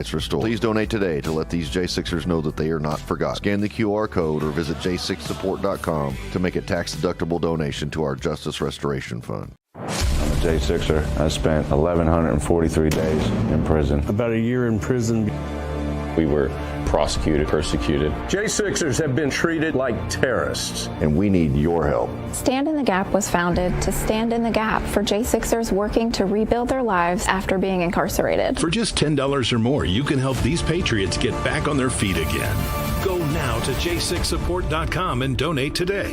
It's restored. Please donate today to let these J6ers know that they are not forgotten. Scan the QR code or visit j6support.com to make a tax-deductible donation to our Justice Restoration Fund. I'm a J6er. I spent 1,143 days in prison. About a year in prison. We were prosecuted, persecuted. J6ers have been treated like terrorists. And we need your help. Stand in the Gap was founded to stand in the gap for J6ers working to rebuild their lives after being incarcerated. For just $10 or more, you can help these patriots get back on their feet again. Go now to j6support.com and donate today.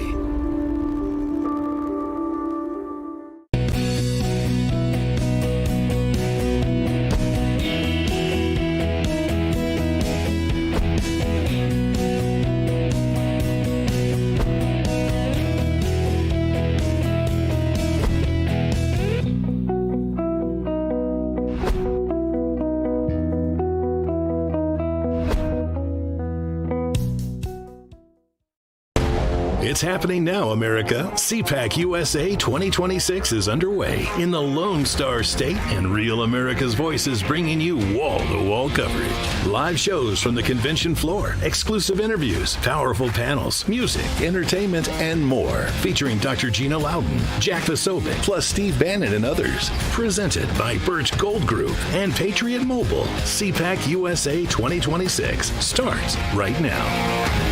It's happening now, America. CPAC USA 2026 is underway in the Lone Star State, and Real America's Voice is bringing you wall-to-wall coverage. Live shows from the convention floor, exclusive interviews, powerful panels, music, entertainment, and more. Featuring Dr. Gina Loudon, Jack Vasovic, plus Steve Bannon and others. Presented by Birch Gold Group and Patriot Mobile. CPAC USA 2026 starts right now.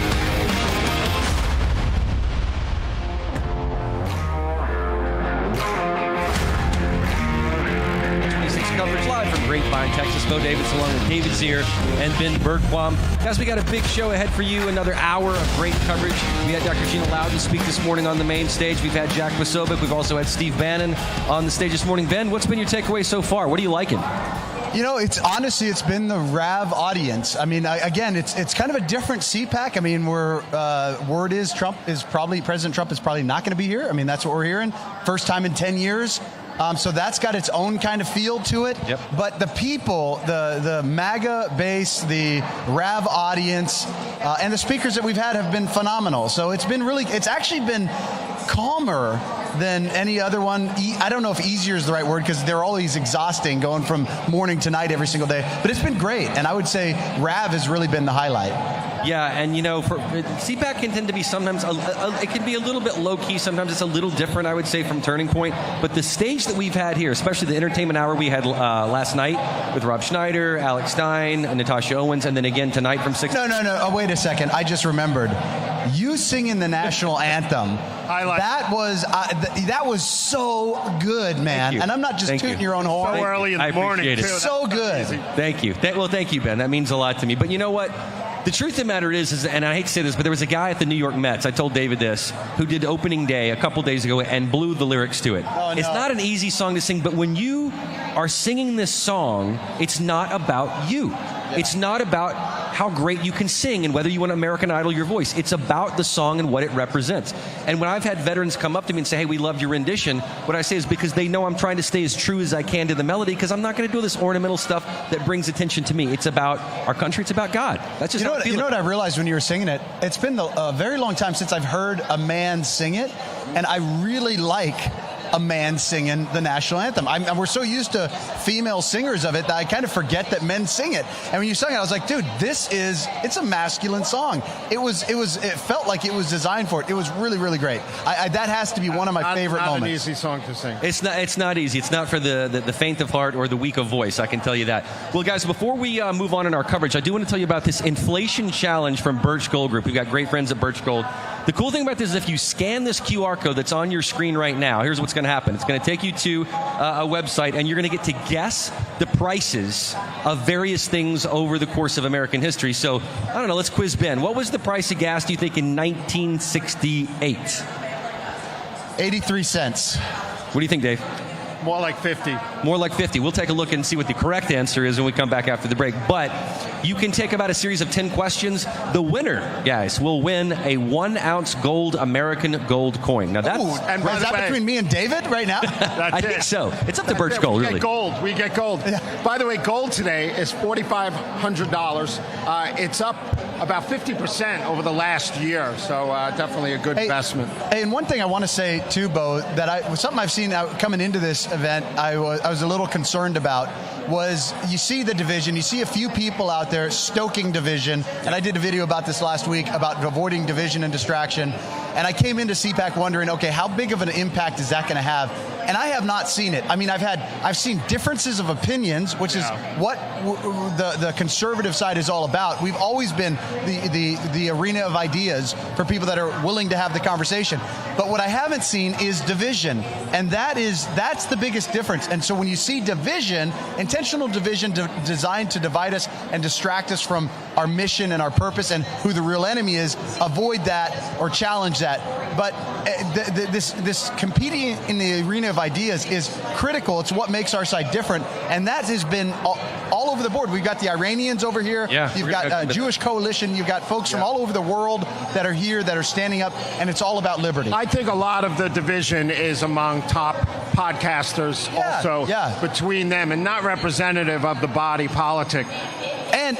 Grapevine, Texas. Bo Davis along with David Zier and Ben Bergquam. Guys, we got a big show ahead for you. Another hour of great coverage. We had Dr. Gina Loudon speak this morning on the main stage. We've had Jack Vasovic. We've also had Steve Bannon on the stage this morning. Ben, what's been your takeaway so far? What are you liking? You know, it's been the Rav audience. I mean, again, it's kind of a different CPAC. I mean, word is President Trump is probably not going to be here. I mean, that's what we're hearing. First time in 10 years. So that's got its own kind of feel to it. Yep. But the people, the MAGA base, the Rav audience, and the speakers that we've had have been phenomenal. So it's actually been calmer than any other one. I don't know if easier is the right word because they're always exhausting going from morning to night every single day. But it's been great. And I would say Rav has really been the highlight. Yeah, and you know, for CPAC can tend to be sometimes, it can be a little bit low-key. Sometimes it's a little different, I would say, from Turning Point. But the stage that we've had here, especially the entertainment hour we had last night with Rob Schneider, Alex Stein, Natasha Owens, and then again tonight from 6. No. Oh, wait a second. I just remembered. You singing the national anthem. That was so good, man. And I'm not just tooting your own horn. So early in the morning, too. So good. Thank you. Thank you, Ben. That means a lot to me. But you know what? The truth of the matter is, and I hate to say this, but there was a guy at the New York Mets, I told David this, who did opening day a couple days ago and blew the lyrics to it. Oh, no. It's not an easy song to sing, but when you are singing this song, it's not about you. Yeah. It's not about how great you can sing and whether you want to American Idol your voice. It's about the song and what it represents. And when I've had veterans come up to me and say, hey, we loved your rendition, what I say is because they know I'm trying to stay as true as I can to the melody because I'm not going to do this ornamental stuff that brings attention to me. It's about our country. It's about God. That's just you know what I realized when you were singing it? It's been a very long time since I've heard a man sing it, and I really like a man singing the national anthem. We're so used to female singers of it that I kind of forget that men sing it. And when you sang it, I was like, dude, it's a masculine song. It felt like it was designed for it. It was really, really great. That has to be one of my favorite moments. Not an easy song to sing. It's not easy. It's not for the faint of heart or the weak of voice, I can tell you that. Well, guys, before we move on in our coverage, I do want to tell you about this inflation challenge from Birch Gold Group. We've got great friends at Birch Gold. The cool thing about this is if you scan this QR code that's on your screen right now, here's what's going to happen. It's going to take you to a website, and you're going to get to guess the prices of various things over the course of American history. So, I don't know, let's quiz Ben. What was the price of gas, do you think, in 1968? 83 cents. What do you think, Dave? More like 50. More like 50. We'll take a look and see what the correct answer is when we come back after the break. But you can take about a series of 10 questions. The winner, guys, will win a 1-ounce gold American gold coin. Now that's is that between me and David right now? I think so. It's up to Birch Gold, really. We get gold. Yeah. By the way, gold today is $4,500. It's up about 50% over the last year, so definitely a good investment. Hey, and one thing I want to say too, Bo, that something I've seen coming into this event I was a little concerned about was you see the division, you see a few people out there stoking division, and I did a video about this last week about avoiding division and distraction, and I came into CPAC wondering, okay, how big of an impact is that going to have? And I have not seen it. I mean, I've seen differences of opinions, which is what the conservative side is all about. We've always been the arena of ideas for people that are willing to have the conversation. But what I haven't seen is division, and that's the biggest difference. And so when you see division, intentional division designed to divide us and distract us from our mission and our purpose and who the real enemy is, avoid that or challenge that. But this competing in the arena of ideas is critical. It's what makes our side different, and that has been all over the board. We've got the Iranians over here. Yeah, you've got a Jewish coalition. You've got folks from all over the world that are here, that are standing up, and it's all about liberty. I think a lot of the division is among top podcasters also between them, and not representative of the body politic.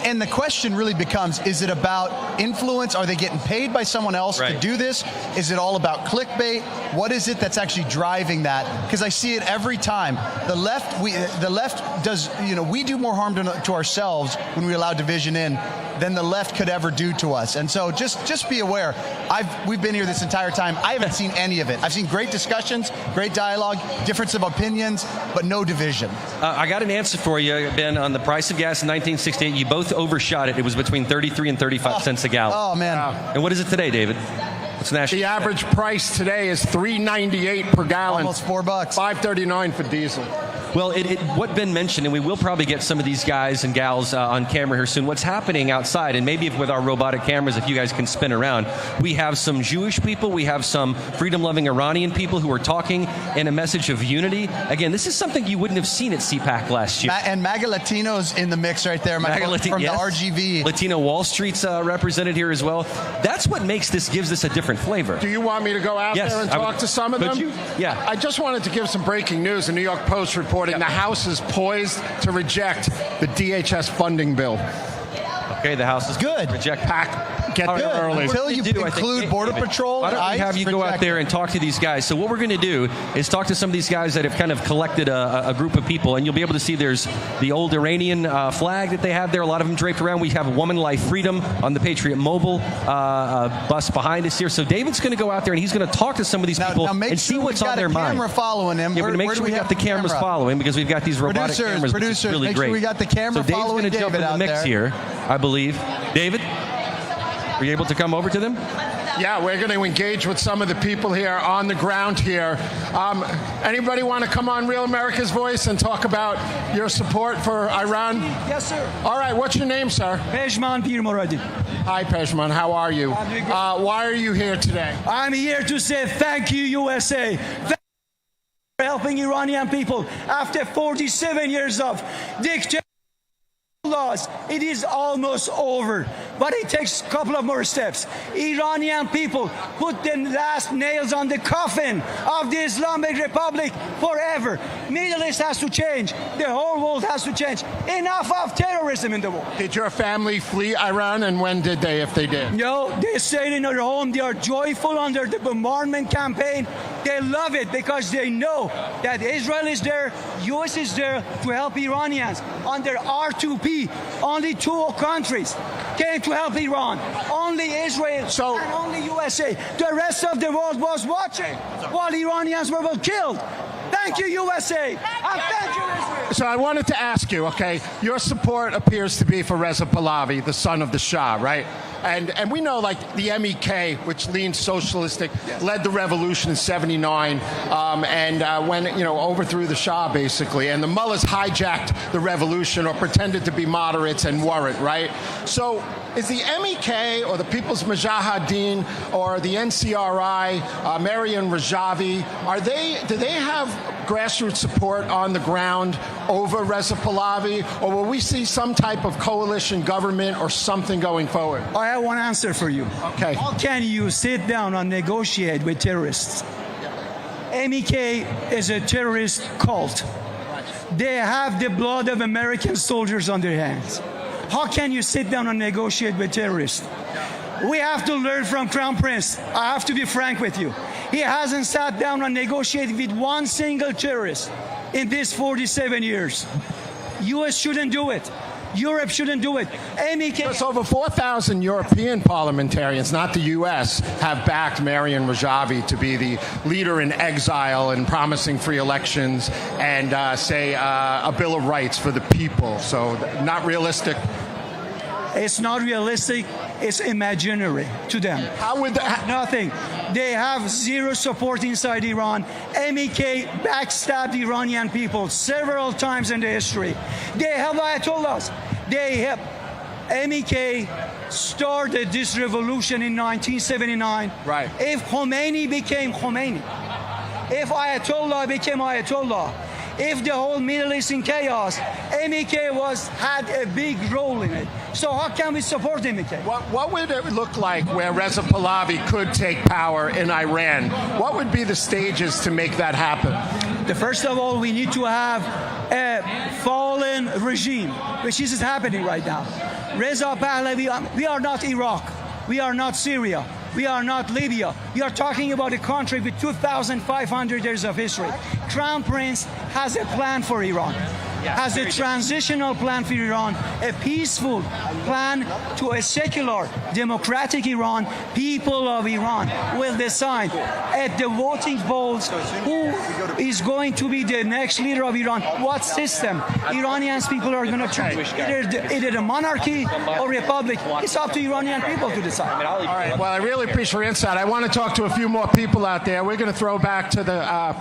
And the question really becomes, is it about influence? Are they getting paid by someone else to do this? Is it all about clickbait? What is it that's actually driving that? Because I see it every time. The left does, we do more harm to ourselves when we allow division in than the left could ever do to us. And so just be aware. We've been here this entire time. I haven't seen any of it. I've seen great discussions, great dialogue, difference of opinions, but no division. I got an answer for you, Ben, on the price of gas in 1968. You both overshot it. It was between 33 and 35 cents a gallon. Oh, man. And what is it today, David? What's the national? The average price today is $3.98 per gallon. Almost $4. $5.39 for diesel. Well, what Ben mentioned, and we will probably get some of these guys and gals on camera here soon, what's happening outside, and maybe with our robotic cameras, if you guys can spin around, we have some Jewish people, we have some freedom-loving Iranian people who are talking in a message of unity. Again, this is something you wouldn't have seen at CPAC last year. And MAGA Latinos in the mix right there, from the RGV. Latino Wall Street's represented here as well. That's what gives this a different flavor. Do you want me to go out there and talk to some of them? Yeah. I just wanted to give some breaking news. The New York Post reporting the House is poised to reject the DHS funding bill. Okay, the House is good. Reject PAC. Get there early. Until you include Border Patrol. Why don't we have you go out there and talk to these guys? So what we're going to do is talk to some of these guys that have kind of collected a group of people, and you'll be able to see there's the old Iranian flag that they have there, a lot of them draped around. We have Woman Life Freedom on the Patriot Mobile bus behind us here. So David's going to go out there and he's going to talk to some of these people and see what's on their mind. Camera following him. Yeah, we're going to make sure we got the cameras following, because we've got these robotic cameras. Producers, really make great. sure we got the camera so Dave's following going to jump in the mix here, I believe. David, are you able to come over to them? Yeah, we're going to engage with some of the people here on the ground here. Anybody want to come on Real America's Voice and talk about your support for Iran? Yes, sir. All right, what's your name, sir? Pejman Pirmoradi. Hi, Pejman. How are you? Why are you here today? I'm here to say thank you, USA. Thank you for helping Iranian people after 47 years of dictatorship. Laws. It is almost over, but it takes a couple of more steps. Iranian people put the last nails on the coffin of the Islamic Republic forever. Middle East has to change. The whole world has to change. Enough of terrorism in the world. Did your family flee Iran, and when did they, if they did? No, they stayed in their home. They are joyful under the bombardment campaign. They love it because they know that Israel is there, US is there to help Iranians. Under R2P, only 2 countries came to help Iran. Only Israel and only USA. The rest of the world was watching while Iranians were killed. Thank you, USA. And thank you, Israel. So I wanted to ask you, okay, your support appears to be for Reza Pahlavi, the son of the Shah, right? And we know, like, the MEK, which leaned socialistic, led the revolution in '79, and when, overthrew the Shah, basically. And the mullahs hijacked the revolution, or pretended to be moderates and weren't, right? So is the MEK or the People's Mujahideen or the NCRI, Mariam Rajavi, do they have grassroots support on the ground over Reza Pahlavi, or will we see some type of coalition government or something going forward? I have one answer for you. Okay. How can you sit down and negotiate with terrorists? MEK is a terrorist cult. They have the blood of American soldiers on their hands. How can you sit down and negotiate with terrorists? We have to learn from Crown Prince. I have to be frank with you. He hasn't sat down and negotiated with one single terrorist. in these 47 years. U.S. shouldn't do it. Europe shouldn't do it. Because over 4,000 European parliamentarians, not the U.S., have backed Mariam Rajavi to be the leader in exile and promising free elections and, a Bill of Rights for the people. So not realistic. It's not realistic. It's imaginary to them. How would that? Nothing. They have zero support inside Iran. MEK backstabbed Iranian people several times in the history. They have Ayatollahs. MEK started this revolution in 1979. Right. If Khomeini became Khomeini, if Ayatollah became Ayatollah, if the whole Middle East in chaos, MEK had a big role in it. So how can we support MEK? What would it look like where Reza Pahlavi could take power in Iran? What would be the stages to make that happen? First of all, we need to have a fallen regime, which is happening right now. Reza Pahlavi, we are not Iraq. We are not Syria. We are not Libya. We are talking about a country with 2,500 years of history. Crown Prince has a plan for Iran, has a transitional plan for Iran, a peaceful plan to a secular, democratic Iran. People of Iran will decide at the voting polls who is going to be the next leader of Iran, what system Iranians people are going to choose, either a monarchy or republic. It's up to Iranian people to decide. All right, well, I really appreciate your insight. I want to talk to a few more people out there. We're going to throw back to the...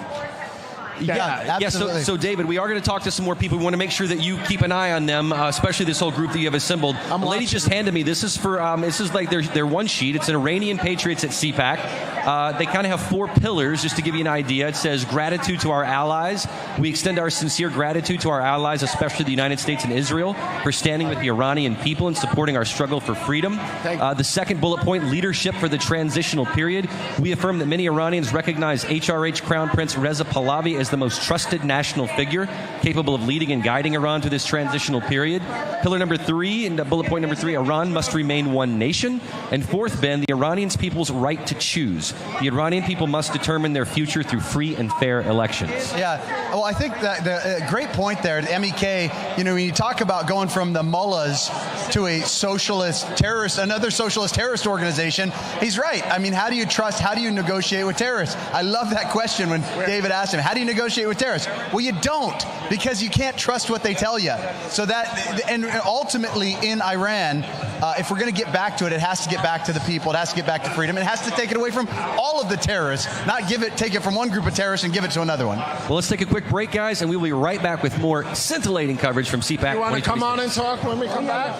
So David, we are going to talk to some more people. We want to make sure that you keep an eye on them, especially this whole group that you have assembled. The lady just handed me. This is for. This is like their one sheet. It's an Iranian Patriots at CPAC. They kind of have 4 pillars, just to give you an idea. It says gratitude to our allies. We extend our sincere gratitude to our allies, especially the United States and Israel, for standing with the Iranian people and supporting our struggle for freedom. The second bullet point: leadership for the transitional period. We affirm that many Iranians recognize HRH Crown Prince Reza Pahlavi as the most trusted national figure capable of leading and guiding Iran through this transitional period. Pillar number 3, and bullet point number 3, Iran must remain one nation. And fourth, Ben, the Iranian people's right to choose. The Iranian people must determine their future through free and fair elections. Yeah, well, I think that the great point there, the MEK, when you talk about going from the mullahs to a socialist terrorist, another socialist terrorist organization, he's right. I mean, how do you negotiate with terrorists? I love that question when David asked him, how do you negotiate with terrorists? Well, you don't, because you can't trust what they tell you. So and ultimately in Iran, if we're going to get back to it, it has to get back to the people. It has to get back to freedom. It has to take it away from all of the terrorists, not take it from one group of terrorists and give it to another one. Well, let's take a quick break, guys, and we will be right back with more scintillating coverage from CPAC. You want to come on and talk when we come back?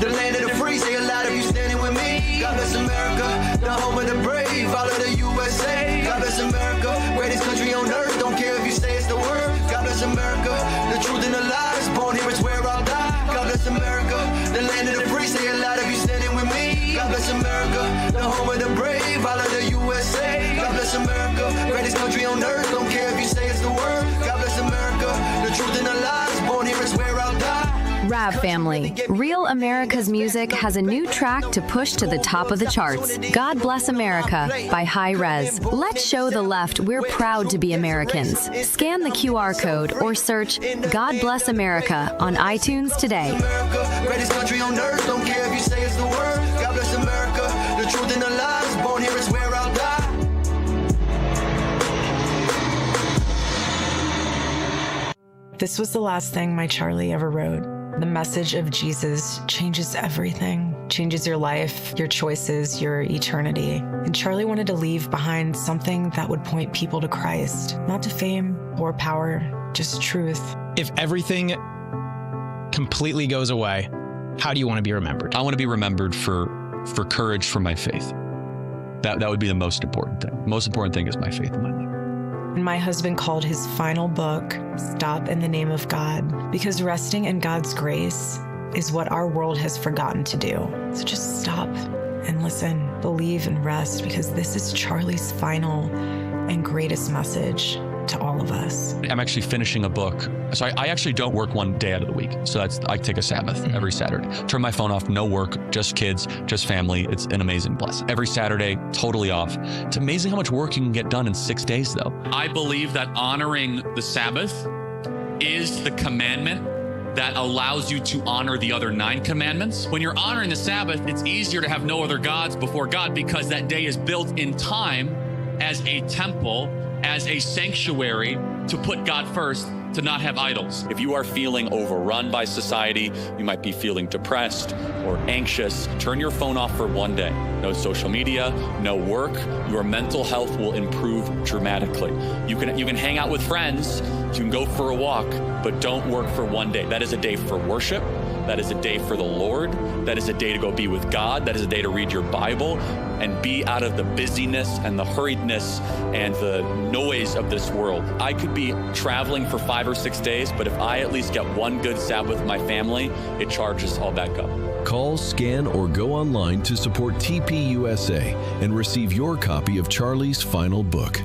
The land of the free, say a lot of you standing with me. God bless America, the home of the brave, all of the USA. God bless America, greatest country on earth, don't care if you say it's the word. God bless America, the truth and the lies, born here is where I'll die. God bless America, the land of the free, say a lot of you standing with me. God bless America, the home of the brave, all of the USA. God bless America, greatest country on earth, don't care if you say it's the word. God bless America, the truth and the lies, born here is where I'll die. Rav family, Real America's Music has a new track to push to the top of the charts. God Bless America by High Res. Let's show the left we're proud to be Americans. Scan the QR code or search God Bless America on iTunes today. Greatest country on earth, don't care if you say it's the word. God bless America, the truth and the lies, born here is where I'll die. This was the last thing my Charlie ever wrote. The message of Jesus changes everything, changes your life, your choices, your eternity. And Charlie wanted to leave behind something that would point people to Christ, not to fame or power, just truth. If everything completely goes away, how do you want to be remembered? I want to be remembered for courage for my faith. That would be the most important thing. The most important thing is my faith in my life. My husband called his final book, Stop in the Name of God, because resting in God's grace is what our world has forgotten to do. So just stop and listen, believe and rest, because this is Charlie's final and greatest message. to all of us. I'm actually finishing a book. So I actually don't work one day out of the week. So I take a Sabbath every Saturday. Turn my phone off, no work, just kids, just family. It's an amazing blessing. Every Saturday, totally off. It's amazing how much work you can get done in 6 days, though. I believe that honoring the Sabbath is the commandment that allows you to honor the other 9 commandments. When you're honoring the Sabbath, it's easier to have no other gods before God because that day is built in time as a temple, as a sanctuary to put God first, to not have idols. If you are feeling overrun by society, you might be feeling depressed or anxious, turn your phone off for one day. No social media, no work. Your mental health will improve dramatically. You can hang out with friends, you can go for a walk, but don't work for one day. That is a day for worship. That is a day for the Lord. That is a day to go be with God. That is a day to read your Bible and be out of the busyness and the hurriedness and the noise of this world. I could be traveling for 5 or 6 days, but if I at least get one good Sabbath with my family, it charges all back up. Call, scan, or go online to support TPUSA and receive your copy of Charlie's final book.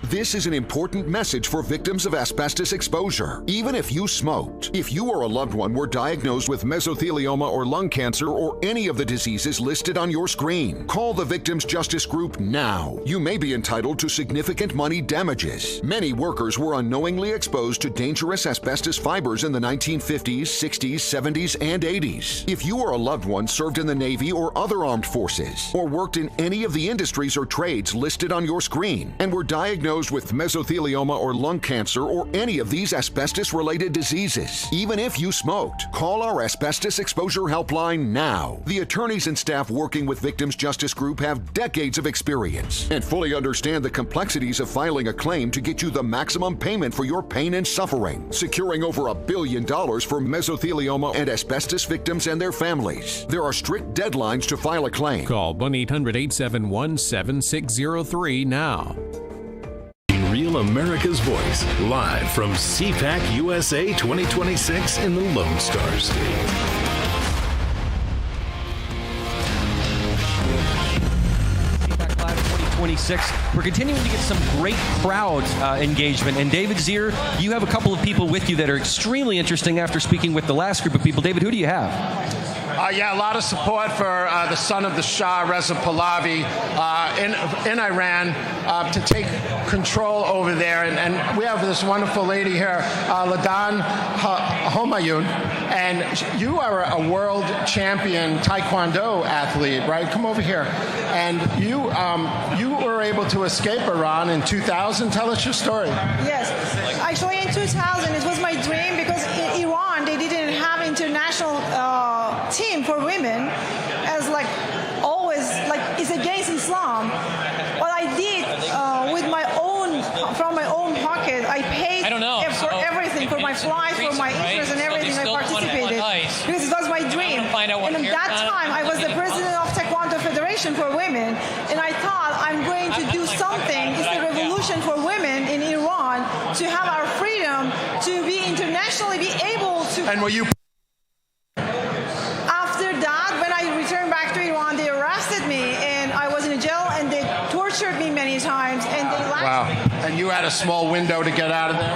This is an important message for victims of asbestos exposure. Even if you smoked, if you or a loved one were diagnosed with mesothelioma or lung cancer or any of the diseases listed on your screen, call the Victims Justice Group now. You may be entitled to significant money damages. Many workers were unknowingly exposed to dangerous asbestos fibers in the 1950s, 60s, 70s, and 80s. If you or a loved one served in the Navy or other armed forces, or worked in any of the industries or trades listed on your screen, and were diagnosed with mesothelioma or lung cancer or any of these asbestos-related diseases. Even if you smoked, call our asbestos exposure helpline now. The attorneys and staff working with Victims Justice Group have decades of experience and fully understand the complexities of filing a claim to get you the maximum payment for your pain and suffering, securing over $1 billion for mesothelioma and asbestos victims and their families. There are strict deadlines to file a claim. Call 1-800-871-7603 now. Real America's Voice, live from CPAC USA 2026 in the Lone Star State. CPAC Live 2026. We're continuing to get some great crowd engagement. And David Zier, you have a couple of people with you that are extremely interesting after speaking with the last group of people. David, who do you have? Yeah, a lot of support for the son of the Shah, Reza Pahlavi, in Iran to take control over there. And we have this wonderful lady here, Ladan Homayun, and you are a world champion Taekwondo athlete, right? Come over here. And you were able to escape Iran in 2000. Tell us your story. Yes. Actually, in 2000, it was my dream because in Iran, they didn't have international team for women, as like always, like it's against Islam. What I did with my own, from my own pocket, I paid for everything, for my flights, for my interest and everything. I participated because it was my dream. And at that time, I was the president of Taekwondo Federation for Women, and I thought I'm going to do something. It's the revolution for women in Iran to have our freedom, to be internationally be able to. And were you? Times, and they wow. And you had a small window to get out of there?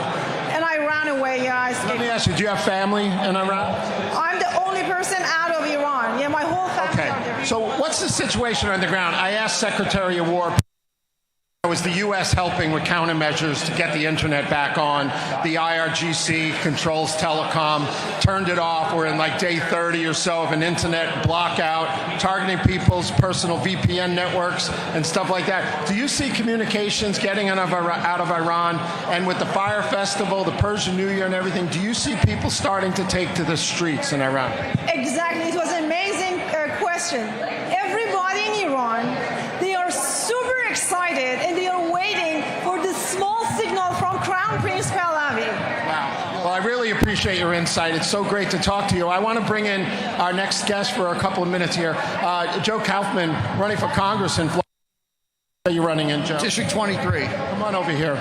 And I ran away, guys. Let me ask you, do you have family in Iran? I'm the only person out of Iran. Yeah, my whole family out there. So what's the situation on the ground? I asked Secretary of War, was the U.S. helping with countermeasures to get the internet back on? The IRGC controls telecom, turned it off. We're in like day 30 or so of an internet blockout, targeting people's personal VPN networks and stuff like that. Do you see communications getting out of Iran? And with the Fire Festival, the Persian New Year and everything, do you see people starting to take to the streets in Iran? Exactly. It was an amazing question. Everybody in Iran, they are super excited and they are waiting for the small signal from Crown Prince Pahlavi. Wow. Well, I really appreciate your insight. It's so great to talk to you. I want to bring in our next guest for a couple of minutes here. Joe Kaufman, running for Congress in Florida. Where are you running in, Joe? District 23. Come on over here.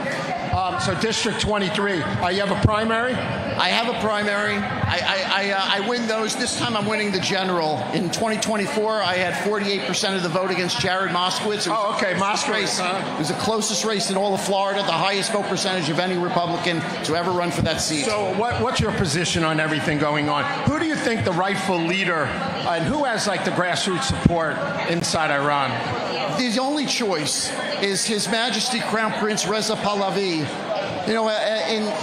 So District 23, you have a primary? I have a primary. I win those. This time I'm winning the general. In 2024, I had 48% of the vote against Jared Moskowitz. Moskowitz. It was the closest race in all of Florida, the highest vote percentage of any Republican to ever run for that seat. So what's your position on everything going on? Who do you think the rightful leader, and who has like the grassroots support inside Iran? The only choice is His Majesty Crown Prince Reza Pahlavi. You know,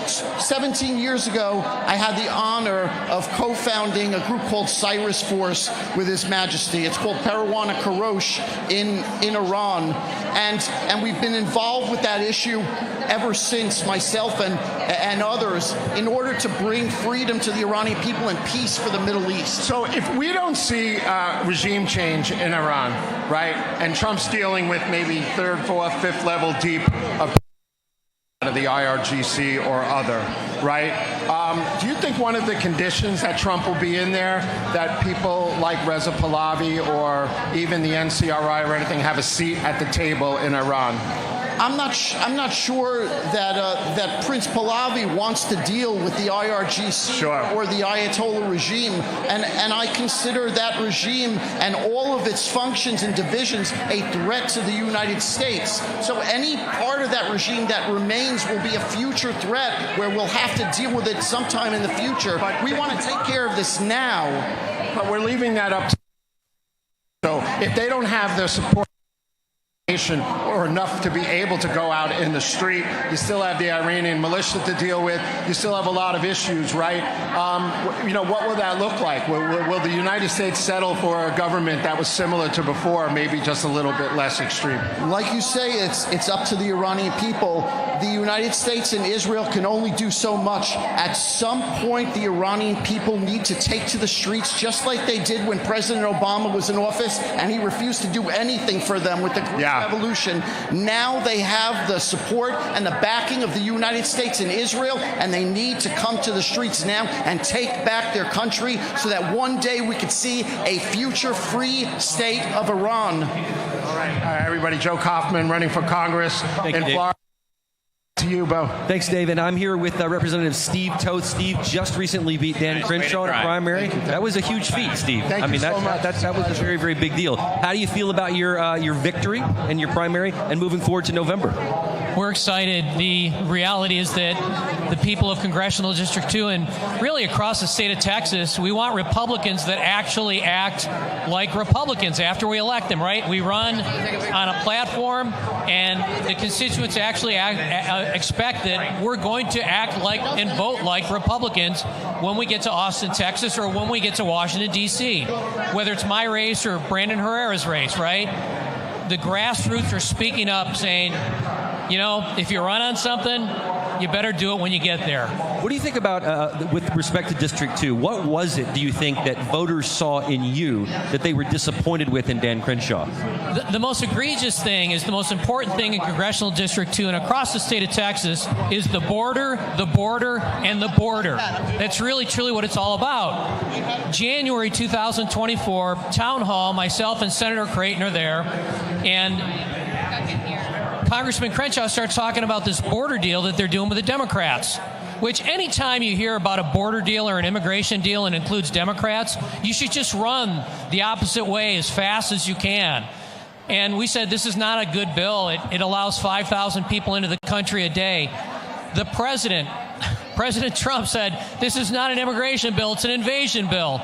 17 years ago, I had the honor of co-founding a group called Cyrus Force with His Majesty. It's called Parawana Karosh in Iran. And we've been involved with that issue ever since, myself and others, in order to bring freedom to the Iranian people and peace for the Middle East. So if we don't see regime change in Iran, right, and Trump's dealing with maybe third, fourth, fifth level deep of the IRGC or other, right? Do you think one of the conditions that Trump will be in there, that people like Reza Pahlavi or even the NCRI or anything have a seat at the table in Iran? I'm not sure that Prince Pahlavi wants to deal with the IRGC or the Ayatollah regime, and I consider that regime and all of its functions and divisions a threat to the United States. So any part of that regime that remains will be a future threat where we'll have to deal with it sometime in the future. But we want to take care of this now. But we're leaving that up to. So if they don't have their support or enough to be able to go out in the street, you still have the Iranian militia to deal with. You still have a lot of issues, right? What will that look like? Will the United States settle for a government that was similar to before, maybe just a little bit less extreme? Like you say, it's up to the Iranian people. The United States and Israel can only do so much. At some point, the Iranian people need to take to the streets, just like they did when President Obama was in office, and he refused to do anything for them with the revolution. Now they have the support and the backing of the United States and Israel, and they need to come to the streets now and take back their country so that one day we could see a future free state of Iran. All right, everybody. Joe Kaufman running for Congress in Florida. To you, Bo. Thanks, David. I'm here with Representative Steve Toth. Steve just recently beat Dan Crenshaw in a primary. That was a huge feat, Steve. Thank you so much. That was a very, very big deal. How do you feel about your victory and your primary and moving forward to November? We're excited. The reality is that the people of Congressional District 2 and really across the state of Texas, we want Republicans that actually act like Republicans after we elect them, right? We run on a platform, and the constituents actually expect that we're going to act like and vote like Republicans when we get to Austin, Texas, or when we get to Washington, D.C., whether it's my race or Brandon Herrera's race, right? The grassroots are speaking up saying, if you run on something, you better do it when you get there. What do you think about, with respect to District 2, what was it, do you think, that voters saw in you that they were disappointed with in Dan Crenshaw? The most egregious thing is the most important thing in Congressional District 2 and across the state of Texas is the border, and the border. That's really, truly what it's all about. January 2024, Town Hall, myself and Senator Creighton are there, and Congressman Crenshaw starts talking about this border deal that they're doing with the Democrats, which anytime you hear about a border deal or an immigration deal and includes Democrats, you should just run the opposite way as fast as you can. And we said this is not a good bill. It allows 5,000 people into the country a day. The President Trump said this is not an immigration bill, it's an invasion bill.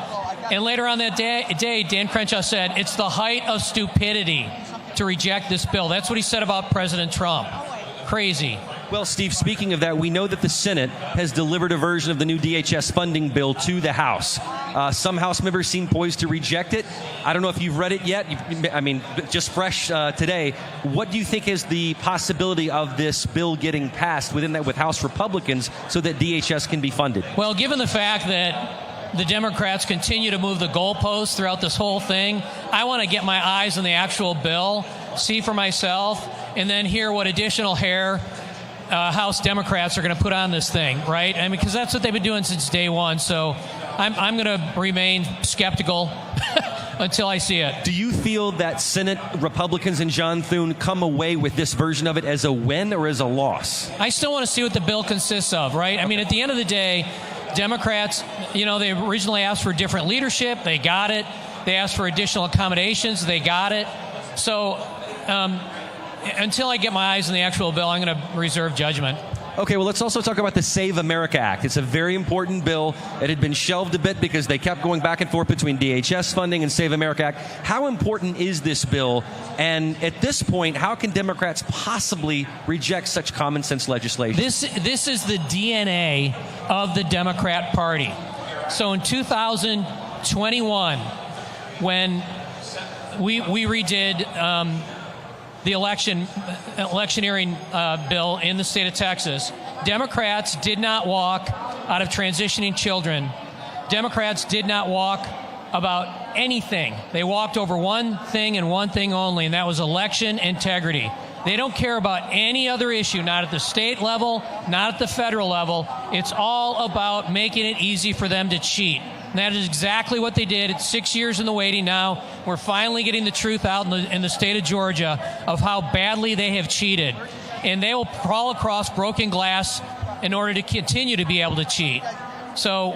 And later on that day, Dan Crenshaw said it's the height of stupidity to reject this bill. That's what he said about President Trump. Crazy. Well, Steve, speaking of that, we know that the Senate has delivered a version of the new DHS funding bill to the House. Some House members seem poised to reject it. I don't know if you've read it yet. Just fresh today. What do you think is the possibility of this bill getting passed within that with House Republicans so that DHS can be funded? Well, given the fact that the Democrats continue to move the goalposts throughout this whole thing, I want to get my eyes on the actual bill, see for myself, and then hear what additional hair House Democrats are going to put on this thing, right? Because that's what they've been doing since day one. So I'm going to remain skeptical until I see it. Do you feel that Senate Republicans and John Thune come away with this version of it as a win or as a loss? I still want to see what the bill consists of, right? I mean, at the end of the day, Democrats, they originally asked for different leadership. They got it. They asked for additional accommodations. They got it. So until I get my eyes on the actual bill, I'm going to reserve judgment. Okay, well, let's also talk about the Save America Act. It's a very important bill. It had been shelved a bit because they kept going back and forth between DHS funding and Save America Act. How important is this bill? And at this point, how can Democrats possibly reject such common sense legislation? This is the DNA of the Democrat Party. So in 2021, when we redid the electioneering bill in the state of Texas, Democrats did not walk out of transitioning children. Democrats did not walk about anything. They walked over one thing and one thing only, and that was election integrity. They don't care about any other issue, not at the state level, not at the federal level. It's all about making it easy for them to cheat. And that is exactly what they did. It's 6 years in the waiting now. We're finally getting the truth out in the state of Georgia of how badly they have cheated. And they will crawl across broken glass in order to continue to be able to cheat. So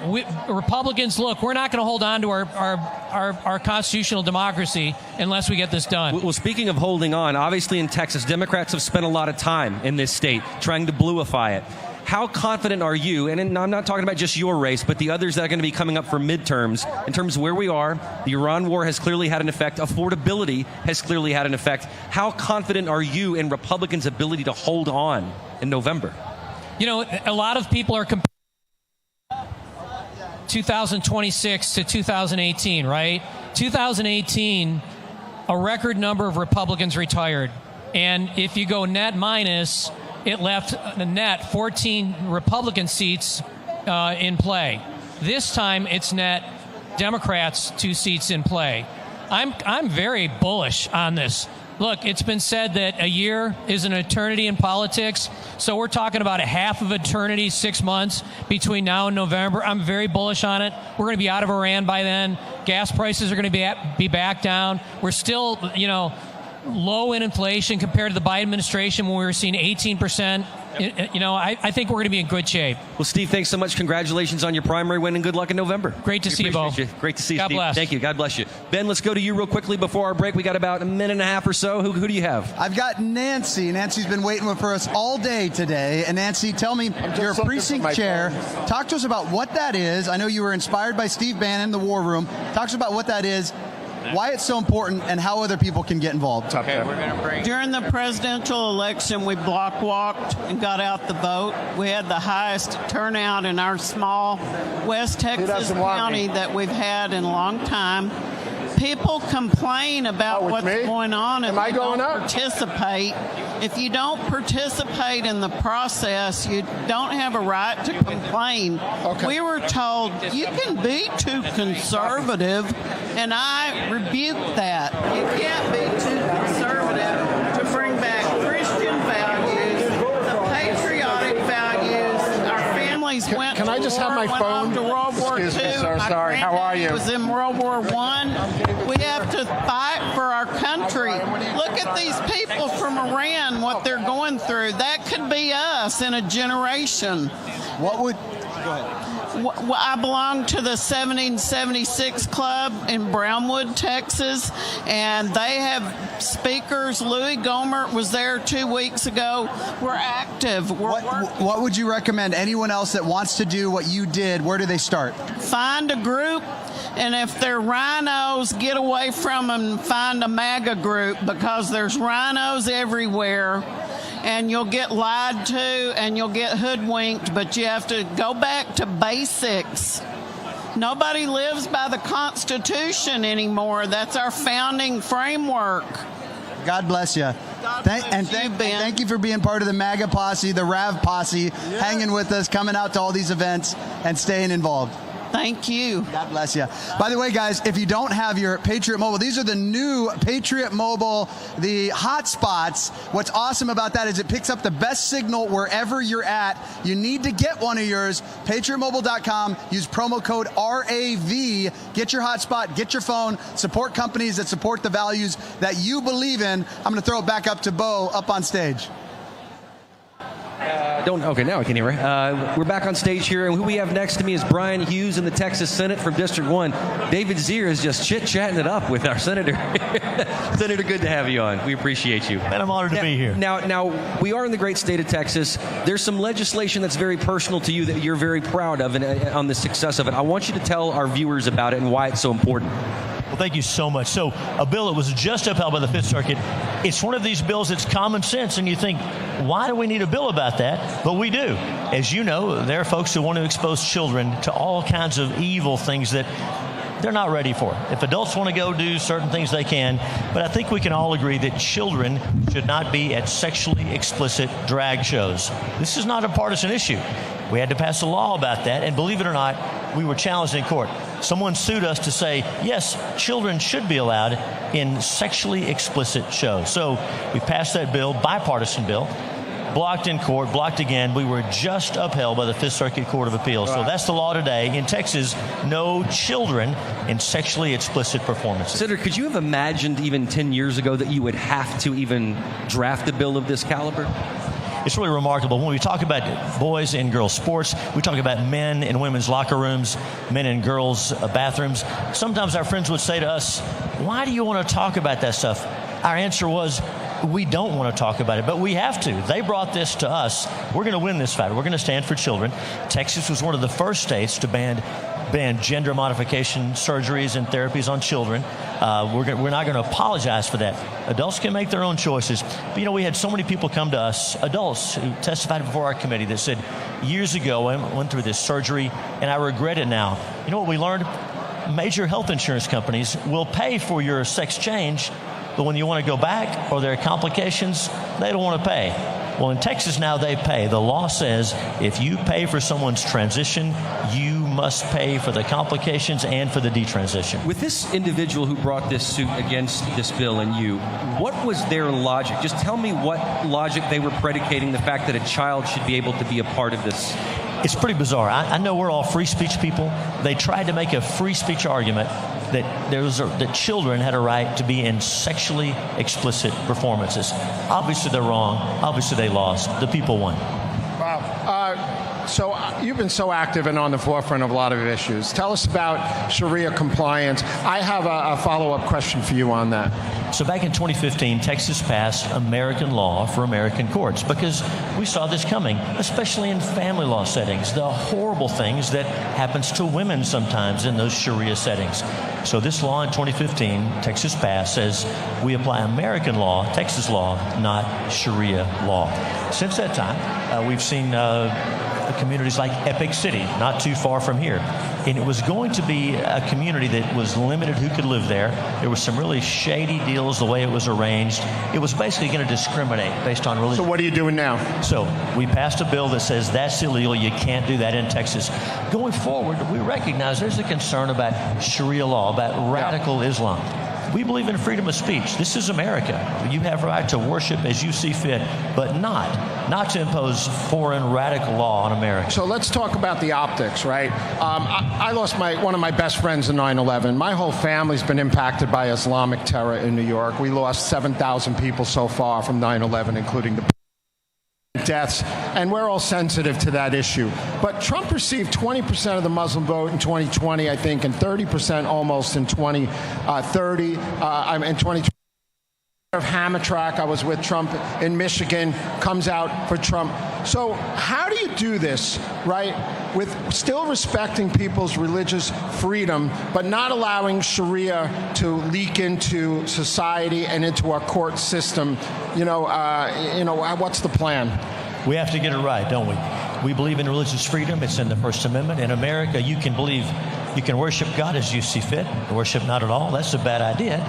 Republicans, look, we're not going to hold on to our constitutional democracy unless we get this done. Well, speaking of holding on, obviously in Texas, Democrats have spent a lot of time in this state trying to bluify it. How confident are you, and I'm not talking about just your race, but the others that are going to be coming up for midterms, in terms of where we are? The Iran war has clearly had an effect. Affordability has clearly had an effect. How confident are you in Republicans' ability to hold on in November? A lot of people are comparing 2026 to 2018, right? 2018, a record number of Republicans retired. And if you go net minus, it left a net 14 Republican seats in play. This time, it's net Democrats 2 seats in play. I'm very bullish on this. Look, it's been said that a year is an eternity in politics, so we're talking about a half of eternity, 6 months between now and November. I'm very bullish on it. We're going to be out of Iran by then. Gas prices are going to be back down. We're still, low in inflation compared to the Biden administration when we were seeing 18%. I think we're going to be in good shape. Well, Steve, thanks so much. Congratulations on your primary win and good luck in November. Great to see you both. Great to see you, God Steve. bless. Thank you. God bless you. Ben, let's go to you real quickly before our break. We got about a minute and a half or so. Who do you have? I've got Nancy. Nancy's been waiting for us all day today. And Nancy, tell me, you're a precinct chair. Talk to us about what that is. I know you were inspired by Steve Bannon, the War Room. Talk to us about what that is, why it's so important, and how other people can get involved. Okay, during the presidential election, we block walked and got out the vote. We had the highest turnout in our small West Texas county that we've had in a long time. People complain about what's going on and they don't participate. If you don't participate in the process, you don't have a right to complain. We were told you can be too conservative, and I rebuke that. You can't be too conservative to bring back Christian values, the patriotic values. Our families went to war, went home to World War II. My sorry. How are you? was in World War I. We have to fight for our country. Look at these people from Iran, what they're going through. That could be us in a generation. What would... Go ahead. I belong to the 1776 Club in Brownwood, Texas, and they have speakers. Louis Gohmert was there 2 weeks ago. We're active. What would you recommend? Anyone else that wants to do what you did, where do they start? Find a group, and if they're rhinos, get away from them and find a MAGA group, because there's rhinos everywhere. And you'll get lied to and you'll get hoodwinked, but you have to go back to basics. Nobody lives by the Constitution anymore. That's our founding framework. God bless you. Thank you for being part of the MAGA posse, the Rav posse, hanging with us, coming out to all these events, and staying involved. Thank you. God bless you. By the way, guys, if you don't have your Patriot Mobile, these are the new Patriot Mobile, the hotspots. What's awesome about that is it picks up the best signal wherever you're at. You need to get one of yours. PatriotMobile.com. Use promo code RAV. Get your hotspot. Get your phone. Support companies that support the values that you believe in. I'm going to throw it back up to Bo up on stage. Okay, now I can hear her. We're back on stage here, and who we have next to me is Brian Hughes in the Texas Senate from District 1. David Zier is just chit-chatting it up with our senator. Senator, good to have you on. We appreciate you. And I'm honored to be here. Now, we are in the great state of Texas. There's some legislation that's very personal to you that you're very proud of and on the success of it. I want you to tell our viewers about it and why it's so important. Well, thank you so much. So, a bill that was just upheld by the Fifth Circuit, it's one of these bills that's common sense, and you think, why do we need a bill about that? But we do. As you know, there are folks who want to expose children to all kinds of evil things that they're not ready for. If adults want to go do certain things, they can. But I think we can all agree that children should not be at sexually explicit drag shows. This is not a partisan issue. We had to pass a law about that, and believe it or not, we were challenged in court. Someone sued us to say, yes, children should be allowed in sexually explicit shows. So we passed that bill, bipartisan bill, blocked in court, blocked again. We were just upheld by the Fifth Circuit Court of Appeals. Right. So that's the law today. In Texas, no children in sexually explicit performances. Senator, could you have imagined even 10 years ago that you would have to even draft a bill of this caliber? It's really remarkable. When we talk about boys and girls sports, we talk about men and women's locker rooms, men and girls bathrooms. Sometimes our friends would say to us, why do you want to talk about that stuff? Our answer was, we don't want to talk about it, but we have to. They brought this to us. We're going to win this fight. We're going to stand for children. Texas was one of the first states to ban gender modification surgeries and therapies on children. We're not going to apologize for that. Adults can make their own choices. But, we had so many people come to us, adults who testified before our committee that said, years ago, I went through this surgery, and I regret it now. You know what we learned? Major health insurance companies will pay for your sex change, but when you want to go back or there are complications, they don't want to pay. Well, in Texas now, they pay. The law says if you pay for someone's transition, you must pay for the complications and for the detransition. With this individual who brought this suit against this bill and you, what was their logic? Just tell me what logic they were predicating the fact that a child should be able to be a part of this. It's pretty bizarre. I know we're all free speech people. They tried to make a free speech argument that children had a right to be in sexually explicit performances. Obviously, they're wrong. Obviously, they lost. The people won. Wow. So you've been so active and on the forefront of a lot of issues. Tell us about Sharia compliance. I have a follow-up question for you on that. So back in 2015, Texas passed American law for American courts because we saw this coming, especially in family law settings, the horrible things that happens to women sometimes in those Sharia settings. So this law in 2015, Texas passed, says we apply American law, Texas law, not Sharia law. Since that time, we've seen communities like Epic City, not too far from here. And it was going to be a community that was limited who could live there. There was some really shady deals the way it was arranged. It was basically going to discriminate based on religion. So what are you doing now? So we passed a bill that says that's illegal. You can't do that in Texas. Going forward, we recognize there's a concern about Sharia law, about radical Islam. We believe in freedom of speech. This is America. You have a right to worship as you see fit, but not to impose foreign radical law on America. So let's talk about the optics, right? I lost one of my best friends in 9/11. My whole family's been impacted by Islamic terror in New York. We lost 7,000 people so far from 9/11, including the deaths, and we're all sensitive to that issue. But Trump received 20% of the Muslim vote in 2020, I think, and 30% almost in 2030. In 2020, of Hamtramck, I was with Trump in Michigan, comes out for Trump. So how do you do this, right, with still respecting people's religious freedom, but not allowing Sharia to leak into society and into our court system? What's the plan? We have to get it right, don't we? We believe in religious freedom. It's in the First Amendment. In America, you can worship God as you see fit. Worship not at all. That's a bad idea.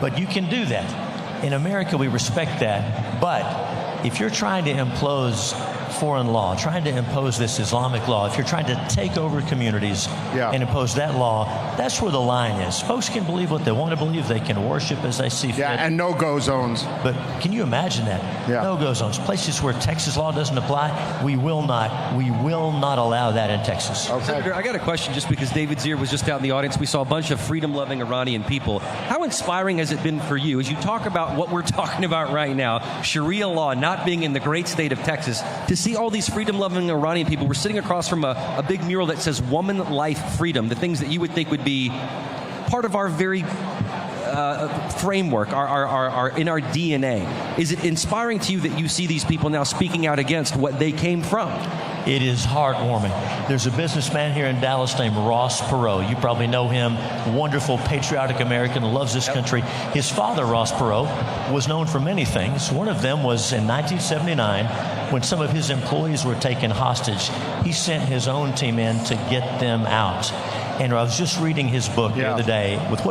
But you can do that. In America, we respect that. But if you're trying to impose foreign law, trying to impose this Islamic law, if you're trying to take over communities and impose that law, that's where the line is. Folks can believe what they want to believe. They can worship as they see fit. Yeah, and no-go zones. But can you imagine that? Yeah. No-go zones. Places where Texas law doesn't apply, we will not allow that in Texas. Okay. Senator, I got a question just because David Zier was just out in the audience. We saw a bunch of freedom-loving Iranian people. How inspiring has it been for you as you talk about what we're talking about right now, Sharia law not being in the great state of Texas, to see all these freedom-loving Iranian people? We're sitting across from a big mural that says woman, life, freedom, the things that you would think would be part of our very framework, our in our DNA. Is it inspiring to you that you see these people now speaking out against what they came from? It is heartwarming. There's a businessman here in Dallas named Ross Perot. You probably know him. Wonderful, patriotic American, loves this country. His father, Ross Perot, was known for many things. One of them was in 1979, when some of his employees were taken hostage. He sent his own team in to get them out. And I was just reading his book the other day with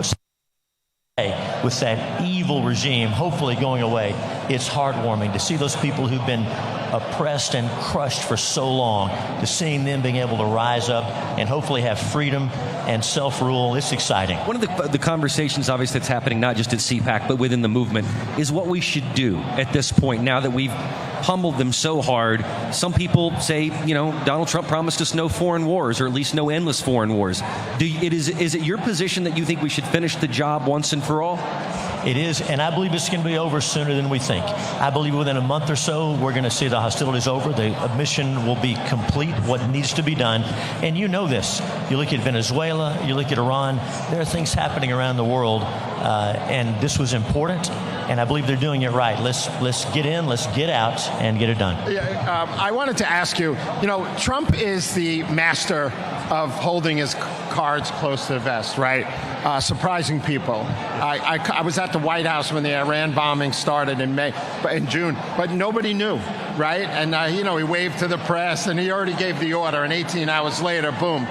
that evil regime hopefully going away. It's heartwarming to see those people who've been oppressed and crushed for so long, to seeing them being able to rise up and hopefully have freedom and self-rule. It's exciting. One of the conversations, obviously, that's happening not just at CPAC, but within the movement, is what we should do at this point, now that we've pummeled them so hard. Some people say, Donald Trump promised us no foreign wars, or at least no endless foreign wars. Is it your position that you think we should finish the job once and for all? It is, and I believe it's going to be over sooner than we think. I believe within a month or so, we're going to see the hostilities over. The mission will be complete, what needs to be done. And you know this. You look at Venezuela, you look at Iran, there are things happening around the world, and this was important, and I believe they're doing it right. Let's get in, let's get out, and get it done. Yeah, I wanted to ask you, Trump is the master of holding his cards close to the vest, right? Surprising people. I was at the White House when the Iran bombing started in June, but nobody knew, right? And he waved to the press, and he already gave the order, and 18 hours later, boom.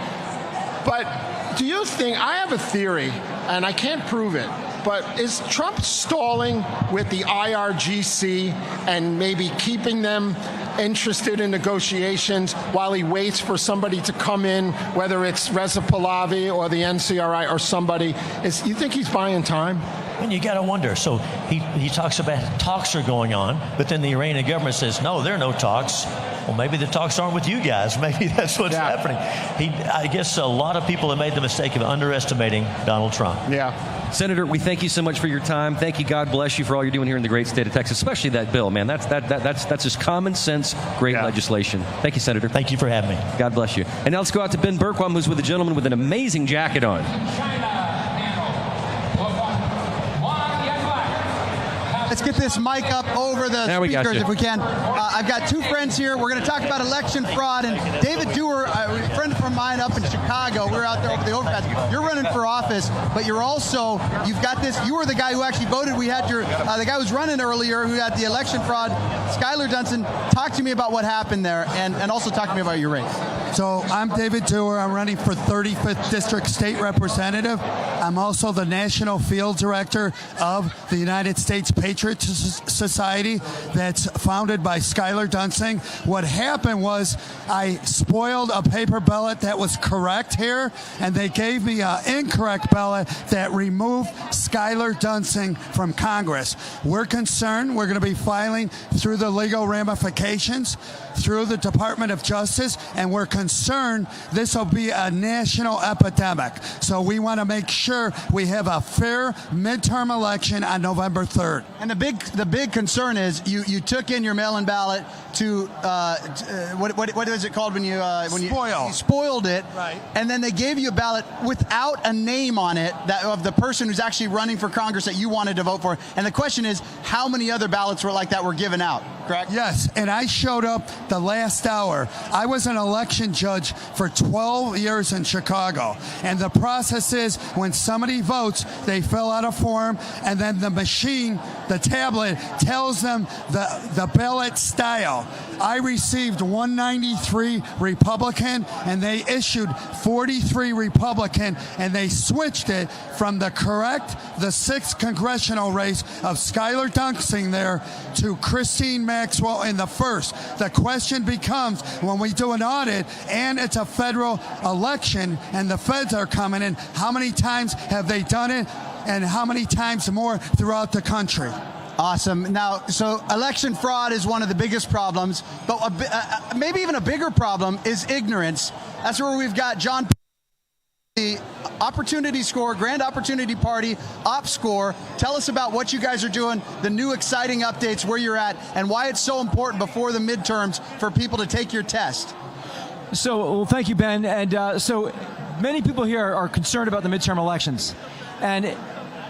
But do you think, I have a theory, and I can't prove it, but is Trump stalling with the IRGC and maybe keeping them interested in negotiations while he waits for somebody to come in, whether it's Reza Pahlavi or the NCRI or somebody? You think he's buying time? And you got to wonder. So he talks about talks are going on, but then the Iranian government says, no, there are no talks. Well, maybe the talks aren't with you guys. Maybe that's what's happening. I guess a lot of people have made the mistake of underestimating Donald Trump. Yeah. Senator, we thank you so much for your time. Thank you. God bless you for all you're doing here in the great state of Texas, especially that bill, man. That's just common sense, great legislation. Thank you, Senator. Thank you for having me. God bless you. And now let's go out to Ben Bergquam, who's with a gentleman with an amazing jacket on. Let's get this mic up over the speakers if we can. I've got two friends here. We're going to talk about election fraud. And David Dewar, a friend of mine up in Chicago, we were out there over the overpass. You're running for office, but you've got this. You were the guy who actually voted. We had the guy who's running earlier who had the election fraud, Skylar Dunson. Talk to me about what happened there, and also talk to me about your race. So I'm David Dewar. I'm running for 35th District State Representative. I'm also the National Field Director of the United States Patriot Society that's founded by Skylar Dunson. What happened was I spoiled a paper ballot that was correct here, and they gave me an incorrect ballot that removed Skylar Dunson from Congress. We're concerned. We're going to be filing through the legal ramifications through the Department of Justice, and we're concerned this will be a national epidemic. So we want to make sure we have a fair midterm election on November 3rd. And the big concern is you took in your mail-in ballot to what is it called when you spoiled it, right? And then they gave you a ballot without a name on it of the person who's actually running for Congress that you wanted to vote for. And the question is, how many other ballots were like that were given out? Correct? Yes, and I showed up the last hour. I was an election judge for 12 years in Chicago, and the process is when somebody votes, they fill out a form, and then the machine, the tablet, tells them the ballot style. I received 193 Republican, and they issued 43 Republican, and they switched it from the 6th congressional race of Skylar Dunson there to Christine Maxwell in the first. The question becomes, when we do an audit and it's a federal election and the feds are coming in, how many times have they done it and how many times more throughout the country? Awesome. Now, so election fraud is one of the biggest problems, but maybe even a bigger problem is ignorance. That's where we've got John, the Opportunity Score, Grand Opportunity Party, Op Score. Tell us about what you guys are doing, the new exciting updates, where you're at, and why it's so important before the midterms for people to take your test. So, well, thank you, Ben. And so many people here are concerned about the midterm elections. And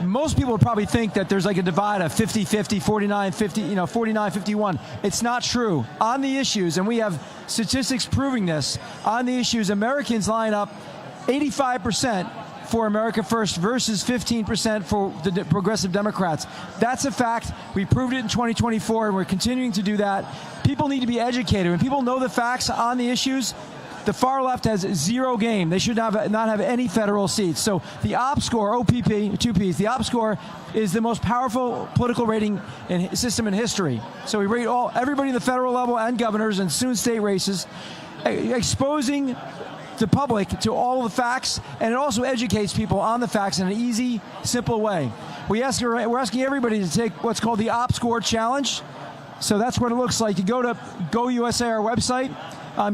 most people would probably think that there's like a divide of 50-50, 49-50, 49-51. It's not true. On the issues, and we have statistics proving this, on the issues, Americans line up 85% for America First versus 15% for the Progressive Democrats. That's a fact. We proved it in 2024, and we're continuing to do that. People need to be educated. When people know the facts on the issues, the far left has zero game. They should not have any federal seats. So the Op Score, OPP, two Ps, the Op Score is the most powerful political rating system in history. So we rate everybody in the federal level and governors and soon state races, exposing the public to all of the facts, and it also educates people on the facts in an easy, simple way. We're asking everybody to take what's called the Op Score Challenge. So that's what it looks like. You go to GoUSA, our website,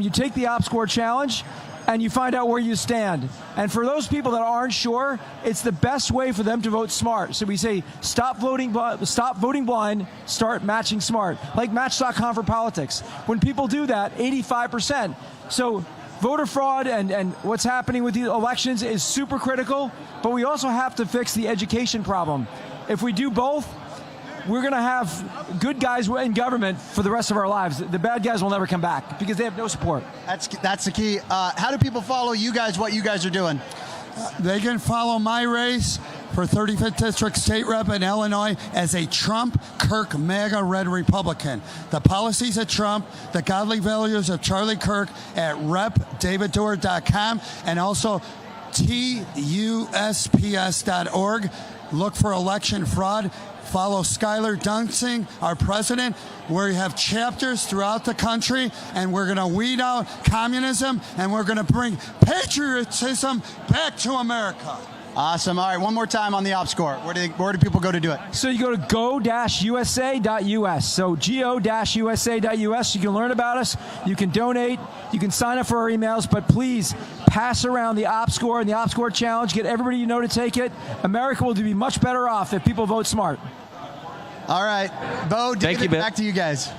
you take the Op Score Challenge, and you find out where you stand. And for those people that aren't sure, it's the best way for them to vote smart. So we say, stop voting blind, start matching smart, like Match.com for politics. When people do that, 85%. So voter fraud and what's happening with the elections is super critical, but we also have to fix the education problem. If we do both, we're going to have good guys in government for the rest of our lives. The bad guys will never come back because they have no support. That's the key. How do people follow you guys, what you guys are doing? They can follow my race for 35th District State Rep in Illinois as a Trump, Kirk, MAGA, Red Republican. The policies of Trump, the godly values of Charlie Kirk at repdaviddoer.com and also TUSPS.org. Look for election fraud. Follow Skylar Dunsing, our president, where we have chapters throughout the country, and we're going to weed out communism, and we're going to bring patriotism back to America. Awesome. All right, one more time on the Op Score. Where do people go to do it? So you go to go-usa.us. So go-usa.us. You can learn about us. You can donate. You can sign up for our emails. But please pass around the Op Score and the Op Score Challenge. Get everybody you know to take it. America will be much better off if people vote smart. All right. Bo, David, back to you guys.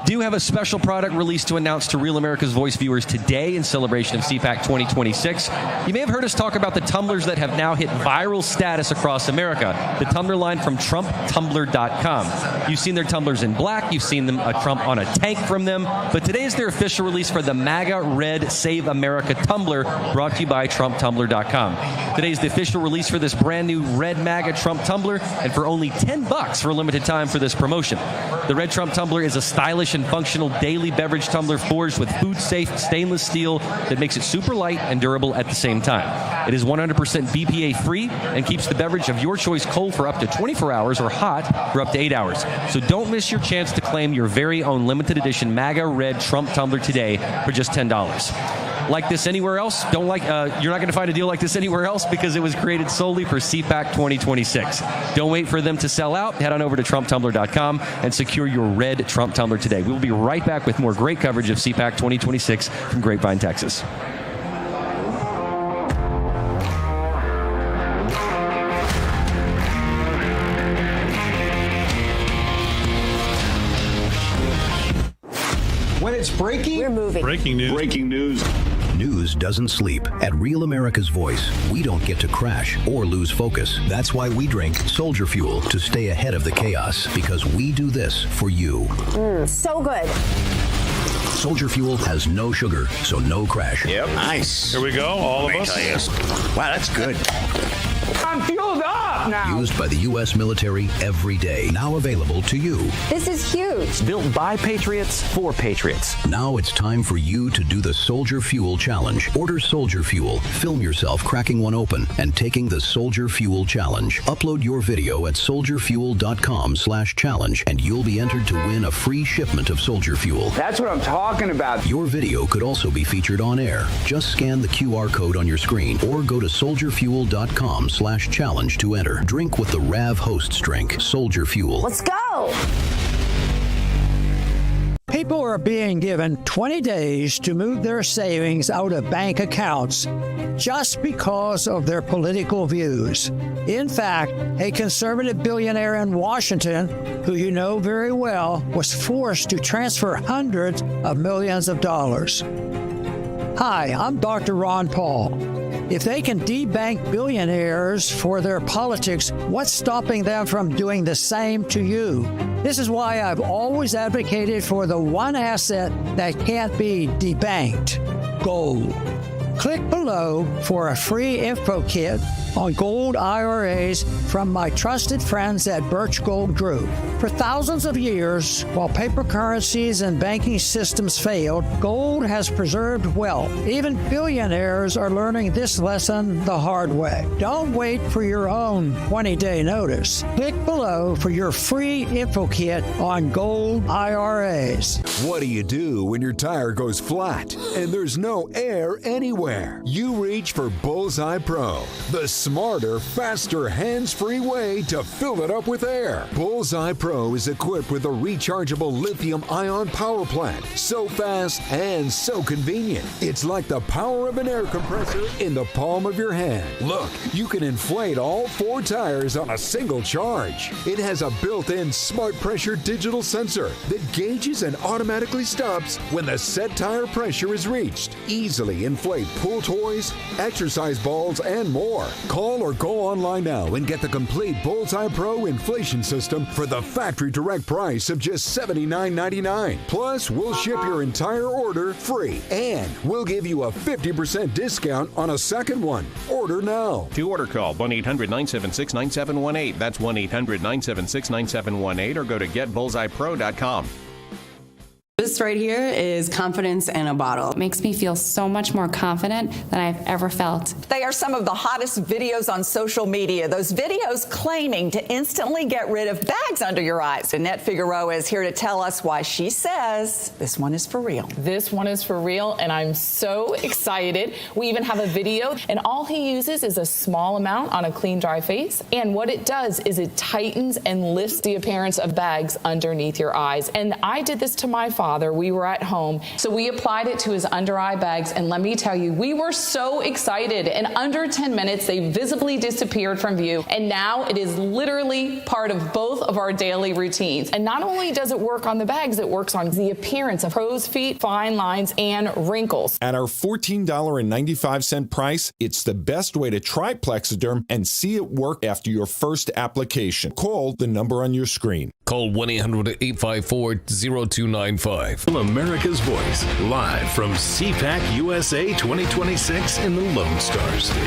Do you have a special product released to announce to Real America's Voice viewers today in celebration of CPAC 2026? You may have heard us talk about the tumblers that have now hit viral status across America. The tumbler line from TrumpTumbler.com. You've seen their tumblers in black. You've seen them a Trump on a tank from them. But today is their official release for the MAGA Red Save America tumbler, brought to you by TrumpTumbler.com. Today is the official release for this brand new Red MAGA Trump tumbler, and for only $10 for a limited time for this promotion. The Red Trump tumbler is a stylish and functional daily beverage tumbler forged with food-safe stainless steel that makes it super light and durable at the same time. It is 100% BPA-free and keeps the beverage of your choice cold for up to 24 hours or hot for up to 8 hours. So don't miss your chance to claim your very own limited edition MAGA Red Trump tumbler today for just $10. Like this anywhere else? You're not going to find a deal like this anywhere else because it was created solely for CPAC 2026. Don't wait for them to sell out. Head on over to TrumpTumbler.com and secure your red Trump tumbler today. We'll be right back with more great coverage of CPAC 2026 from Grapevine, Texas. When it's breaking, we're moving. Breaking news. Breaking news. News doesn't sleep. At Real America's Voice, we don't get to crash or lose focus. That's why we drink Soldier Fuel to stay ahead of the chaos, because we do this for you. So good. Soldier Fuel has no sugar, so no crash. Yep. Nice. Here we go, all of us. Wow, that's good. I'm fueled up now. Used by the U.S. military every day. Now available to you. This is huge. Built by Patriots for Patriots. Now it's time for you to do the Soldier Fuel Challenge. Order Soldier Fuel. Film yourself cracking one open and taking the Soldier Fuel Challenge. Upload your video at soldierfuel.com/challenge and you'll be entered to win a free shipment of Soldier Fuel. That's what I'm talking about. Your video could also be featured on air. Just scan the QR code on your screen or go to soldierfuel.com/challenge to enter. Drink with the Rav hosts drink, Soldier Fuel. Let's go. People are being given 20 days to move their savings out of bank accounts just because of their political views. In fact, a conservative billionaire in Washington, who you know very well, was forced to transfer hundreds of millions of dollars. Hi, I'm Dr. Ron Paul. If they can debank billionaires for their politics, what's stopping them from doing the same to you? This is why I've always advocated for the one asset that can't be debanked: gold. Click below for a free info kit on gold IRAs from my trusted friends at Birch Gold Group. For thousands of years, while paper currencies and banking systems failed, gold has preserved wealth. Even billionaires are learning this lesson the hard way. Don't wait for your own 20-day notice. Click below for your free info kit on gold IRAs. What do you do when your tire goes flat and there's no air anywhere? You reach for Bullseye Pro, the smarter, faster, hands-free way to fill it up with air. Bullseye Pro is equipped with a rechargeable lithium-ion power plant. So fast and so convenient. It's like the power of an air compressor in the palm of your hand. Look, you can inflate all 4 tires on a single charge. It has a built-in smart pressure digital sensor that gauges and automatically stops when the set tire pressure is reached. Easily inflate pool toys, exercise balls, and more. Call or go online now and get the complete Bullseye Pro inflation system for the factory direct price of just $79.99. Plus, we'll ship your entire order free, and we'll give you a 50% discount on a second one. Order now. To order, call 1-800-976-9718. That's 1-800-976-9718, or go to getbullseyepro.com. This right here is confidence in a bottle. It makes me feel so much more confident than I've ever felt. They are some of the hottest videos on social media. Those videos claiming to instantly get rid of bags under your eyes. Annette Figueroa is here to tell us why she says this one is for real. This one is for real, and I'm so excited. We even have a video, and all he uses is a small amount on a clean, dry face. And what it does is it tightens and lifts the appearance of bags underneath your eyes. And I did this to my father. We were at home, so we applied it to his under eye bags, and let me tell you, we were so excited. In under 10 minutes, they visibly disappeared from view, and now it is literally part of both of our daily routines. And not only does it work on the bags, it works on the appearance of crow's feet, fine lines, and wrinkles. At our $14.95 price, it's the best way to try Plexiderm and see it work after your first application. Call the number on your screen. Call 1-800-854-0295. America's Voice, live from CPAC USA 2026 in the Lone Star State.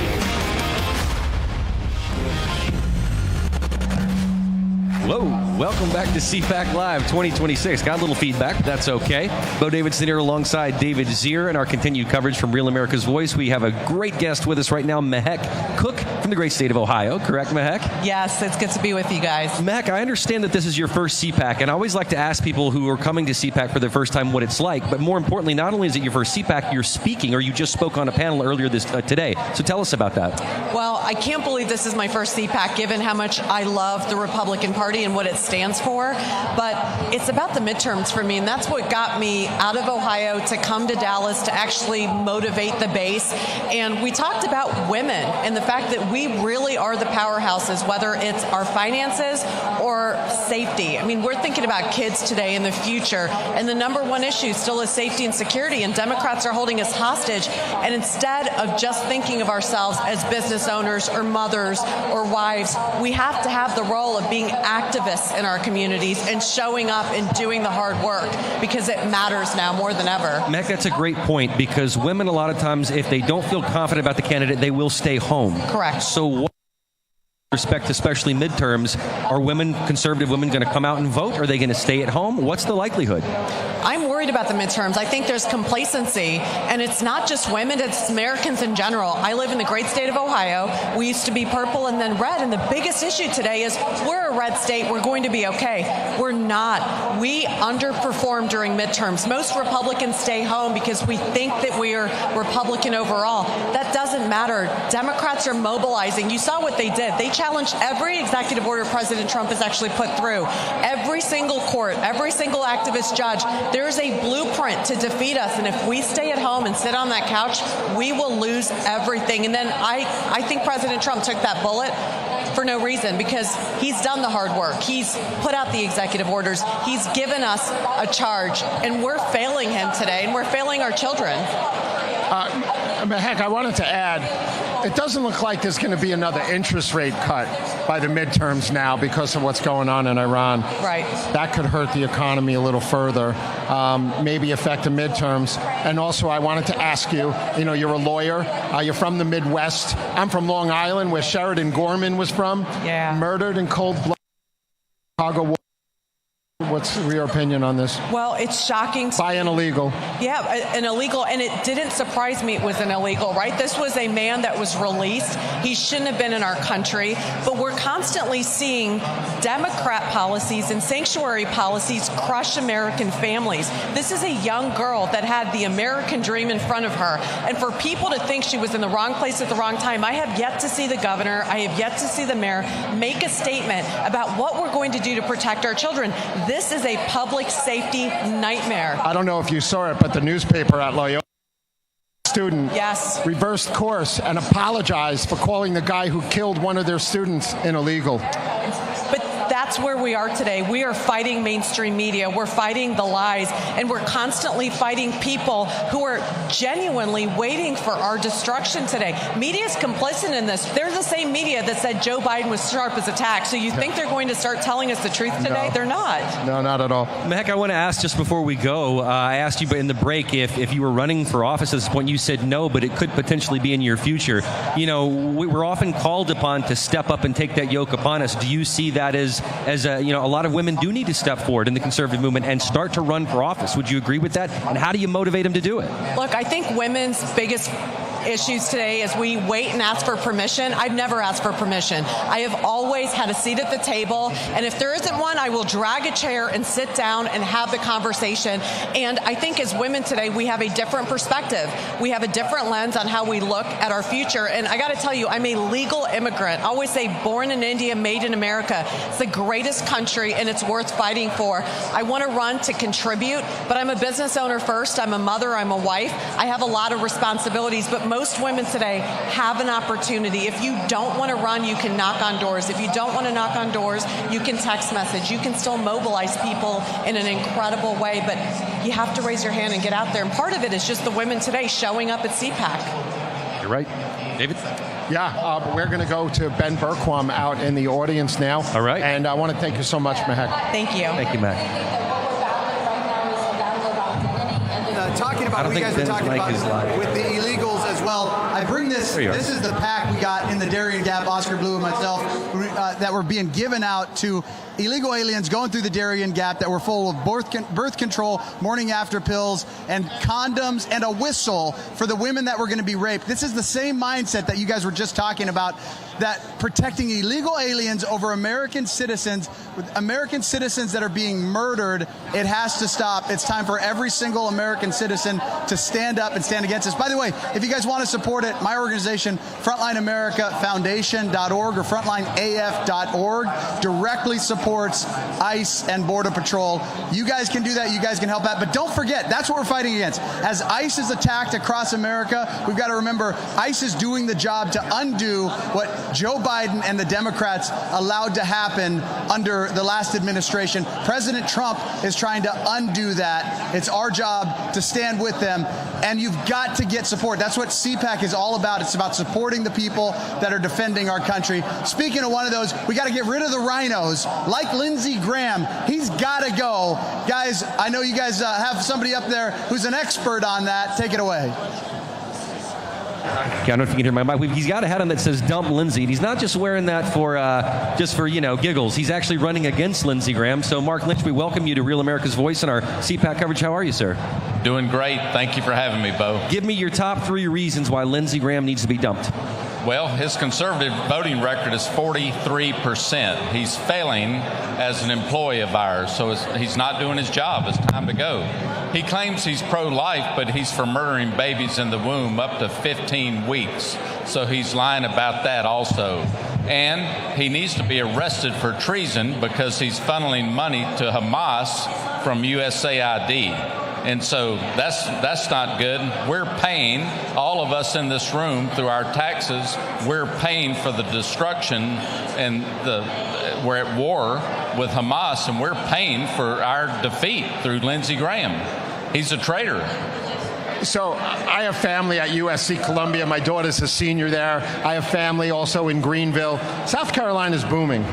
Hello, welcome back to CPAC Live 2026. Got a little feedback, but that's okay. Bo Davidson here alongside David Zier in our continued coverage from Real America's Voice. We have a great guest with us right now, Mehek Cook from the great state of Ohio. Correct, Mehek? Yes, it's good to be with you guys. Mehek, I understand that this is your first CPAC, and I always like to ask people who are coming to CPAC for the first time what it's like. But more importantly, not only is it your first CPAC, you're speaking, or you just spoke on a panel earlier today. So tell us about that. Well, I can't believe this is my first CPAC, given how much I love the Republican Party and what it stands for, but it's about the midterms for me, and that's what got me out of Ohio to come to Dallas to actually motivate the base. And we talked about women and the fact that we really are the powerhouses, whether it's our finances or safety. I mean, we're thinking about kids today in the future, and the number one issue still is safety and security, and Democrats are holding us hostage. And instead of just thinking of ourselves as business owners or mothers or wives, we have to have the role of being activists in our communities and showing up and doing the hard work, because it matters now more than ever. Mac, that's a great point, because women, a lot of times, if they don't feel confident about the candidate, they will stay home. Correct. So respect, especially midterms, are conservative women going to come out and vote? Are they going to stay at home? What's the likelihood? I'm worried about the midterms. I think there's complacency, and it's not just women, it's Americans in general. I live in the great state of Ohio. We used to be purple and then red, and the biggest issue today is we're a red state. We're going to be okay. We're not. We underperform during midterms. Most Republicans stay home because we think that we are Republican overall. That doesn't matter. Democrats are mobilizing. You saw what they did. They challenged every executive order President Trump has actually put through. Every single court, every single activist judge, there's a blueprint to defeat us. And if we stay at home and sit on that couch, we will lose everything. And then I think President Trump took that bullet for no reason, because he's done the hard work. He's put out the executive orders. He's given us a charge, and we're failing him today, and we're failing our children. Heck, I wanted to add, it doesn't look like there's going to be another interest rate cut by the midterms now because of what's going on in Iran. Right. That could hurt the economy a little further, maybe affect the midterms. And also, I wanted to ask you, you're a lawyer. You're from the Midwest. I'm from Long Island, where Sheridan Gorman was from. Yeah. Murdered in cold blood. Chicago. What's your opinion on this? Well, it's shocking. By an illegal. Yeah, an illegal, and it didn't surprise me it was an illegal, right? This was a man that was released. He shouldn't have been in our country, but we're constantly seeing Democrat policies and sanctuary policies crush American families. This is a young girl that had the American dream in front of her, and for people to think she was in the wrong place at the wrong time, I have yet to see the governor, I have yet to see the mayor make a statement about what we're going to do to protect our children. This is a public safety nightmare. I don't know if you saw it, but the newspaper at Loyola student reversed course and apologized for calling the guy who killed one of their students an illegal. But that's where we are today. We are fighting mainstream media. We're fighting the lies, and we're constantly fighting people who are genuinely waiting for our destruction today. Media is complicit in this. They're the same media that said Joe Biden was sharp as a tack. So you think they're going to start telling us the truth today? No. They're not. No, not at all. Heck, I want to ask just before we go, I asked you in the break if you were running for office at this point. You said no, but it could potentially be in your future. We're often called upon to step up and take that yoke upon us. Do you see that as a lot of women do need to step forward in the conservative movement and start to run for office? Would you agree with that? And how do you motivate them to do it? Look, I think women's biggest issues today is we wait and ask for permission. I've never asked for permission. I have always had a seat at the table, and if there isn't one, I will drag a chair and sit down and have the conversation. And I think as women today, we have a different perspective. We have a different lens on how we look at our future. And I got to tell you, I'm a legal immigrant. I always say born in India, made in America. It's the greatest country, and it's worth fighting for. I want to run to contribute, but I'm a business owner first. I'm a mother. I'm a wife. I have a lot of responsibilities, but most women today have an opportunity. If you don't want to run, you can knock on doors. If you don't want to knock on doors, you can text message. You can still mobilize people in an incredible way, but you have to raise your hand and get out there. And part of it is just the women today showing up at CPAC. You're right. David? Yeah, we're going to go to Ben Berquam out in the audience now. All right. And I want to thank you so much, Mehek. Thank you. Thank you, Matt. Talking about what you guys are talking about with the illegals as well. I bring this. This is the pack we got in the Darien Gap, Oscar Blue and myself, that were being given out to illegal aliens going through the Darien Gap that were full of birth control, morning after pills, and condoms, and a whistle for the women that were going to be raped. This is the same mindset that you guys were just talking about, that protecting illegal aliens over American citizens that are being murdered. It has to stop. It's time for every single American citizen to stand up and stand against this. By the way, if you guys want to support it, my organization, Frontline America Foundation.org or FrontlineAF.org, directly supports ICE and Border Patrol. You guys can do that. You guys can help out. But don't forget, that's what we're fighting against. As ICE is attacked across America, we've got to remember ICE is doing the job to undo what Joe Biden and the Democrats allowed to happen under the last administration. President Trump is trying to undo that. It's our job to stand with them, and you've got to get support. That's what CPAC is all about. It's about supporting the people that are defending our country. Speaking of one of those, we got to get rid of the rhinos, like Lindsey Graham. He's got to go. Guys, I know you guys have somebody up there who's an expert on that. Take it away. I don't know if you can hear my mic. He's got a hat on that says "Dump Lindsey." And he's not just wearing that for just for giggles. He's actually running against Lindsey Graham. So, Mark Lynch, we welcome you to Real America's Voice and our CPAC coverage. How are you, sir? Doing great. Thank you for having me, Bo. Give me your top 3 reasons why Lindsey Graham needs to be dumped. Well, his conservative voting record is 43%. He's failing as an employee of ours, so he's not doing his job. It's time to go. He claims he's pro-life, but he's for murdering babies in the womb up to 15 weeks. So he's lying about that also. And he needs to be arrested for treason because he's funneling money to Hamas from USAID. And so that's not good. We're paying, all of us in this room, through our taxes, we're paying for the destruction, and we're at war with Hamas, and we're paying for our defeat through Lindsey Graham. He's a traitor. So I have family at USC Columbia. My daughter's a senior there. I have family also in Greenville. South Carolina's booming.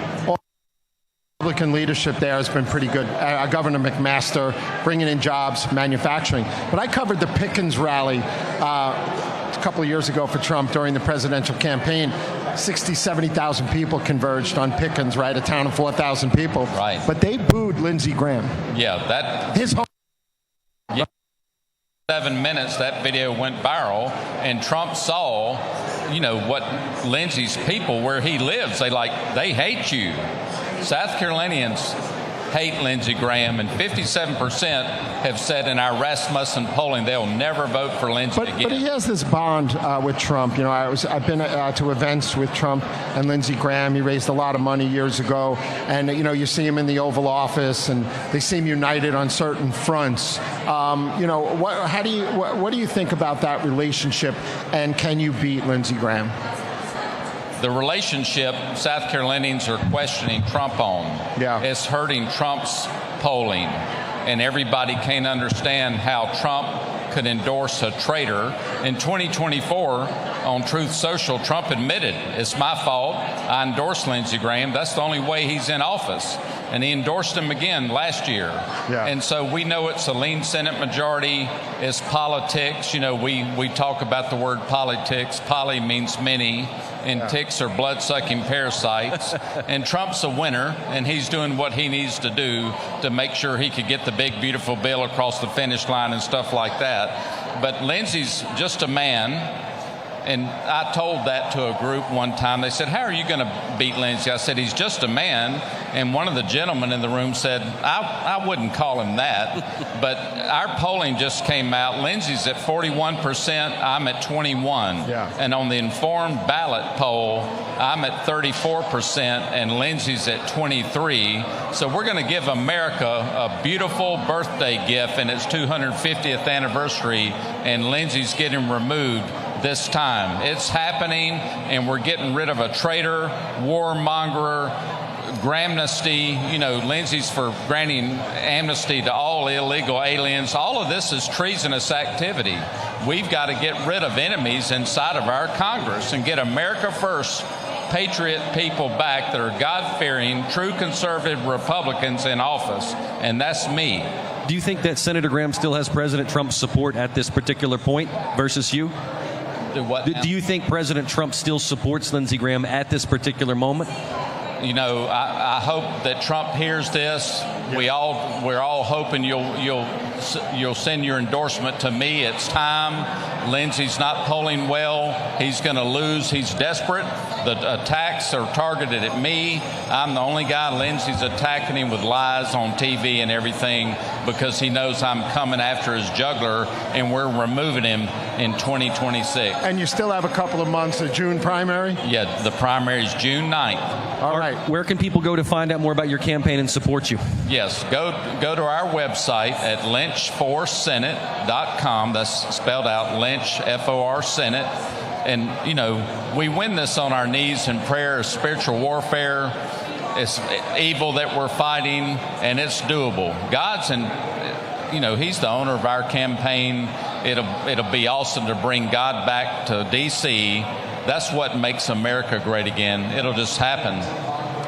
Republican leadership there has been pretty good. Governor McMaster bringing in jobs, manufacturing. But I covered the Pickens rally a couple of years ago for Trump during the presidential campaign. 60, 70,000 people converged on Pickens, right? A town of 4,000 people. Right. But they booed Lindsey Graham. Yeah, his home. 7 minutes, that video went viral, and Trump saw, what Lindsey's people, where he lives, they hate you. South Carolinians hate Lindsey Graham, and 57% have said in our Rasmussen polling they'll never vote for Lindsey again. But he has this bond with Trump. I've been to events with Trump and Lindsey Graham. He raised a lot of money years ago, and you see him in the Oval Office, and they seem united on certain fronts. What do you think about that relationship, and can you beat Lindsey Graham? The relationship South Carolinians are questioning Trump on is hurting Trump's polling. And everybody can't understand how Trump could endorse a traitor. In 2024, on Truth Social, Trump admitted, it's my fault. I endorsed Lindsey Graham. That's the only way he's in office. And he endorsed him again last year. And so we know it's a lean Senate majority. It's politics. We talk about the word politics. Poly means many, and ticks are blood-sucking parasites. And Trump's a winner, and he's doing what he needs to do to make sure he could get the big, beautiful bill across the finish line and stuff like that. But Lindsey's just a man. And I told that to a group one time. They said, how are you going to beat Lindsey? I said, he's just a man. And one of the gentlemen in the room said, I wouldn't call him that. But our polling just came out. Lindsey's at 41%. I'm at 21%. And on the informed ballot poll, I'm at 34%, and Lindsey's at 23%. So we're going to give America a beautiful birthday gift, and its 250th anniversary, and Lindsey's getting removed this time. It's happening, and we're getting rid of a traitor, warmonger, Gramnesty. Lindsey's for granting amnesty to all illegal aliens. All of this is treasonous activity. We've got to get rid of enemies inside of our Congress and get America first patriot people back that are God-fearing, true conservative Republicans in office, and that's me. Do you think that Senator Graham still has President Trump's support at this particular point versus you? Do you think President Trump still supports Lindsey Graham at this particular moment? I hope that Trump hears this. We're all hoping you'll send your endorsement to me. It's time. Lindsey's not polling well. He's going to lose. He's desperate. The attacks are targeted at me. I'm the only guy Lindsey's attacking him with lies on TV and everything because he knows I'm coming after his jugular, and we're removing him in 2026. And you still have a couple of months of June primary? Yeah, the primary is June 9th. All right. Where can people go to find out more about your campaign and support you? Yes, go to our website at lynch4senate.com. That's spelled out Lynch, F-O-R, Senate. And, we win this on our knees in prayer, spiritual warfare. It's evil that we're fighting, and it's doable. God's He's the owner of our campaign. It'll be awesome to bring God back to D.C. That's what makes America great again. It'll just happen.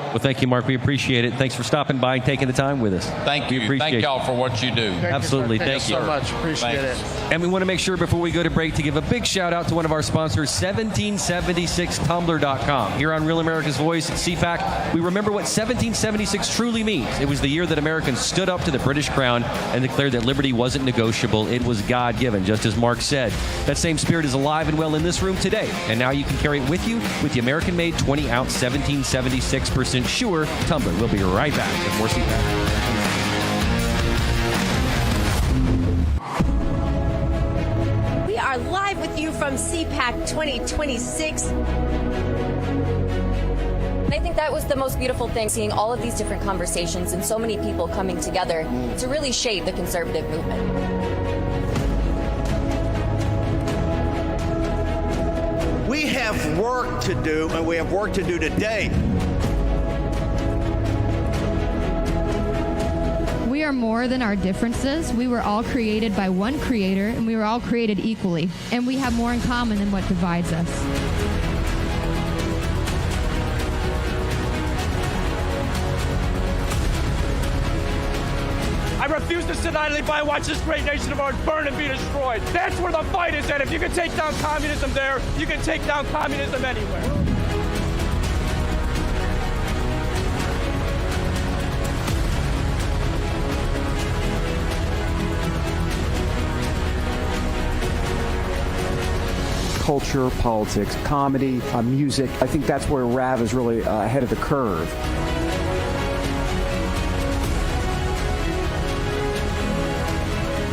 Well, thank you, Mark. We appreciate it. Thanks for stopping by and taking the time with us. Thank you. Thank y'all for what you do. Absolutely. Thank you so much. Appreciate it. And we want to make sure before we go to break to give a big shout out to one of our sponsors, 1776tumblr.com. Here on Real America's Voice at CPAC, we remember what 1776 truly means. It was the year that Americans stood up to the British crown and declared that liberty wasn't negotiable. It was God-given, just as Mark said. That same spirit is alive and well in this room today. And now you can carry it with you with the American-made 20-ounce 1776% Sure tumbler. We'll be right back with more CPAC. We are live with you from CPAC 2026. And I think that was the most beautiful thing, seeing all of these different conversations and so many people coming together to really shape the conservative movement. We have work to do, and we have work to do today. We are more than our differences. We were all created by one creator, and we were all created equally. And we have more in common than what divides us. I refuse to sit idly by and watch this great nation of ours burn and be destroyed. That's where the fight is at. If you can take down communism there, you can take down communism anywhere. Culture, politics, comedy, music. I think that's where Rav is really ahead of the curve.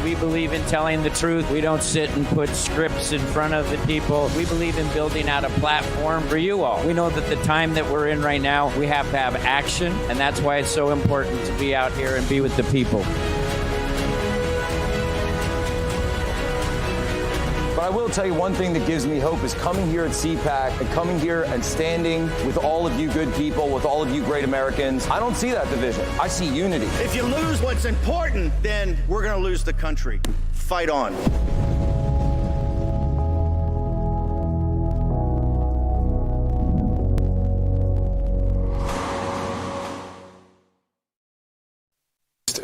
We believe in telling the truth. We don't sit and put scripts in front of the people. We believe in building out a platform for you all. We know that the time that we're in right now, we have to have action, and that's why it's so important to be out here and be with the people. But I will tell you one thing that gives me hope is coming here at CPAC and coming here and standing with all of you good people, with all of you great Americans. I don't see that division. I see unity. If you lose what's important, then we're going to lose the country. Fight on.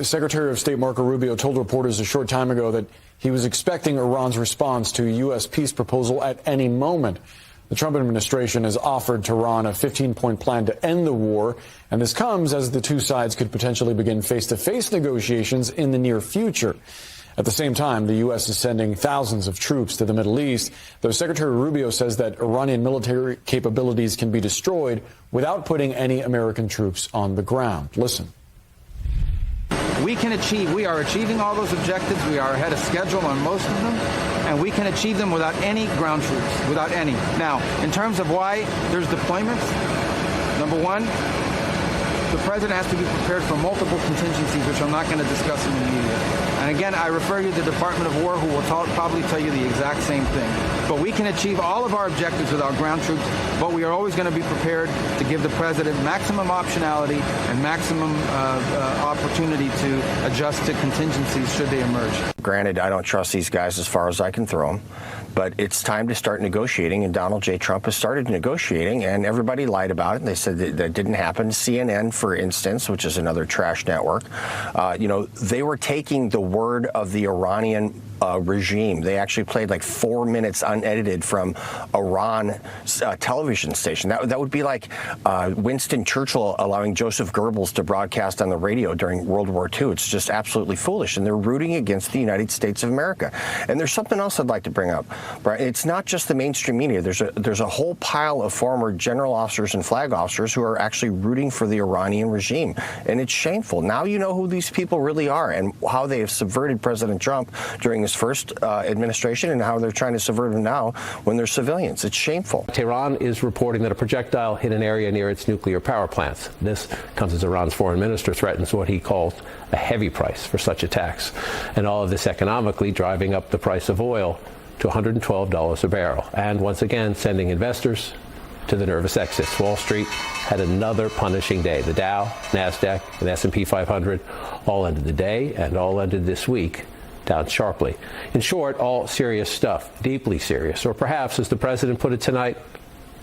Secretary of State Marco Rubio told reporters a short time ago that he was expecting Iran's response to a U.S. peace proposal at any moment. The Trump administration has offered Tehran a 15-point plan to end the war, and this comes as the two sides could potentially begin face-to-face negotiations in the near future. At the same time, the U.S. is sending thousands of troops to the Middle East, though Secretary Rubio says that Iranian military capabilities can be destroyed without putting any American troops on the ground. Listen. We are achieving all those objectives. We are ahead of schedule on most of them, and we can achieve them without any ground troops, without any. Now, in terms of why there's deployments, number one, the president has to be prepared for multiple contingencies, which I'm not going to discuss in the media. And again, I refer you to the Department of War, who will probably tell you the exact same thing. But we can achieve all of our objectives without ground troops, but we are always going to be prepared to give the president maximum optionality and maximum opportunity to adjust to contingencies should they emerge. Granted, I don't trust these guys as far as I can throw them, but it's time to start negotiating, and Donald J. Trump has started negotiating, and everybody lied about it, and they said that didn't happen. CNN, for instance, which is another trash network, they were taking the word of the Iranian regime. They actually played like 4 minutes unedited from Iran television station. That would be like Winston Churchill allowing Joseph Goebbels to broadcast on the radio during World War II. It's just absolutely foolish, and they're rooting against the United States of America. And there's something else I'd like to bring up, Brian. It's not just the mainstream media. There's a whole pile of former general officers and flag officers who are actually rooting for the Iranian regime, and it's shameful. Now you know who these people really are and how they have subverted President Trump during his first administration, and how they're trying to subvert him now when they're civilians. It's shameful. Tehran is reporting that a projectile hit an area near its nuclear power plants. This comes as Iran's foreign minister threatens what he calls a heavy price for such attacks, and all of this economically driving up the price of oil to $112 a barrel, and once again sending investors to the nervous exits. Wall Street had another punishing day. The Dow, NASDAQ, and S&P 500 all ended the day and all ended this week down sharply. In short, all serious stuff, deeply serious, or perhaps, as the president put it tonight,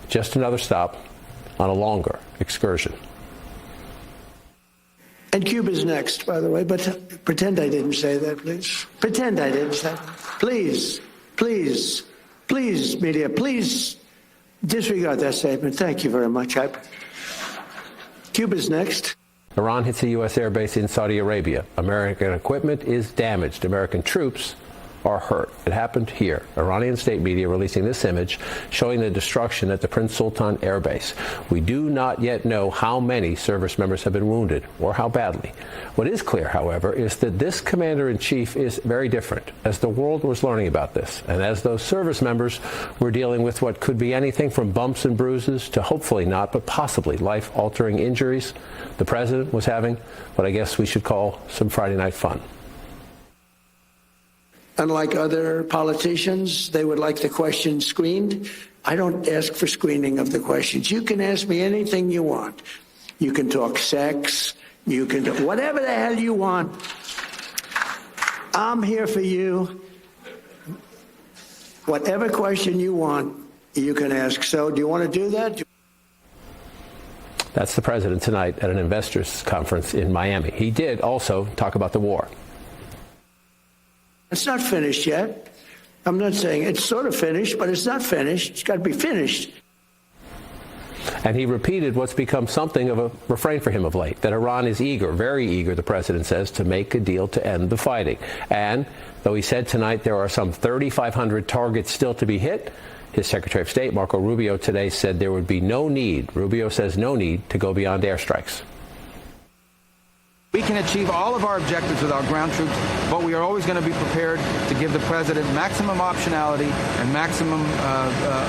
just another stop on a longer excursion. And Cuba's next, by the way, but pretend I didn't say that, please. Pretend I didn't say that. Please, please, please, media, please disregard that statement. Thank you very much. Cuba's next. Iran hits a U.S. airbase in Saudi Arabia. American equipment is damaged. American troops are hurt. It happened here. Iranian state media releasing this image showing the destruction at the Prince Sultan Air Base. We do not yet know how many service members have been wounded or how badly. What is clear, however, is that this commander-in-chief is very different as the world was learning about this and as those service members were dealing with what could be anything from bumps and bruises to hopefully not, but possibly life-altering injuries. The president was having what I guess we should call some Friday night fun. Unlike other politicians, they would like the questions screened. I don't ask for screening of the questions. You can ask me anything you want. You can talk sex. You can do whatever the hell you want. I'm here for you. Whatever question you want, you can ask. So do you want to do that? That's the president tonight at an investors conference in Miami. He did also talk about the war. It's not finished yet. I'm not saying it's sort of finished, but it's not finished. It's got to be finished. And he repeated what's become something of a refrain for him of late, that Iran is eager, very eager, the president says, to make a deal to end the fighting. And though he said tonight there are some 3,500 targets still to be hit, his Secretary of State, Marco Rubio, today said there would be no need, Rubio says no need, to go beyond airstrikes. We can achieve all of our objectives with our ground troops, but we are always going to be prepared to give the president maximum optionality and maximum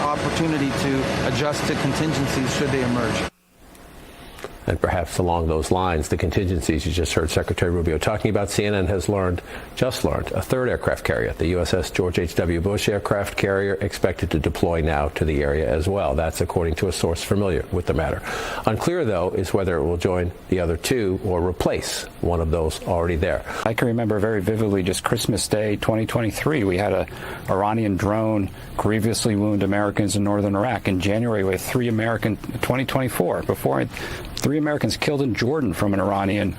opportunity to adjust to contingencies should they emerge. And perhaps along those lines, the contingencies you just heard Secretary Rubio talking about, CNN has just learned, a third aircraft carrier, the USS George H.W. Bush aircraft carrier, expected to deploy now to the area as well. That's according to a source familiar with the matter. Unclear, though, is whether it will join the other two or replace one of those already there. I can remember very vividly just Christmas Day 2023. We had an Iranian drone grievously wound Americans in northern Iraq. In January, we had 2024. Three Americans killed in Jordan from an Iranian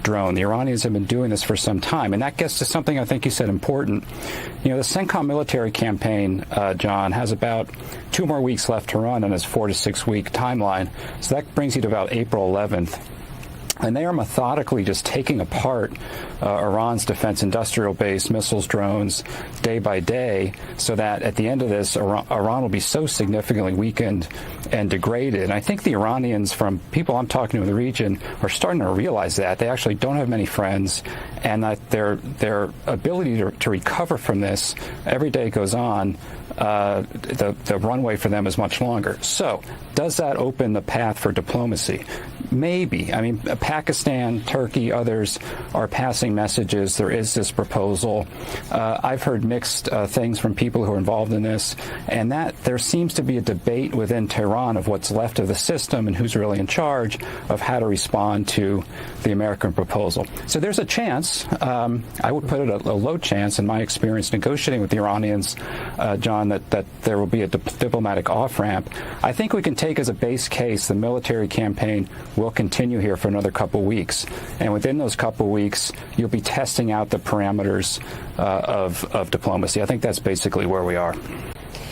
drone. The Iranians have been doing this for some time. And that gets to something I think you said important. You know, the CENTCOM military campaign, John, has about 2 more weeks left to run on its 4 to 6 week timeline. So that brings you to about April 11th. And they are methodically just taking apart Iran's defense industrial base, missiles, drones, day by day, so that at the end of this, Iran will be so significantly weakened and degraded. And I think the Iranians, from people I'm talking to in the region, are starting to realize that. They actually don't have many friends, and that their ability to recover from this every day goes on. The runway for them is much longer. So does that open the path for diplomacy? Maybe. I mean, Pakistan, Turkey, others are passing messages. There is this proposal. I've heard mixed things from people who are involved in this, and that there seems to be a debate within Tehran of what's left of the system and who's really in charge of how to respond to the American proposal. So there's a chance. I would put it a low chance in my experience negotiating with the Iranians, John, that there will be a diplomatic off-ramp. I think we can take as a base case the military campaign will continue here for another couple weeks. And within those couple weeks, you'll be testing out the parameters of diplomacy. I think that's basically where we are.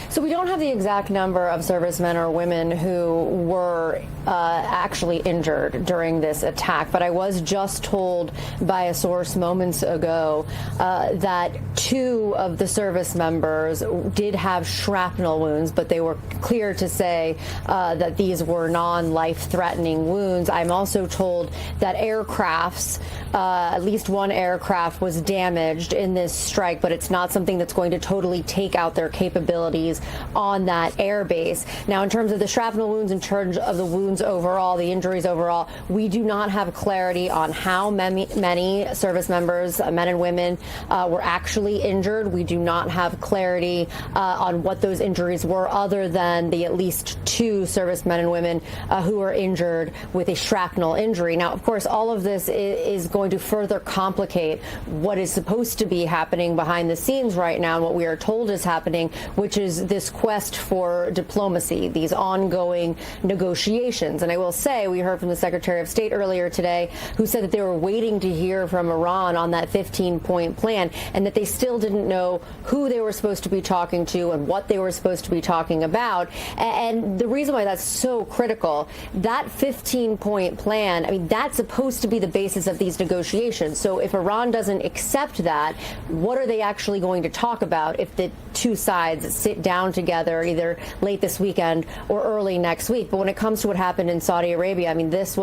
So we don't have the exact number of servicemen or women who were actually injured during this attack, but I was just told by a source moments ago that 2 of the service members did have shrapnel wounds, but they were clear to say that these were non-life-threatening wounds. I'm also told that aircrafts, at least one aircraft was damaged in this strike, but it's not something that's going to totally take out their capabilities on that air base. Now, in terms of the shrapnel wounds, in terms of the wounds overall, the injuries overall, we do not have clarity on how many service members, men and women, were actually injured. We do not have clarity on what those injuries were, other than the at least 2 servicemen and women who were injured with a shrapnel injury. Now, of course, all of this is going to further complicate what is supposed to be happening behind the scenes right now, and what we are told is happening, which is this quest for diplomacy, these ongoing negotiations. And I will say, we heard from the Secretary of State earlier today, who said that they were waiting to hear from Iran on that 15-point plan, and that they still didn't know who they were supposed to be talking to and what they were supposed to be talking about. And the reason why that's so critical, that 15-point plan, I mean, that's supposed to be the basis of these negotiations. So if Iran doesn't accept that, what are they actually going to talk about if the two sides sit down together either late this weekend or early next week? But when it comes to what happened in Saudi Arabia, I mean, this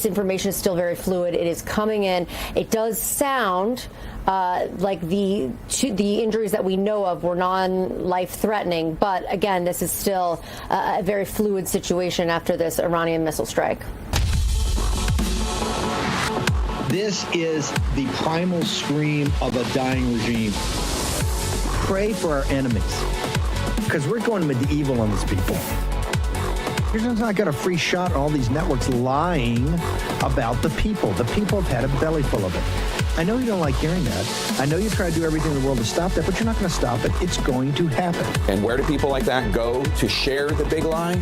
information is still very fluid. It is coming in. It does sound like the injuries that we know of were non-life-threatening. But again, this is still a very fluid situation after this Iranian missile strike. This is the primal scream of a dying regime. Pray for our enemies, because we're going medieval on these people. You're just not got a free shot on all these networks lying about the people. The people have had a belly full of it. I know you don't like hearing that. I know you try to do everything in the world to stop that, but you're not going to stop it. It's going to happen. And where do people like that go to share the big lie?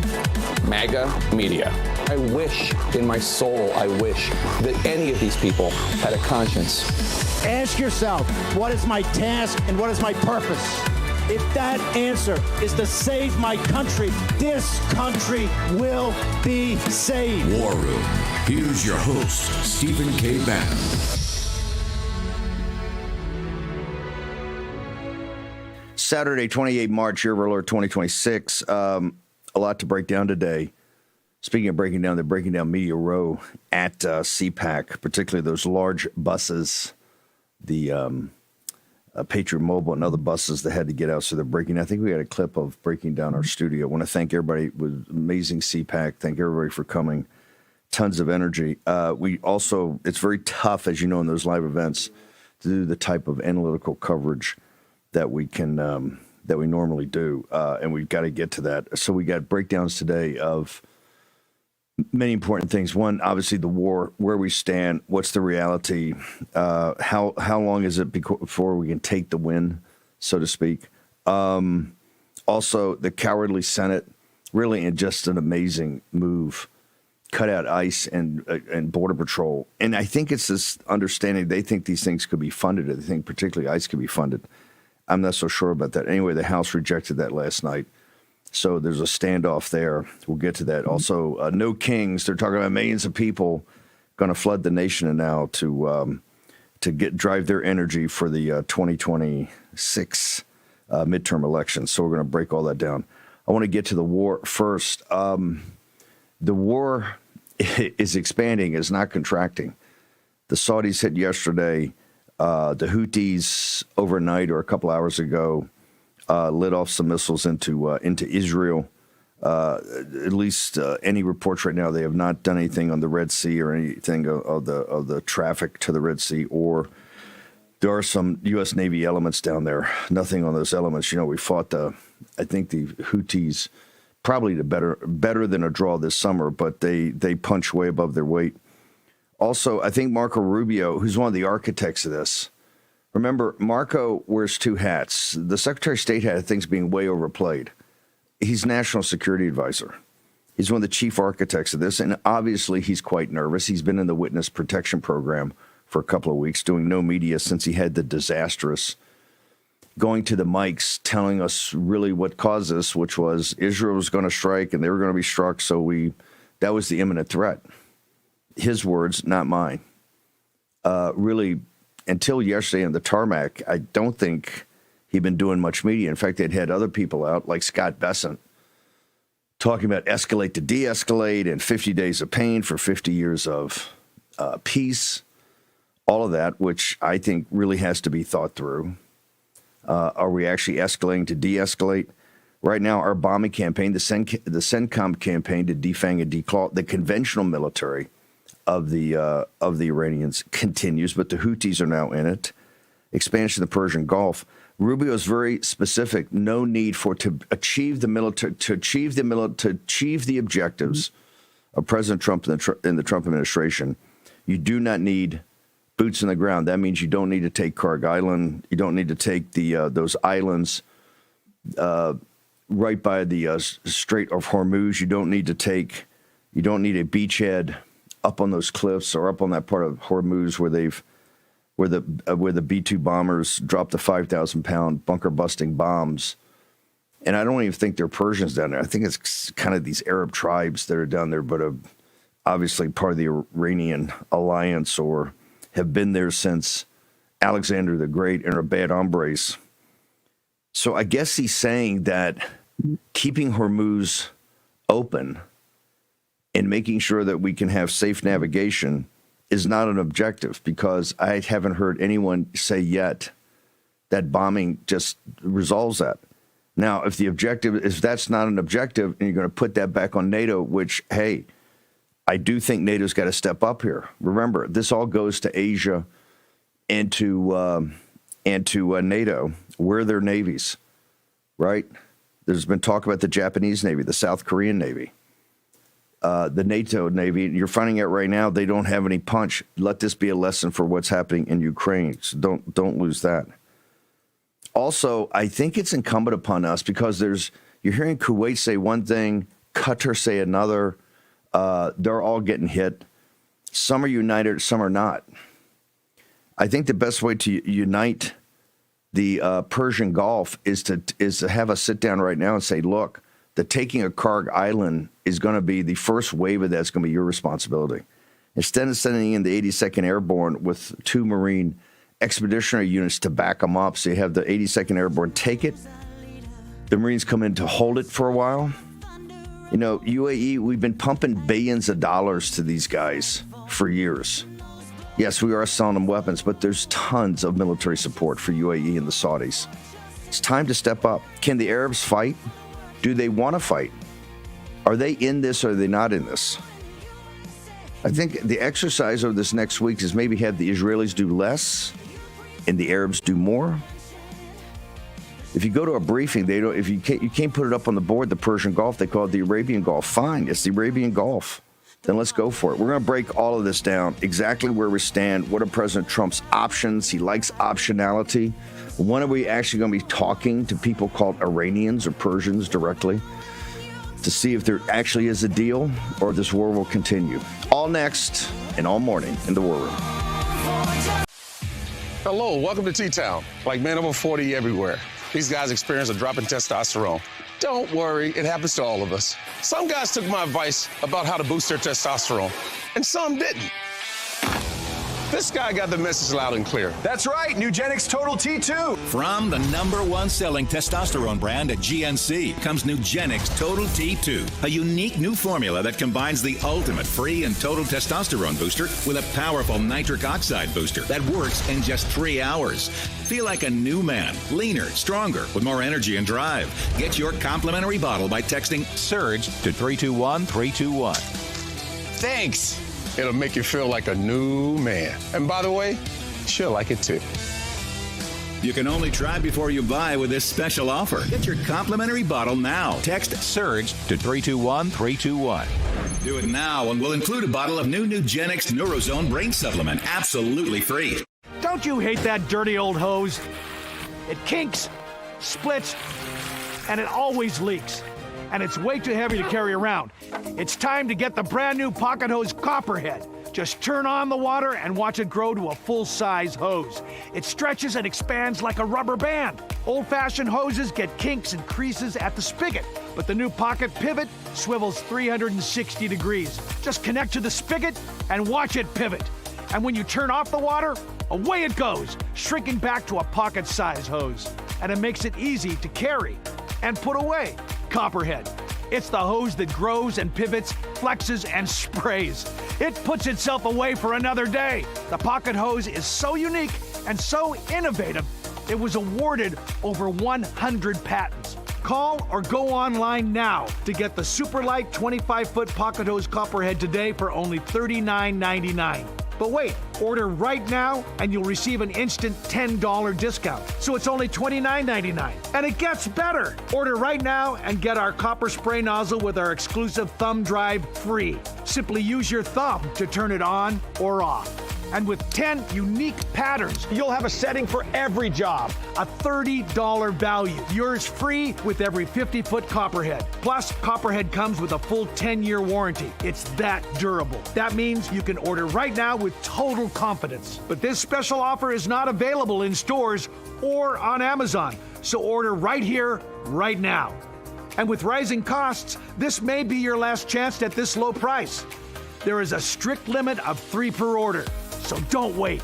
MAGA media. I wish in my soul, I wish that any of these people had a conscience. Ask yourself, what is my task and what is my purpose? If that answer is to save my country, this country will be saved. War Room. Here's your host, Stephen K. Bannon. Saturday, 28 March, year of our Lord 2026. A lot to break down today. Speaking of breaking down, they're breaking down Media Row at CPAC, particularly those large buses, the Patriot Mobile and other buses that had to get out. So they're breaking. I think we had a clip of breaking down our studio. I want to thank everybody. It was amazing CPAC. Thank everybody for coming. Tons of energy. We also, it's very tough, as you know, in those live events to do the type of analytical coverage that we can, that we normally do. And we've got to get to that. So we got breakdowns today of many important things. One, obviously the war, where we stand, what's the reality, how long is it before we can take the win, so to speak. Also, the cowardly Senate, really in just an amazing move, cut out ICE and Border Patrol. And I think it's this understanding they think these things could be funded. They think particularly ICE could be funded. I'm not so sure about that. Anyway, the House rejected that last night. So there's a standoff there. We'll get to that. Also, no kings. They're talking about millions of people going to flood the nation now to drive their energy for the 2026 midterm elections. So we're going to break all that down. I want to get to the war first. The war is expanding, is not contracting. The Saudis hit yesterday. The Houthis overnight or a couple hours ago lit off some missiles into Israel. At least any reports right now, they have not done anything on the Red Sea or anything of the traffic to the Red Sea. Or there are some U.S. Navy elements down there. Nothing on those elements. You know, we fought I think the Houthis probably better than a draw this summer, but they punch way above their weight. Also, I think Marco Rubio, who's one of the architects of this, remember, Marco wears two hats. The Secretary of State hat, I think, is being way overplayed. He's National Security Advisor. He's one of the chief architects of this, and obviously he's quite nervous. He's been in the Witness Protection Program for a couple of weeks, doing no media since he had the disastrous going to the mics, telling us really what caused this, which was Israel was going to strike and they were going to be struck, so that was the imminent threat. His words, not mine. Really, until yesterday on the tarmac, I don't think he'd been doing much media. In fact, they'd had other people out, like Scott Bessent, talking about escalate to de-escalate and 50 days of pain for 50 years of peace. All of that, which I think really has to be thought through. Are we actually escalating to de-escalate? Right now, our bombing campaign, the CENTCOM campaign to defang and declaw the conventional military of the Iranians continues, but the Houthis are now in it. Expansion of the Persian Gulf. Rubio is very specific. No need to achieve the objectives of President Trump and the Trump administration. You do not need boots on the ground. That means you don't need to take Karg Island. You don't need to take those islands. right by the Strait of Hormuz. You don't need a beachhead up on those cliffs or up on that part of Hormuz where the B-2 bombers dropped the 5,000-pound bunker-busting bombs. And I don't even think they're Persians down there. I think it's kind of these Arab tribes that are down there, but obviously part of the Iranian alliance or have been there since Alexander the Great and are bad hombres. So I guess he's saying that keeping Hormuz open and making sure that we can have safe navigation is not an objective, because I haven't heard anyone say yet that bombing just resolves that. Now, if that's not an objective and you're going to put that back on NATO, which, hey, I do think NATO's got to step up here. Remember, this all goes to Asia and to NATO. We're their navies, right? There's been talk about the Japanese Navy, the South Korean Navy, the NATO Navy. You're finding out right now they don't have any punch. Let this be a lesson for what's happening in Ukraine. So don't lose that. Also, I think it's incumbent upon us, because you're hearing Kuwait say one thing, Qatar say another. They're all getting hit. Some are united, some are not. I think the best way to unite the Persian Gulf is to have us sit down right now and say, look, the taking of Karg Island is going to be the first wave of that's going to be your responsibility. Instead of sending in the 82nd Airborne with 2 Marine expeditionary units to back them up, so you have the 82nd Airborne take it, the Marines come in to hold it for a while. You know, UAE, we've been pumping billions of dollars to these guys for years. Yes, we are selling them weapons, but there's tons of military support for UAE and the Saudis. It's time to step up. Can the Arabs fight? Do they want to fight? Are they in this or are they not in this? I think the exercise over this next week is maybe have the Israelis do less and the Arabs do more. If you go to a briefing, you can't put it up on the board, the Persian Gulf, they call it the Arabian Gulf. Fine, it's the Arabian Gulf. Then let's go for it. We're going to break all of this down, exactly where we stand. What are President Trump's options? He likes optionality. When are we actually going to be talking to people called Iranians or Persians directly to see if there actually is a deal or this war will continue? All next and all morning in the War Room. Hello, welcome to T-Town. Like men over 40 everywhere. These guys experience a drop in testosterone. Don't worry, it happens to all of us. Some guys took my advice about how to boost their testosterone, and some didn't. This guy got the message loud and clear. That's right, Nugenix Total T2. From the #1 selling testosterone brand at GNC comes Nugenix Total T2, a unique new formula that combines the ultimate free and total testosterone booster with a powerful nitric oxide booster that works in just 3 hours. Feel like a new man, leaner, stronger, with more energy and drive. Get your complimentary bottle by texting SURGE to 321-321. Thanks. It'll make you feel like a new man. And by the way, she'll like it too. You can only try before you buy with this special offer. Get your complimentary bottle now. Text SURGE to 321-321. Do it now and we'll include a bottle of new Nugenix Neurozone Brain Supplement, absolutely free. Don't you hate that dirty old hose? It kinks, splits, and it always leaks. And it's way too heavy to carry around. It's time to get the brand new Pocket Hose Copperhead. Just turn on the water and watch it grow to a full-size hose. It stretches and expands like a rubber band. Old-fashioned hoses get kinks and creases at the spigot, but the new Pocket Pivot swivels 360 degrees. Just connect to the spigot and watch it pivot. And when you turn off the water, away it goes, shrinking back to a pocket-size hose. And it makes it easy to carry and put away. Copperhead. It's the hose that grows and pivots, flexes, and sprays. It puts itself away for another day. The Pocket Hose is so unique and so innovative, it was awarded over 100 patents. Call or go online now to get the super light 25-foot Pocket Hose Copperhead today for only $39.99. But wait, order right now and you'll receive an instant $10 discount. So it's only $29.99. And it gets better. Order right now and get our copper spray nozzle with our exclusive thumb drive free. Simply use your thumb to turn it on or off. And with 10 unique patterns, you'll have a setting for every job. A $30 value. Yours free with every 50-foot Copperhead. Plus, Copperhead comes with a full 10-year warranty. It's that durable. That means you can order right now with total confidence. But this special offer is not available in stores or on Amazon. So order right here, right now. And with rising costs, this may be your last chance at this low price. There is a strict limit of 3 per order. So don't wait.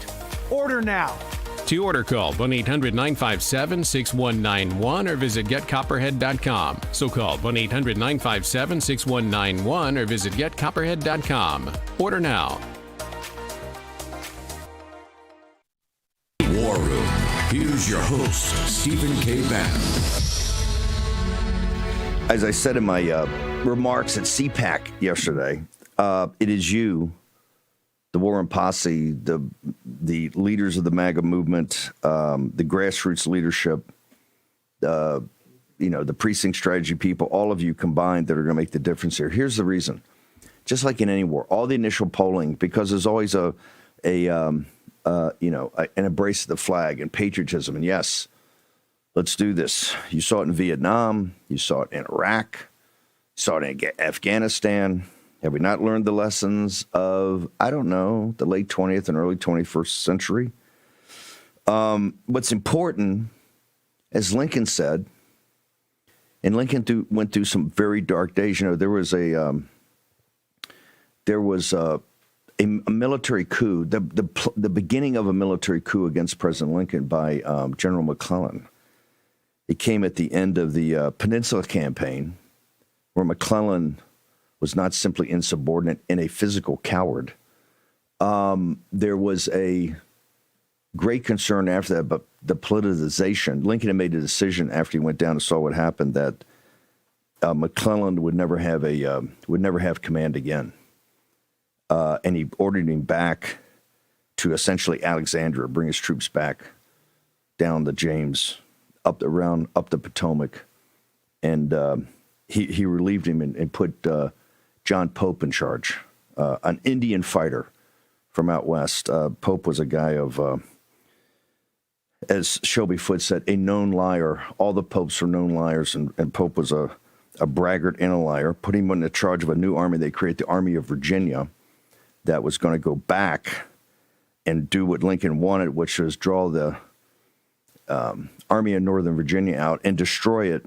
Order now. To order, call 1-800-957-6191 or visit getcopperhead.com. So call 1-800-957-6191 or visit getcopperhead.com. Order now. War Room. Here's your host, Stephen K. Bannon. As I said in my remarks at CPAC yesterday, it is you, the War Room Posse, the leaders of the MAGA movement, the grassroots leadership, the precinct strategy people, all of you combined that are going to make the difference here. Here's the reason. Just like in any war, all the initial polling, because there's always an embrace of the flag and patriotism. And yes, let's do this. You saw it in Vietnam. You saw it in Iraq. You saw it in Afghanistan. Have we not learned the lessons of, the late 20th and early 21st century? What's important, as Lincoln said, and Lincoln went through some very dark days. There was a military coup, the beginning of a military coup against President Lincoln by General McClellan. It came at the end of the Peninsula Campaign, where McClellan was not simply insubordinate and a physical coward. There was a great concern after that, but the politicization. Lincoln had made a decision after he went down and saw what happened that McClellan would never have command again, and he ordered him back to essentially Alexandria, bring his troops back down the James, up the Potomac, and he relieved him and put John Pope in charge, an Indian fighter from out west. Pope was a guy of, as Shelby Foote said, a known liar. All the popes were known liars, and Pope was a braggart and a liar. Put him in charge of a new army. They created the Army of Virginia that was going to go back and do what Lincoln wanted, which was draw the Army of Northern Virginia out and destroy it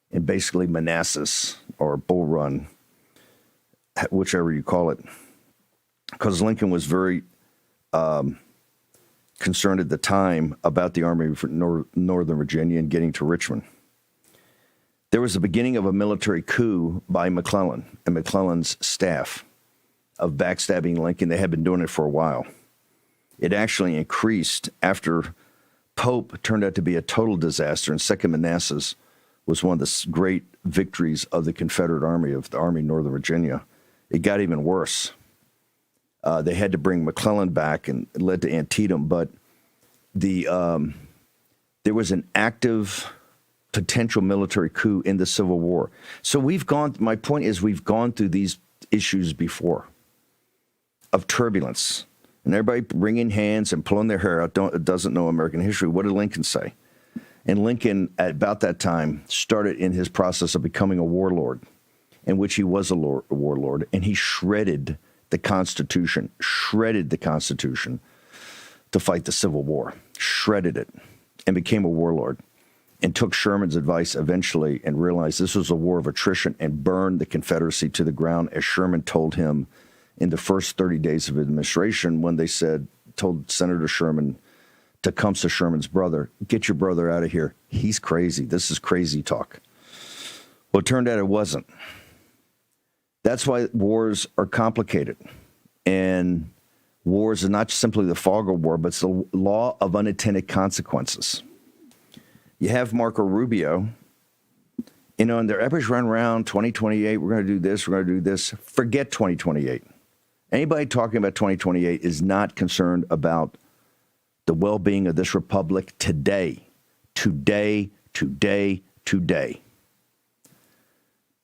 in basically Manassas or Bull Run, whichever you call it, because Lincoln was very concerned at the time about the Army of Northern Virginia and getting to Richmond. There was the beginning of a military coup by McClellan and McClellan's staff of backstabbing Lincoln. They had been doing it for a while. It actually increased after Pope turned out to be a total disaster, and Second Manassas was one of the great victories of the Confederate Army, of the Army of Northern Virginia. It got even worse. They had to bring McClellan back, and it led to Antietam, but there was an active potential military coup in the Civil War. So my point is we've gone through these issues before of turbulence, and everybody wringing hands and pulling their hair out doesn't know American history. What did Lincoln say? And Lincoln, at about that time, started in his process of becoming a warlord, in which he was a warlord, and he shredded the Constitution to fight the Civil War, shredded it, and became a warlord, and took Sherman's advice eventually and realized this was a war of attrition and burned the Confederacy to the ground, as Sherman told him in the first 30 days of administration when they told Senator Sherman, Tecumseh Sherman's brother, get your brother out of here. He's crazy. This is crazy talk. Well, it turned out it wasn't. That's why wars are complicated. And wars are not simply the fog of war, but it's the law of unintended consequences. You have Marco Rubio, and their average run around 2028, we're going to do this, we're going to do this. Forget 2028. Anybody talking about 2028 is not concerned about the well-being of this republic today.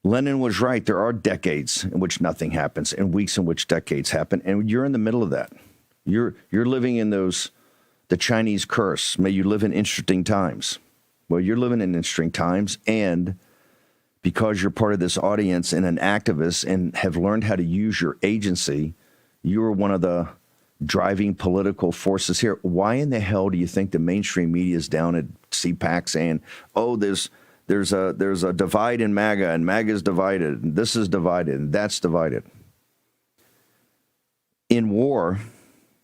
Lenin was right. There are decades in which nothing happens and weeks in which decades happen, and you're in the middle of that. You're living in the Chinese curse. May you live in interesting times. Well, you're living in interesting times, and because you're part of this audience and an activist and have learned how to use your agency, you're one of the driving political forces here. Why in the hell do you think the mainstream media is down at CPAC saying, oh, there's a divide in MAGA, and MAGA is divided, and this is divided, and that's divided? In war,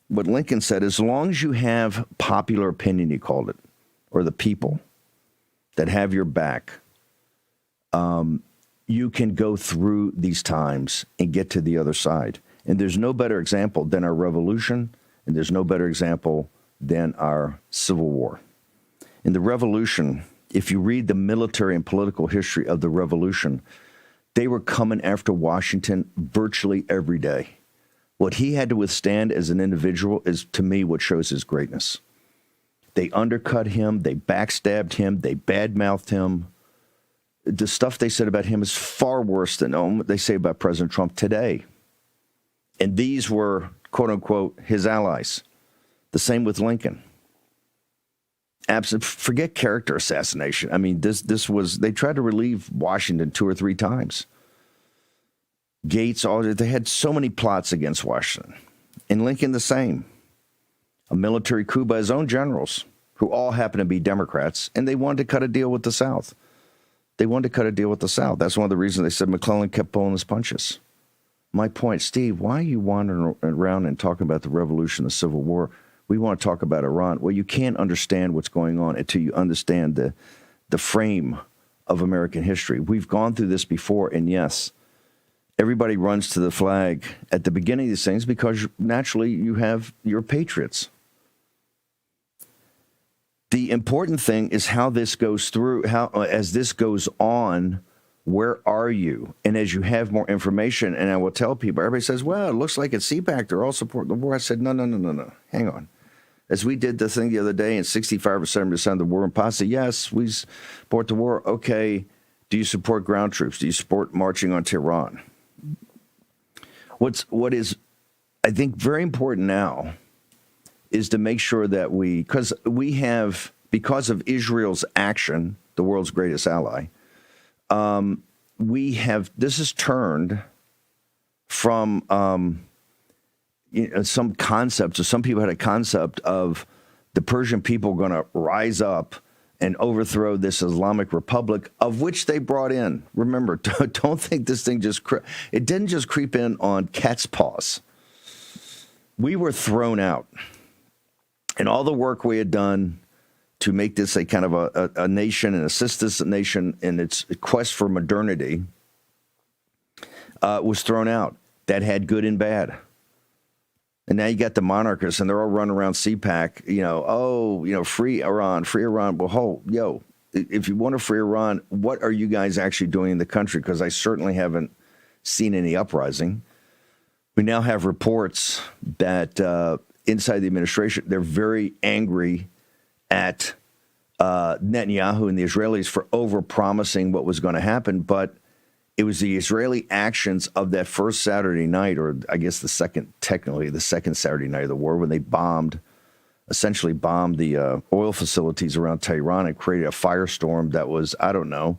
what Lincoln said, as long as you have popular opinion, he called it, or the people that have your back, you can go through these times and get to the other side. And there's no better example than our revolution, and there's no better example than our Civil War. In the revolution, if you read the military and political history of the revolution, they were coming after Washington virtually every day. What he had to withstand as an individual is, to me, what shows his greatness. They undercut him, they backstabbed him, they badmouthed him. The stuff they said about him is far worse than what they say about President Trump today. And these were, quote unquote, his allies. The same with Lincoln. Forget character assassination. I mean, this was, they tried to relieve Washington 2 or 3 times. Gates, they had so many plots against Washington. And Lincoln the same. A military coup by his own generals, who all happened to be Democrats, and they wanted to cut a deal with the South. They wanted to cut a deal with the South. That's one of the reasons they said McClellan kept pulling his punches. My point, Steve, why are you wandering around and talking about the revolution, the Civil War? We want to talk about Iran. Well, you can't understand what's going on until you understand the frame of American history. We've gone through this before, and yes, everybody runs to the flag at the beginning of these things because naturally you have your patriots. The important thing is how this goes through, as this goes on, where are you? And as you have more information, and I will tell people, everybody says, well, it looks like at CPAC they're all supporting the war. I said, no. Hang on. As we did the thing the other day, and 65 or 70% of the war in Posse, yes, we support the war. Okay, do you support ground troops? Do you support marching on Tehran? What is, I think, very important now is to make sure that because of Israel's action, the world's greatest ally, this has turned from some concepts, or some people had a concept of the Persian people going to rise up and overthrow this Islamic Republic, of which they brought in. Remember, don't think this thing it didn't just creep in on cat's paws. We were thrown out. And all the work we had done to make this a kind of a nation and assist this nation in its quest for modernity was thrown out. That had good and bad. And now you got the monarchists, and they're all running around CPAC, free Iran, free Iran. Well, if you want to free Iran, what are you guys actually doing in the country? Because I certainly haven't seen any uprising. We now have reports that inside the administration, they're very angry at Netanyahu and the Israelis for over-promising what was going to happen, but it was the Israeli actions of that first Saturday night, or I guess the second Saturday night of the war, when they essentially bombed the oil facilities around Tehran and created a firestorm that was, I don't know,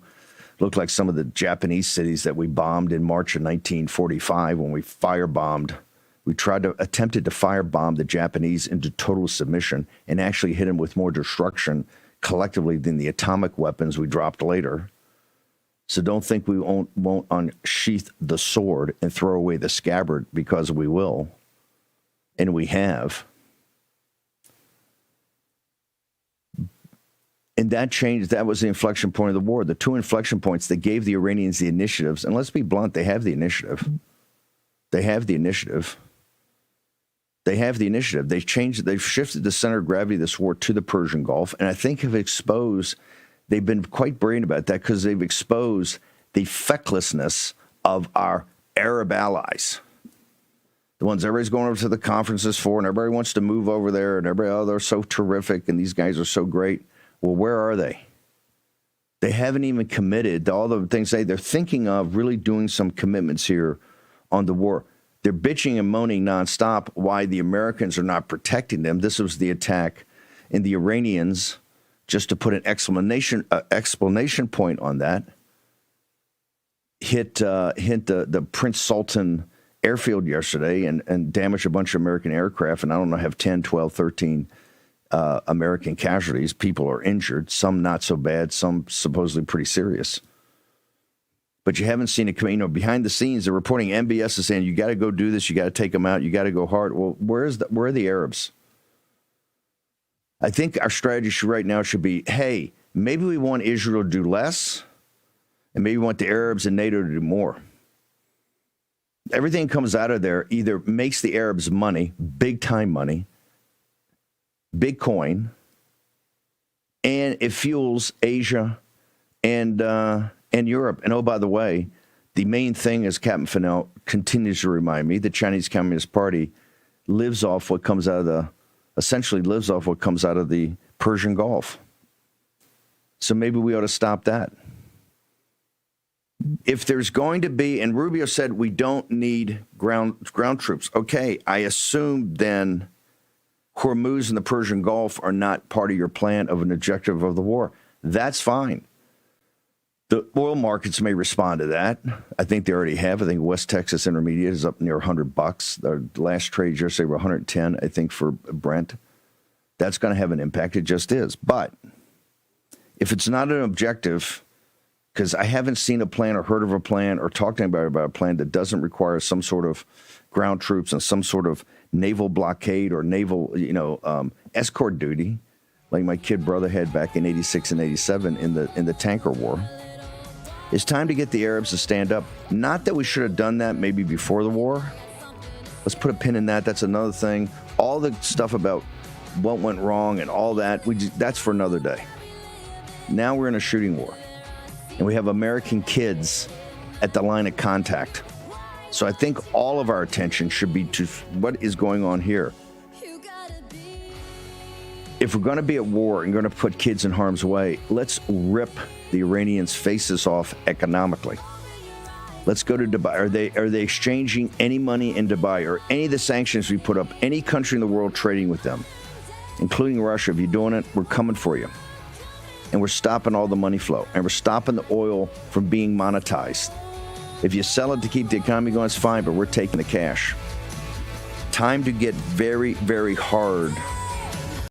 looked like some of the Japanese cities that we bombed in March of 1945 when we firebombed. We attempted to firebomb the Japanese into total submission and actually hit them with more destruction collectively than the atomic weapons we dropped later. So don't think we won't unsheath the sword and throw away the scabbard, because we will, and we have. And that was the inflection point of the war. The 2 inflection points that gave the Iranians the initiatives, and let's be blunt, they have the initiative. They've shifted the center of gravity of this war to the Persian Gulf, and I think they've been quite brilliant about that, because they've exposed the fecklessness of our Arab allies. The ones everybody's going over to the conferences for, and everybody wants to move over there, and everybody, they're so terrific, and these guys are so great. Well, where are they? They haven't even committed to all the things they're thinking of really doing some commitments here on the war. They're bitching and moaning nonstop why the Americans are not protecting them. This was the attack, and the Iranians, just to put an explanation point on that, hit the Prince Sultan airfield yesterday and damaged a bunch of American aircraft, and I don't know, have 10, 12, 13 American casualties. People are injured, some not so bad, some supposedly pretty serious. But you haven't seen it come, behind the scenes. They're reporting, MBS is saying, you got to go do this, you got to take them out, you got to go hard. Well, where are the Arabs? I think our strategy right now should be, hey, maybe we want Israel to do less, and maybe we want the Arabs and NATO to do more. Everything comes out of there either makes the Arabs money, big time money, Bitcoin, and it fuels Asia and Europe. And oh, by the way, the main thing, as Captain Fennell continues to remind me, the Chinese Communist Party lives off what comes out of the Persian Gulf. So maybe we ought to stop that. If there's going to be, and Rubio said we don't need ground troops. Okay, I assume then Hormuz and the Persian Gulf are not part of your plan of an objective of the war. That's fine. The oil markets may respond to that. I think they already have. I think West Texas Intermediate is up near $100. The last trade yesterday were 110, I think, for Brent. That's going to have an impact. It just is. But if it's not an objective, because I haven't seen a plan or heard of a plan or talked to anybody about a plan that doesn't require some sort of ground troops and some sort of naval blockade or naval, escort duty, like my kid brother had back in 86 and 87 in the tanker war. It's time to get the Arabs to stand up. Not that we should have done that maybe before the war. Let's put a pin in that. That's another thing. All the stuff about what went wrong and all that, that's for another day. Now we're in a shooting war. And we have American kids at the line of contact. So I think all of our attention should be to what is going on here. If we're going to be at war and going to put kids in harm's way, let's rip the Iranians' faces off economically. Let's go to Dubai. Are they exchanging any money in Dubai or any of the sanctions we put up, any country in the world trading with them, including Russia? If you're doing it, we're coming for you. And we're stopping all the money flow. And we're stopping the oil from being monetized. If you sell it to keep the economy going, it's fine, but we're taking the cash. Time to get very, very hard.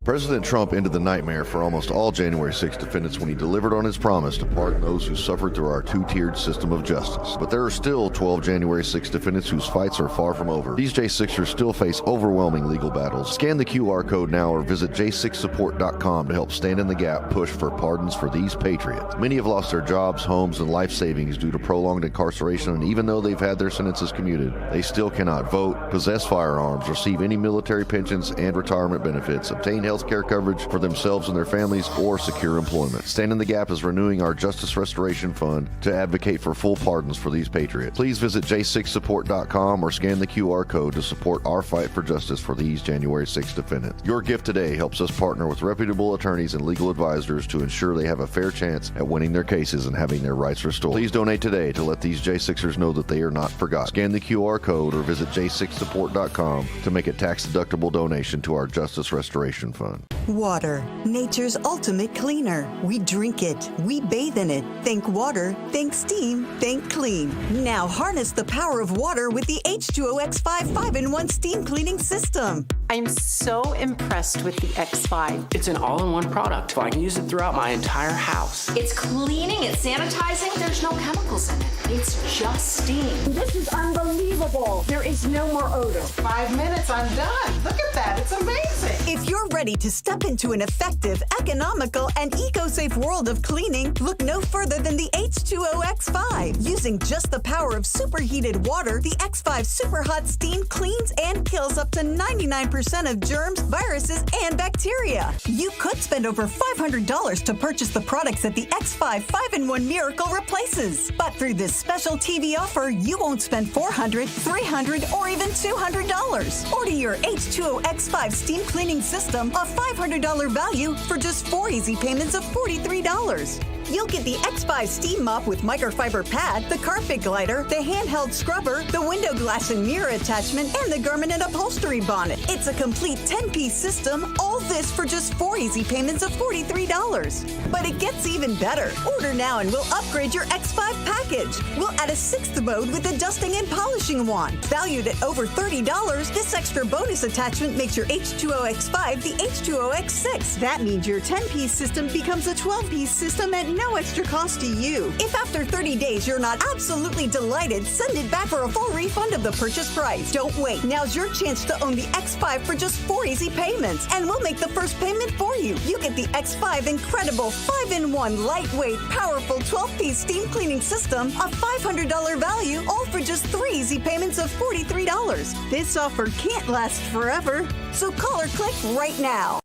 President Trump ended the nightmare for almost all January 6 defendants when he delivered on his promise to pardon those who suffered through our two-tiered system of justice. But there are still 12 January 6 defendants whose fights are far from over. These J6ers still face overwhelming legal battles. Scan the QR code now or visit j6support.com to help stand in the gap push for pardons for these patriots. Many have lost their jobs, homes, and life savings due to prolonged incarceration, and even though they've had their sentences commuted, they still cannot vote, possess firearms, receive any military pensions and retirement benefits, obtain health care coverage for themselves and their families, or secure employment. Stand in the Gap is renewing our Justice Restoration Fund to advocate for full pardons for these patriots. Please visit j6support.com or scan the QR code to support our fight for justice for these January 6 defendants. Your gift today helps us partner with reputable attorneys and legal advisors to ensure they have a fair chance at winning their cases and having their rights restored. Please donate today to let these J6ers know that they are not forgotten. Scan the QR code or visit j6support.com to make a tax-deductible donation to our Justice Restoration Fund. Water, nature's ultimate cleaner. We drink it, we bathe in it. Think water, think steam, think clean. Now harness the power of water with the H2O X5 5-in-1 steam cleaning system. I'm so impressed with the X5. It's an all-in-one product. I can use it throughout my entire house. It's cleaning, it's sanitizing. There's no chemicals in it. It's just steam. This is unbelievable. There is no more odor. 5 minutes, I'm done. Look at that. It's amazing. If you're ready to step into an effective, economical, and eco-safe world of cleaning, look no further than the H2O X5. Using just the power of superheated water, the X5 Super Hot Steam cleans and kills up to 99% of germs, viruses, and bacteria. You could spend over $500 to purchase the products that the X5 5-in-1 Miracle replaces. But through this special TV offer, you won't spend $400, $300, or even $200. Order your H2O X5 steam cleaning system, a $500 value, for just 4 easy payments of $43. you'll get the X5 steam mop with microfiber pad, the carpet glider, the handheld scrubber, the window glass and mirror attachment, and the garment and upholstery bonnet. It's a complete 10-piece system, all this for just 4 easy payments of $43. But it gets even better. Order now and we'll upgrade your X5 package. We'll add a 6th mode with a dusting and polishing wand. Valued at over $30, this extra bonus attachment makes your H2O X5 the H2O X6. That means your 10-piece system becomes a 12-piece system at no extra cost to you. If after 30 days you're not absolutely delighted, send it back for a full refund of the purchase price. Don't wait. Now's your chance to own the X5 for just 4 easy payments, and we'll make the first payment for you. You get the X5 incredible 5-in-1 lightweight, powerful 12-piece steam cleaning system, a $500 value, all for just 3 easy payments of $43. This offer can't last forever, so call or click right now.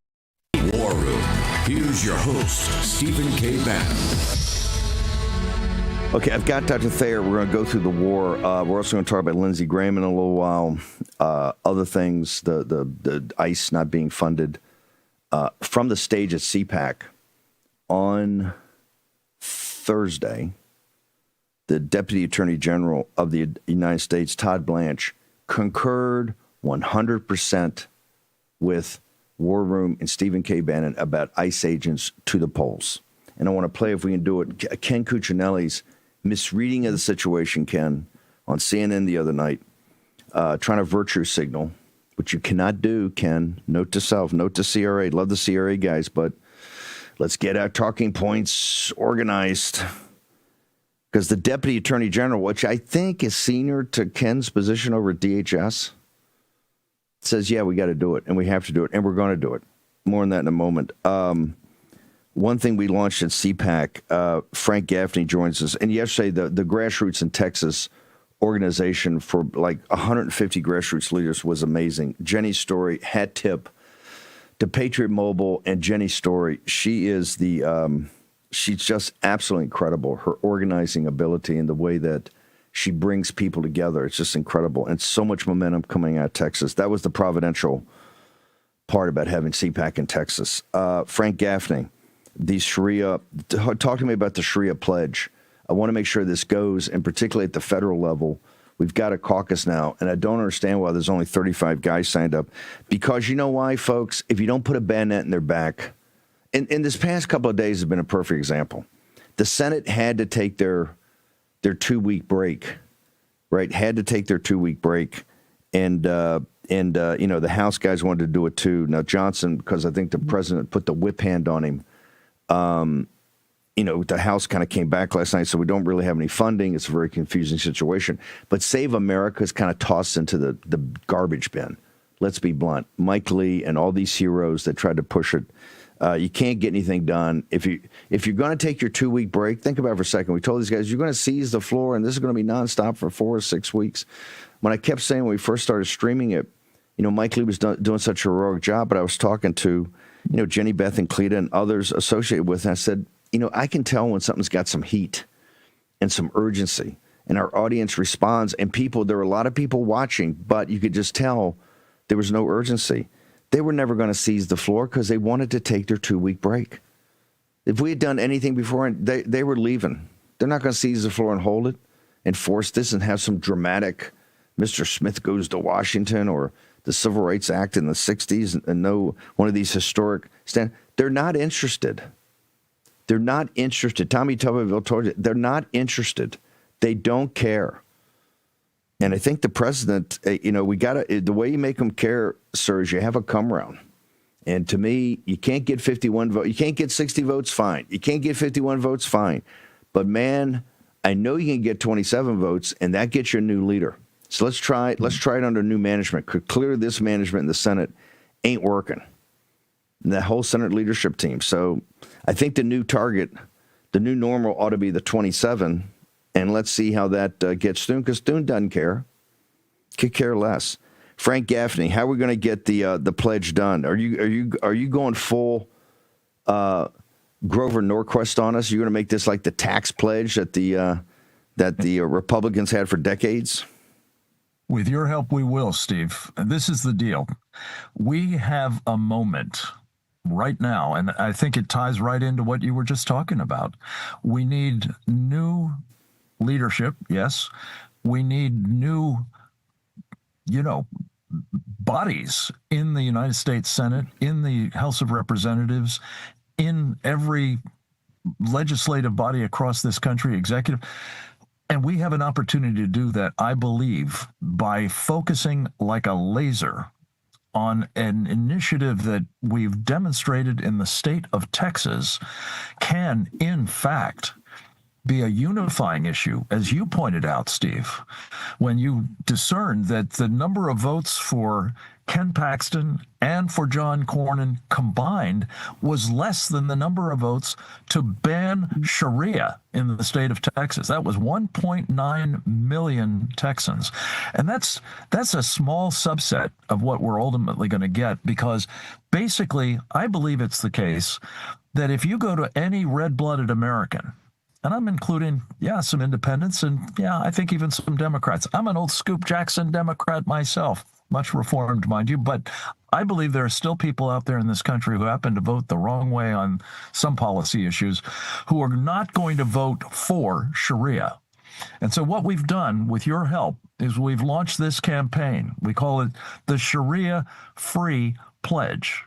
War Room. Here's your host, Stephen K. Bannon. Okay, I've got Dr. Thayer. We're going to go through the war. We're also going to talk about Lindsey Graham in a little while. Other things, the ICE not being funded. From the stage at CPAC on Thursday, the Deputy Attorney General of the United States, Todd Blanche, concurred 100% with War Room and Stephen K. Bannon about ICE agents to the polls. And I want to play, if we can do it, Ken Cuccinelli's misreading of the situation, Ken, on CNN the other night, trying to virtue signal, which you cannot do, Ken. Note to self, note to CRA. Love the CRA guys, but let's get our talking points organized. Because the Deputy Attorney General, which I think is senior to Ken's position over at DHS, says, yeah, we got to do it, and we have to do it, and we're going to do it. More on that in a moment. One thing we launched at CPAC, Frank Gaffney joins us, and yesterday the Grassroots in Texas organization for like 150 grassroots leaders was amazing. Jenny Story, hat tip to Patriot Mobile and Jenny Story. She is she's just absolutely incredible. Her organizing ability and the way that she brings people together, it's just incredible. And so much momentum coming out of Texas. That was the providential part about having CPAC in Texas. Frank Gaffney, the Sharia, talk to me about the Sharia pledge. I want to make sure this goes, and particularly at the federal level. We've got a caucus now, and I don't understand why there's only 35 guys signed up. Because you know why, folks? If you don't put a bayonet in their back, and this past couple of days has been a perfect example. The Senate had to take their 2-week break, right? Had to take their 2-week break, and the House guys wanted to do it too. Now Johnson, because I think the president put the whip hand on him. The House kind of came back last night, so we don't really have any funding. It's a very confusing situation. But Save America is kind of tossed into the garbage bin. Let's be blunt. Mike Lee and all these heroes that tried to push it. You can't get anything done. If you're going to take your 2-week break, think about it for a second. We told these guys, you're going to seize the floor, and this is going to be nonstop for 4 or 6 weeks. When I kept saying when we first started streaming it, Mike Lee was doing such a heroic job, but I was talking to, Jenny Beth and Cleta and others associated with it, and I said, I can tell when something's got some heat and some urgency, and our audience responds, and there were a lot of people watching, but you could just tell there was no urgency. They were never going to seize the floor because they wanted to take their 2-week break. If we had done anything before, they were leaving. They're not going to seize the floor and hold it and force this and have some dramatic Mr. Smith goes to Washington or the Civil Rights Act in the 60s and no one of these historic stand. They're not interested. They're not interested. Tommy Tuberville told you, they're not interested. They don't care. And I think the president, the way you make them care, sir, is you have a come round. And to me, you can't get 51 votes. You can't get 60 votes, fine. You can't get 51 votes, fine. But man, I know you can get 27 votes, and that gets your new leader. So let's try it under new management. Clearly, this management in the Senate ain't working. And that whole Senate leadership team. So I think the new target, the new normal ought to be the 27. And let's see how that gets Thune, because Thune doesn't care. Could care less. Frank Gaffney, how are we going to get the pledge done? Are you going full Grover Norquist on us? You're going to make this like the tax pledge that the Republicans had for decades? With your help, we will, Steve. This is the deal. We have a moment right now, and I think it ties right into what you were just talking about. We need new leadership, yes. We need new, bodies in the United States Senate, in the House of Representatives, in every legislative body across this country, executive. And we have an opportunity to do that, I believe, by focusing like a laser on an initiative that we've demonstrated in the state of Texas can, in fact, be a unifying issue, as you pointed out, Steve, when you discerned that the number of votes for Ken Paxton and for John Cornyn combined was less than the number of votes to ban Sharia in the state of Texas. That was 1.9 million Texans. And that's a small subset of what we're ultimately going to get, because basically, I believe it's the case that if you go to any red-blooded American, and I'm including, some independents and, I think even some Democrats. I'm an old Scoop Jackson Democrat myself, much reformed, mind you, but I believe there are still people out there in this country who happen to vote the wrong way on some policy issues who are not going to vote for Sharia. And so what we've done with your help is we've launched this campaign. We call it the Sharia Free Pledge.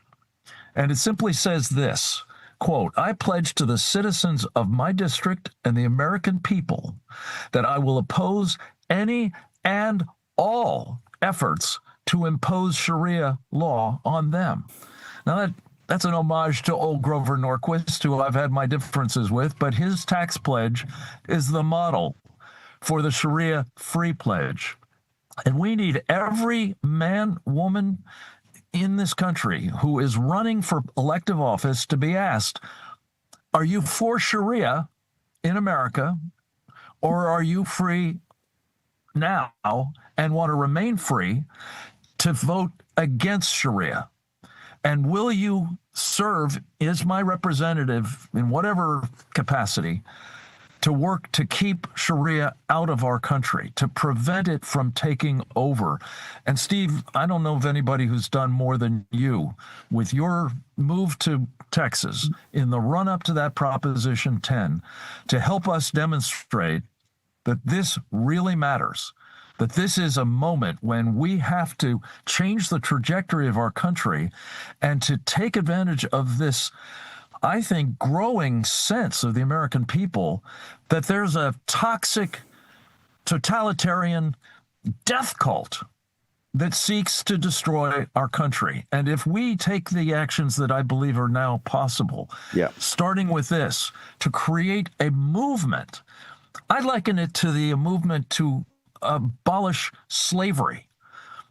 And it simply says this, quote, I pledge to the citizens of my district and the American people that I will oppose any and all efforts to impose Sharia law on them. Now, that's an homage to old Grover Norquist, who I've had my differences with, but his tax pledge is the model for the Sharia Free Pledge. And we need every man, woman in this country who is running for elective office to be asked, are you for Sharia in America, or are you free now and want to remain free to vote against Sharia? And will you serve as my representative in whatever capacity to work to keep Sharia out of our country, to prevent it from taking over? And Steve, I don't know of anybody who's done more than you with your move to Texas in the run-up to that Proposition 10 to help us demonstrate that this really matters, that this is a moment when we have to change the trajectory of our country and to take advantage of this, I think, growing sense of the American people that there's a toxic, totalitarian death cult that seeks to destroy our country. And if we take the actions that I believe are now possible, starting with this, to create a movement, I liken it to the movement to abolish slavery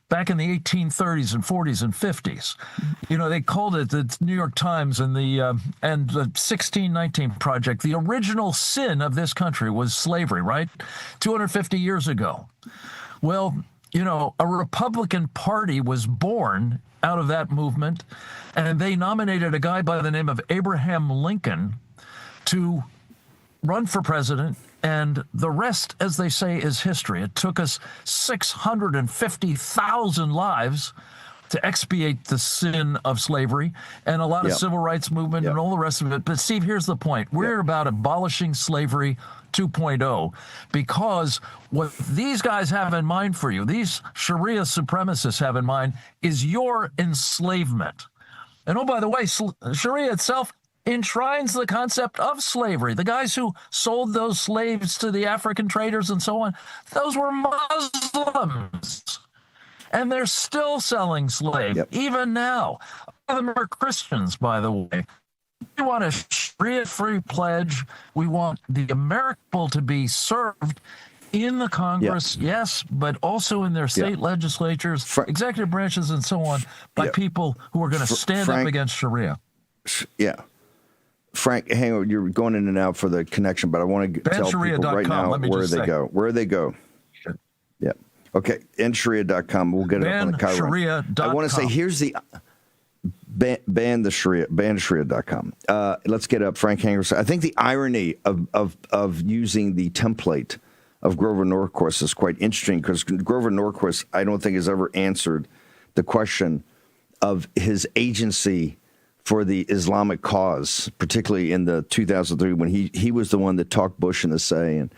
back in the 1830s and 40s and 50s. They called it, the New York Times and the 1619 Project, the original sin of this country was slavery, right? 250 years ago. Well, a Republican Party was born out of that movement, and they nominated a guy by the name of Abraham Lincoln to run for president. And the rest, as they say, is history. It took us 650,000 lives to expiate the sin of slavery and a lot of civil rights movement and all the rest of it. But Steve, here's the point. We're about abolishing slavery 2.0, because what these guys have in mind for you, these Sharia supremacists have in mind, is your enslavement. And oh, by the way, Sharia itself enshrines the concept of slavery. The guys who sold those slaves to the African traders and so on, those were Muslims. And they're still selling slaves, even now. A lot of them are Christians, by the way. We want a Sharia-free pledge. We want the American people to be served in the Congress, yes, but also in their state legislatures, executive branches, and so on, by people who are going to stand up against Sharia. Frank, hang on, you're going in and out for the connection, but I want to tell people right now where they go. Where they go. Yeah. Okay, nsharia.com. We'll get it up on the Chiron. I want to say, here's the ban the Sharia, ban-sharia.com. Let's get up Frank Hanger. I think the irony of using the template of Grover Norquist is quite interesting, because Grover Norquist, I don't think, has ever answered the question of his agency for the Islamic cause, particularly in the 2003 when he was the one that talked Bush into saying,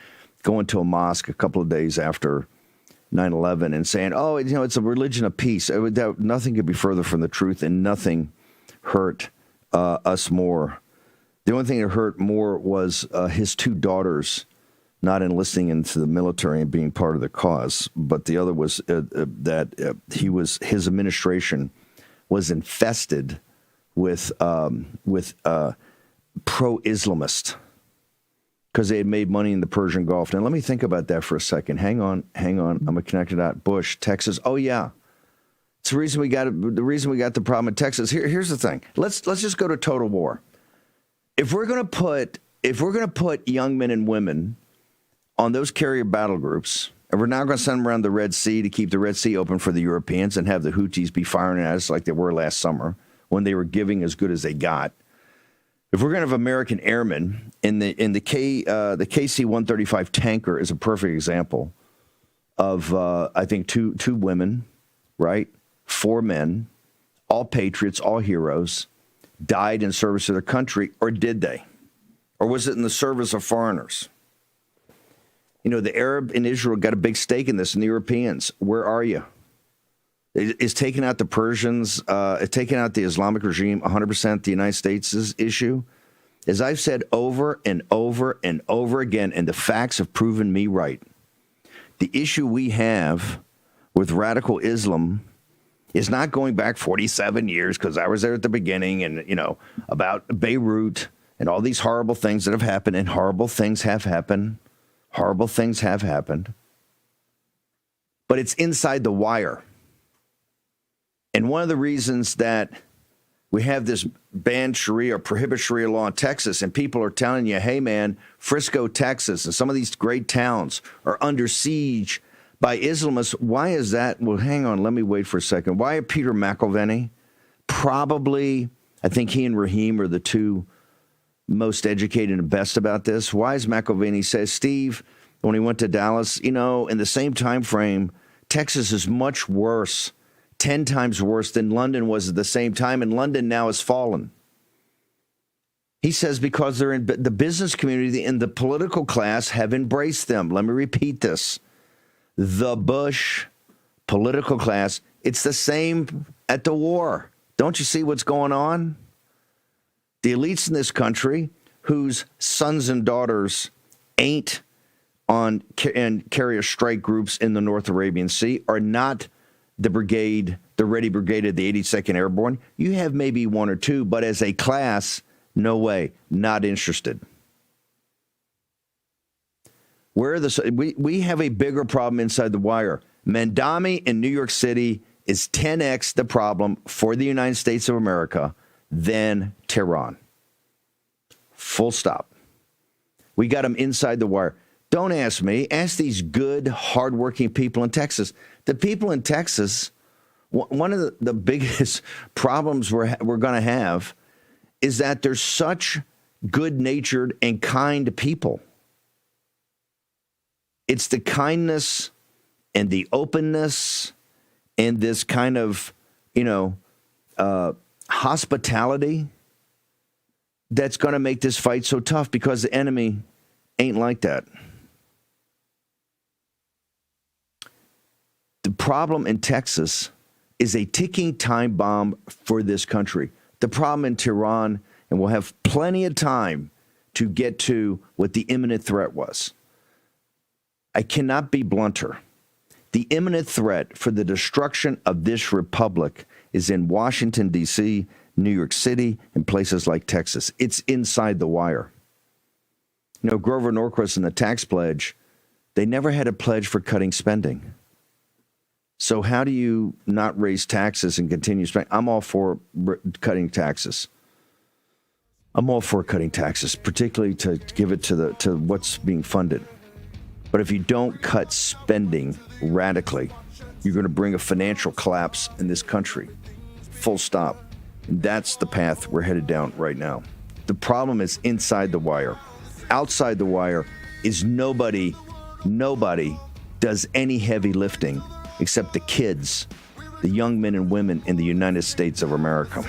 going to a mosque a couple of days after 9/11 and saying, "Oh, it's a religion of peace." Nothing could be further from the truth, and nothing hurt us more. The only thing that hurt more was his two daughters not enlisting into the military and being part of the cause. But the other was that his administration was infested with pro-Islamist because they had made money in the Persian Gulf. Now, let me think about that for a second. Hang on. I'm going to connect it out. Bush, Texas. Oh, yeah. It's the reason we got the problem in Texas. Here's the thing. Let's just go to total war. If we're going to put young men and women on those carrier battle groups, and we're now going to send them around the Red Sea to keep the Red Sea open for the Europeans and have the Houthis be firing at us like they were last summer when they were giving as good as they got. If we're going to have American airmen the KC-135 tanker is a perfect example of I think two women, right? 4 men, all patriots, all heroes, died in service of their country, or did they? Or was it in the service of foreigners? The Arab in Israel got a big stake in this, and the Europeans. Where are you? Is taking out the Persians, taking out the Islamic regime 100% the United States' issue? As I've said over and over and over again, and the facts have proven me right, the issue we have with radical Islam is not going back 47 years, because I was there at the beginning, and, about Beirut and all these horrible things that have happened, and horrible things have happened. Horrible things have happened. But it's inside the wire. And one of the reasons that we have this ban Sharia or prohibit Sharia law in Texas, and people are telling you, hey, man, Frisco, Texas, and some of these great towns are under siege by Islamists. Why is that? Well, hang on. Let me wait for a second. Why are Peter McElvenney? Probably, I think he and Raheem are the two most educated and best about this. Why is McElvenney says, Steve, when he went to Dallas, in the same time frame, Texas is much worse, 10 times worse than London was at the same time, and London now has fallen. He says because they're in the business community and the political class have embraced them. Let me repeat this. The Bush political class, it's the same at the war. Don't you see what's going on? The elites in this country, whose sons and daughters ain't on and carrier strike groups in the North Arabian Sea, are not the brigade, the Ready Brigade of the 82nd Airborne. You have maybe one or two, but as a class, no way, not interested. We have a bigger problem inside the wire. Mandami in New York City is 10x the problem for the United States of America than Tehran. Full stop. We got them inside the wire. Don't ask me. Ask these good, hardworking people in Texas. The people in Texas, one of the biggest problems we're going to have is that they're such good-natured and kind people. It's the kindness and the openness and this kind of, hospitality that's going to make this fight so tough, because the enemy ain't like that. The problem in Texas is a ticking time bomb for this country. The problem in Tehran, and we'll have plenty of time to get to what the imminent threat was. I cannot be blunter. The imminent threat for the destruction of this republic is in Washington, D.C., New York City, and places like Texas. It's inside the wire. Grover Norquist and the tax pledge, they never had a pledge for cutting spending. So how do you not raise taxes and continue spending? I'm all for cutting taxes. I'm all for cutting taxes, particularly to give it to what's being funded. But if you don't cut spending radically, you're going to bring a financial collapse in this country. Full stop. And that's the path we're headed down right now. The problem is inside the wire. Outside the wire is nobody does any heavy lifting except the kids, the young men and women in the United States of America.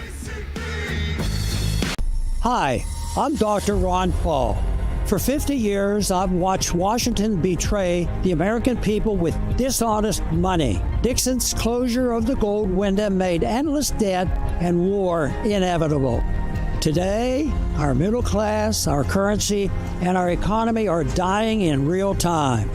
Hi, I'm Dr. Ron Paul. For 50 years, I've watched Washington betray the American people with dishonest money. Nixon's closure of the gold window made endless debt and war inevitable. Today, our middle class, our currency, and our economy are dying in real time.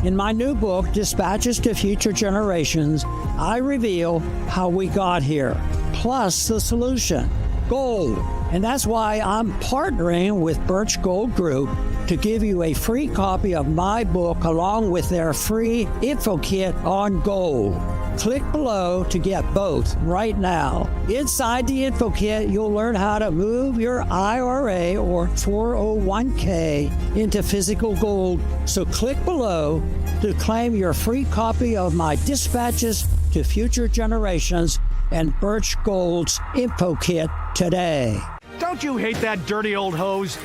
In my new book, Dispatches to Future Generations, I reveal how we got here, plus the solution, gold. And that's why I'm partnering with Birch Gold Group to give you a free copy of my book along with their free info kit on gold. Click below to get both right now. Inside the info kit, you'll learn how to move your IRA or 401k into physical gold. So click below to claim your free copy of my Dispatches to Future Generations and Birch Gold's info kit today. Don't you hate that dirty old hose?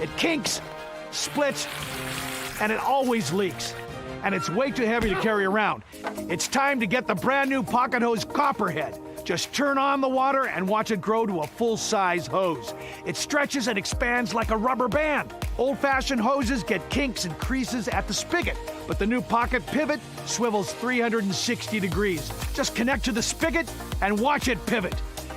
It kinks, splits, and it always leaks. And it's way too heavy to carry around. It's time to get the brand new Pocket Hose Copperhead. Just turn on the water and watch it grow to a full-size hose. It stretches and expands like a rubber band. Old-fashioned hoses get kinks and creases at the spigot, but the new Pocket Pivot swivels 360 degrees. Just connect to the spigot and watch it pivot.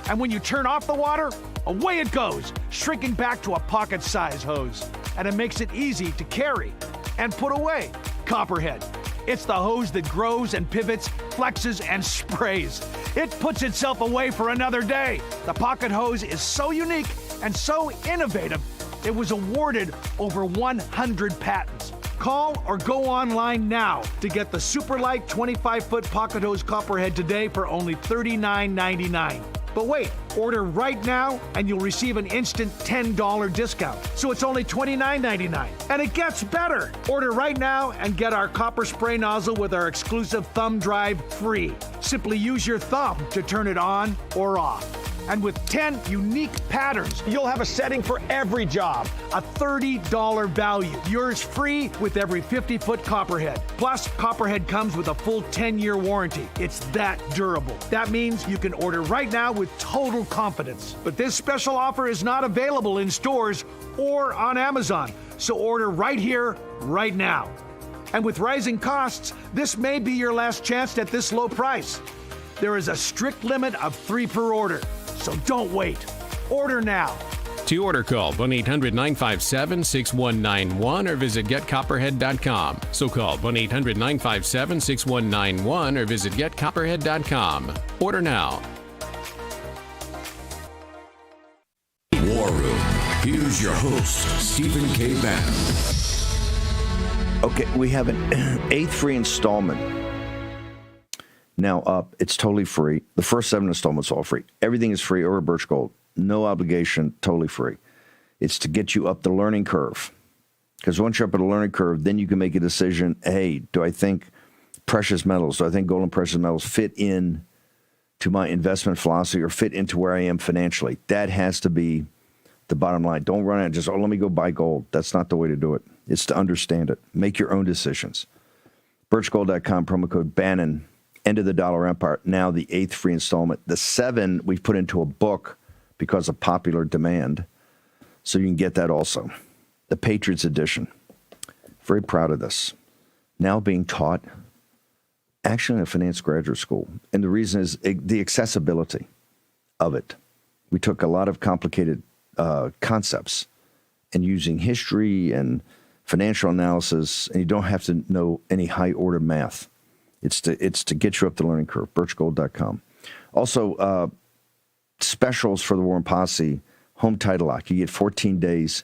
And when you turn off the water, away it goes, shrinking back to a pocket-size hose. And it makes it easy to carry and put away. Copperhead. It's the hose that grows and pivots, flexes, and sprays. It puts itself away for another day. The Pocket Hose is so unique and so innovative, it was awarded over 100 patents. Call or go online now to get the super light 25-foot Pocket Hose Copperhead today for only $39.99. But wait, order right now and you'll receive an instant $10 discount. So it's only $29.99. And it gets better. Order right now and get our copper spray nozzle with our exclusive thumb drive free. Simply use your thumb to turn it on or off. And with 10 unique patterns, you'll have a setting for every job. A $30 value. Yours free with every 50-foot Copperhead. Plus, Copperhead comes with a full 10-year warranty. It's that durable. That means you can order right now with total confidence. But this special offer is not available in stores or on Amazon. So order right here, right now. And with rising costs, this may be your last chance at this low price. There is a strict limit of 3 per order. So don't wait. Order now. To order, call 1-800-957-6191 or visit getcopperhead.com. So call 1-800-957-6191 or visit getcopperhead.com. Order now. War Room. Here's your host, Stephen K. Bannon. Okay, we have an 8th free installment now up. It's totally free. The first 7 installments all free. Everything is free over Birch Gold. No obligation, totally free. It's to get you up the learning curve. Because once you're up at a learning curve, then you can make a decision, hey, do I think precious metals, do I think gold and precious metals fit in to my investment philosophy or fit into where I am financially? That has to be the bottom line. Don't run out and just, let me go buy gold. That's not the way to do it. It's to understand it. Make your own decisions. Birchgold.com, promo code Bannon. End of the Dollar Empire, now the 8th free installment. The 7 we've put into a book because of popular demand, so you can get that also. The Patriots Edition. Very proud of this. Now being taught actually in a finance graduate school. And the reason is the accessibility of it. We took a lot of complicated concepts and using history and financial analysis, and you don't have to know any high-order math. It's to get you up the learning curve, birchgold.com. Also, specials for the War and Posse, home title lock. You get 14 days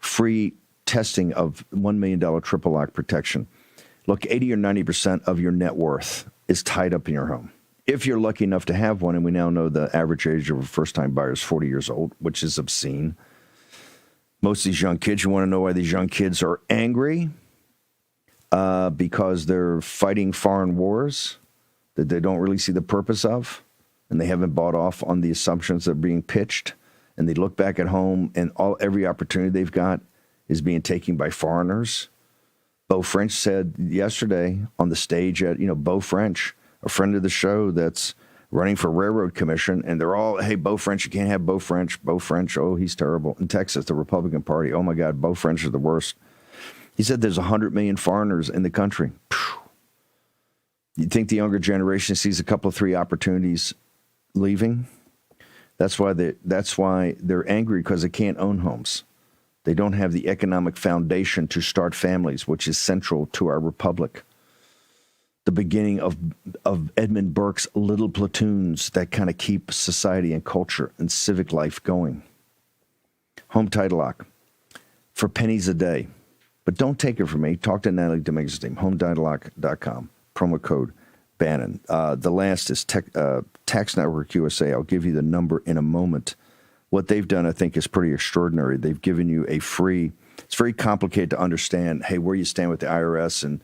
free testing of $1 million triple lock protection. Look, 80 or 90% of your net worth is tied up in your home. If you're lucky enough to have one, and we now know the average age of a first-time buyer is 40 years old, which is obscene. Most of these young kids, you want to know why these young kids are angry? Because they're fighting foreign wars that they don't really see the purpose of, and they haven't bought off on the assumptions that are being pitched, and they look back at home, and every opportunity they've got is being taken by foreigners. Beau French said yesterday on the stage at, Beau French, a friend of the show that's running for railroad commission, and they're all, hey, Beau French, you can't have Beau French. Beau French, oh, he's terrible. In Texas, the Republican Party, oh my God, Beau French is the worst. He said there's 100 million foreigners in the country. You think the younger generation sees a couple of 3 opportunities leaving? That's why they're angry, because they can't own homes. They don't have the economic foundation to start families, which is central to our republic. The beginning of Edmund Burke's little platoons that kind of keep society and culture and civic life going. Home title lock for pennies a day. But don't take it from me. Talk to Natalie Dominguez's team. HometitleLock.com. Promo code Bannon. The last is Tax Network USA. I'll give you the number in a moment. What they've done, I think, is pretty extraordinary. They've given you a free. It's very complicated to understand. Hey, where you stand with the IRS, and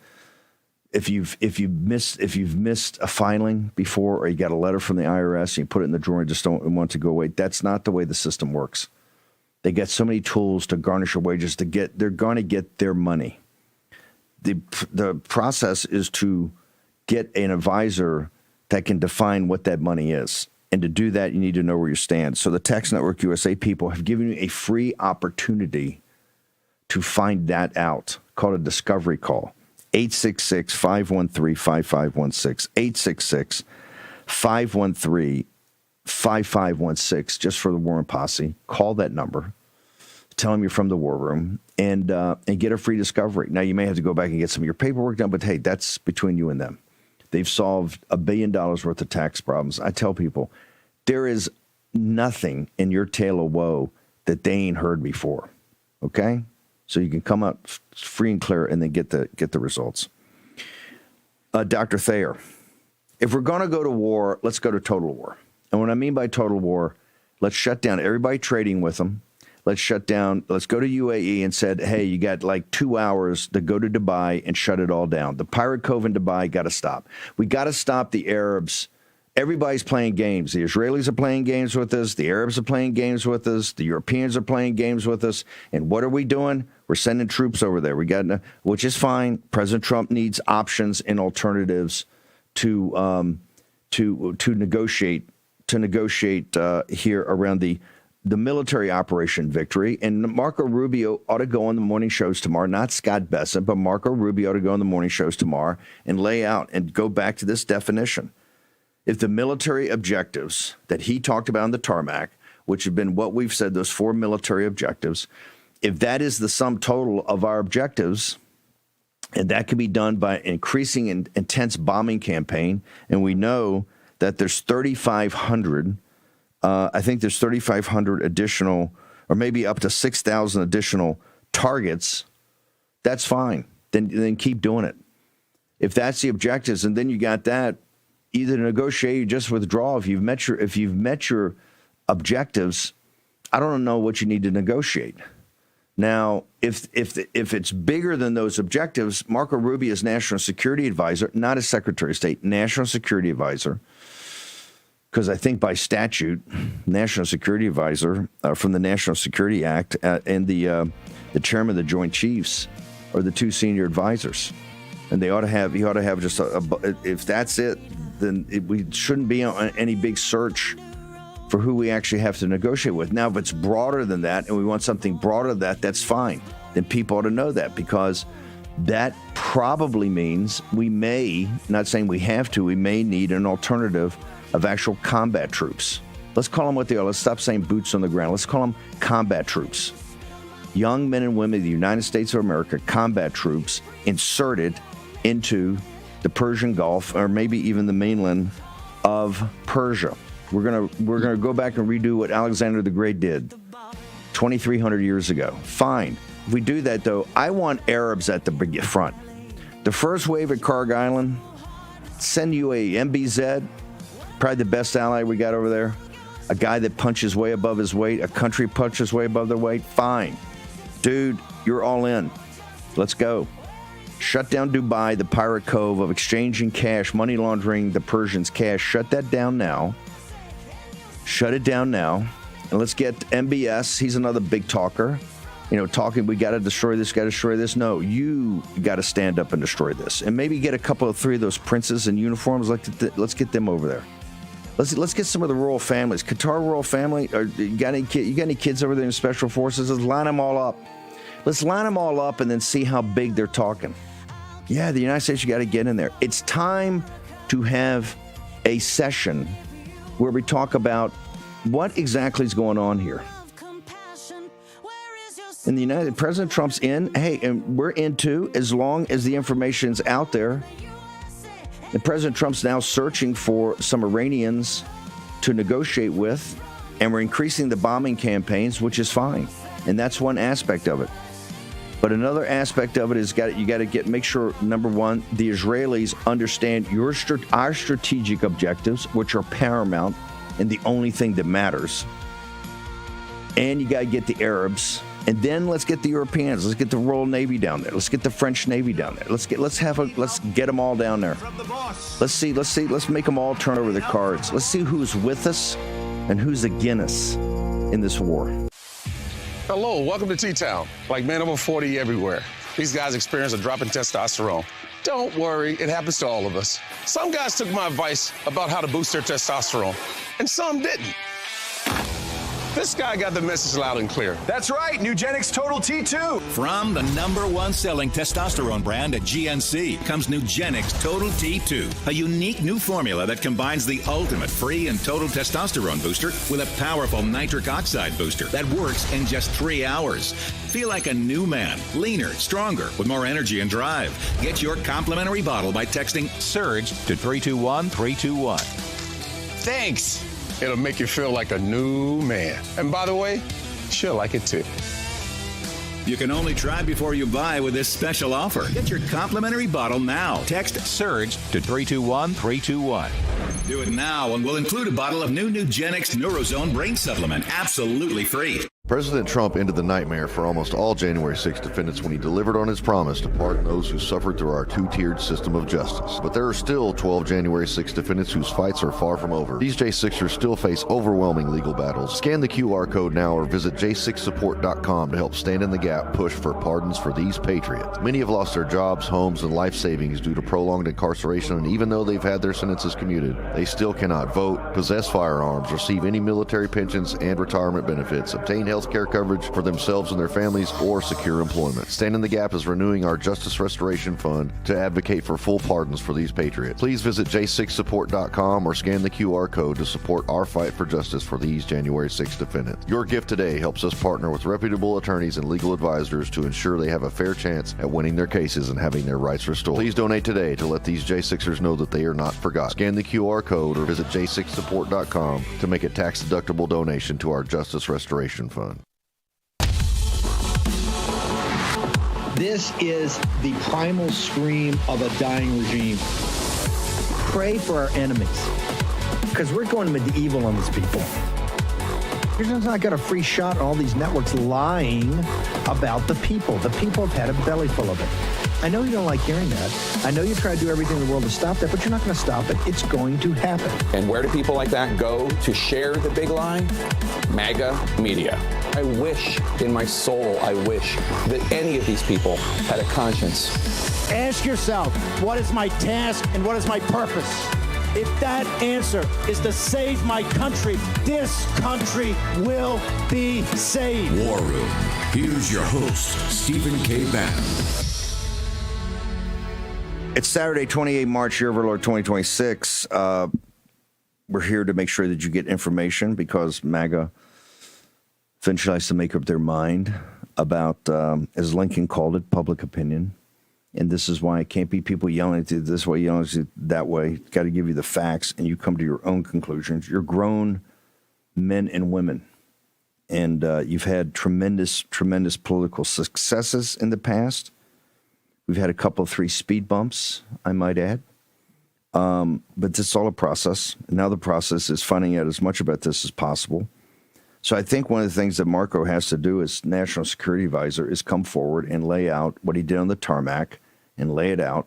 if you've missed a filing before, or you got a letter from the IRS and you put it in the drawer and just don't want it to go away. That's not the way the system works. They get so many tools to garnish your wages they're going to get their money. The process is to get an advisor that can define what that money is. And to do that, you need to know where you stand. So the Tax Network USA people have given you a free opportunity to find that out, called a discovery call. 866-513-5516. 866-513-5516, just for the War Room Posse. Call that number. Tell them you're from the War Room, and get a free discovery. Now, you may have to go back and get some of your paperwork done, but hey, that's between you and them. They've solved $1 billion worth of tax problems. I tell people, there is nothing in your tale of woe that they ain't heard before. Okay? So you can come out free and clear and then get the results. Dr. Thayer, if we're going to go to war, let's go to total war. And what I mean by total war, let's shut down everybody trading with them. Let's go to UAE and said, hey, you got like 2 hours to go to Dubai and shut it all down. The Pirate Cove in Dubai got to stop. We got to stop the Arabs. Everybody's playing games. The Israelis are playing games with us. The Arabs are playing games with us. The Europeans are playing games with us. And what are we doing? We're sending troops over there. Which is fine. President Trump needs options and alternatives to negotiate here around the military operation victory. And Marco Rubio ought to go on the morning shows tomorrow, not Scott Bessent, but Marco Rubio ought to go on the morning shows tomorrow and lay out and go back to this definition. If the military objectives that he talked about on the tarmac, which have been what we've said, those 4 military objectives, if that is the sum total of our objectives, and that can be done by increasing an intense bombing campaign, and we know that there's 3,500 I think there's 3,500 additional, or maybe up to 6,000 additional targets. That's fine. Then keep doing it. If that's the objectives, and then you got that, either negotiate or just withdraw. If you've met your objectives, I don't know what you need to negotiate. Now, if it's bigger than those objectives, Marco Rubio is National Security Advisor, not a Secretary of State, National Security Advisor. Because I think by statute, National Security Advisor from the National Security Act and the chairman of the Joint Chiefs are the 2 senior advisors, and he ought to have just if that's it, then we shouldn't be on any big search for who we actually have to negotiate with. Now, if it's broader than that, and we want something broader than that, that's fine. Then people ought to know that, because that probably means we may, not saying we have to, we may need an alternative of actual combat troops. Let's call them what they are. Let's stop saying boots on the ground. Let's call them combat troops. Young men and women of the United States of America, combat troops inserted into the Persian Gulf, or maybe even the mainland of Persia. We're gonna go back and redo what Alexander the Great did 2,300 years ago. Fine. If we do that, though, I want Arabs at the front. The first wave at Karg Island, send you a MBZ, probably the best ally we got over there. A guy that punches way above his weight, a country punches way above their weight. Fine. Dude, you're all in. Let's go. Shut down Dubai, the Pirate Cove of exchanging cash, money laundering the Persians' cash. Shut that down now. Shut it down now. And let's get MBS. He's another big talker. Talking, we got to destroy this, got to destroy this. No, you got to stand up and destroy this. And maybe get a couple of 3 of those princes in uniforms. Let's get them over there. Let's get some of the royal families. Qatar royal family. Or you got any kids over there in special forces? Let's line them all up. Let's line them all up and then see how big they're talking. Yeah, the United States, you got to get in there. It's time to have a session where we talk about what exactly is going on here. And the President Trump's in. Hey, and we're in too, as long as the information's out there. And President Trump's now searching for some Iranians to negotiate with, and we're increasing the bombing campaigns, which is fine. And that's one aspect of it. But another aspect of it is you got to make sure, number one, the Israelis understand our strategic objectives, which are paramount and the only thing that matters. And you got to get the Arabs. And then let's get the Europeans. Let's get the Royal Navy down there. Let's get the French Navy down there. Let's get them all down there. Let's make them all turn over the cards. Let's see who's with us and who's against us in this war. Hello, welcome to T-Town. Like men over 40 everywhere. These guys experience a drop in testosterone. Don't worry, it happens to all of us. Some guys took my advice about how to boost their testosterone, and some didn't. This guy got the message loud and clear. That's right, Nugenix Total T2. From the #1 selling testosterone brand at GNC comes Nugenix Total T2, a unique new formula that combines the ultimate free and total testosterone booster with a powerful nitric oxide booster that works in just 3 hours. Feel like a new man, leaner, stronger, with more energy and drive. Get your complimentary bottle by texting SURGE to 321-321. Thanks. It'll make you feel like a new man. And by the way, she'll like it too. You can only try before you buy with this special offer. Get your complimentary bottle now. Text SURGE to 321-321. Do it now and we'll include a bottle of new Nugenix Neurozone Brain Supplement absolutely free. President Trump ended the nightmare for almost all January 6 defendants when he delivered on his promise to pardon those who suffered through our two-tiered system of justice. But there are still 12 January 6 defendants whose fights are far from over. These J6ers still face overwhelming legal battles. Scan the QR code now or visit j6support.com to help stand in the gap push for pardons for these patriots. Many have lost their jobs, homes, and life savings due to prolonged incarceration, and even though they've had their sentences commuted, they still cannot vote, possess firearms, receive any military pensions and retirement benefits, obtain health care coverage for themselves and their families, or secure employment. Stand in the Gap is renewing our Justice Restoration Fund to advocate for full pardons for these patriots. Please visit j6support.com or scan the QR code to support our fight for justice for these January 6 defendants. Your gift today helps us partner with reputable attorneys and legal advisors to ensure they have a fair chance at winning their cases and having their rights restored. Please donate today to let these J6ers know that they are not forgotten. Scan the QR code or visit j6support.com to make a tax-deductible donation to our Justice Restoration Fund. This is the primal scream of a dying regime. Pray for our enemies, because we're going medieval on these people. You're just not got a free shot on all these networks lying about the people. The people have had a belly full of it. I know you don't like hearing that. I know you try to do everything in the world to stop that, but you're not going to stop it. It's going to happen. And where do people like that go to share the big lie? MAGA media. I wish in my soul, I wish that any of these people had a conscience. Ask yourself, what is my task and what is my purpose? If that answer is to save my country, this country will be saved. War Room. Here's your host, Stephen K. Bannon. It's Saturday, 28 March, year of our Lord 2026. We're here to make sure that you get information because MAGA eventually has to make up their mind about, as Lincoln called it, public opinion. And this is why it can't be people yelling at you this way, yelling at you that way. It's got to give you the facts, and you come to your own conclusions. You're grown men and women, and you've had tremendous political successes in the past. We've had a couple of 3 speed bumps, I might add. But it's all a process. And now the process is finding out as much about this as possible. So I think one of the things that Marco has to do as National Security Advisor is come forward and lay out what he did on the tarmac and lay it out.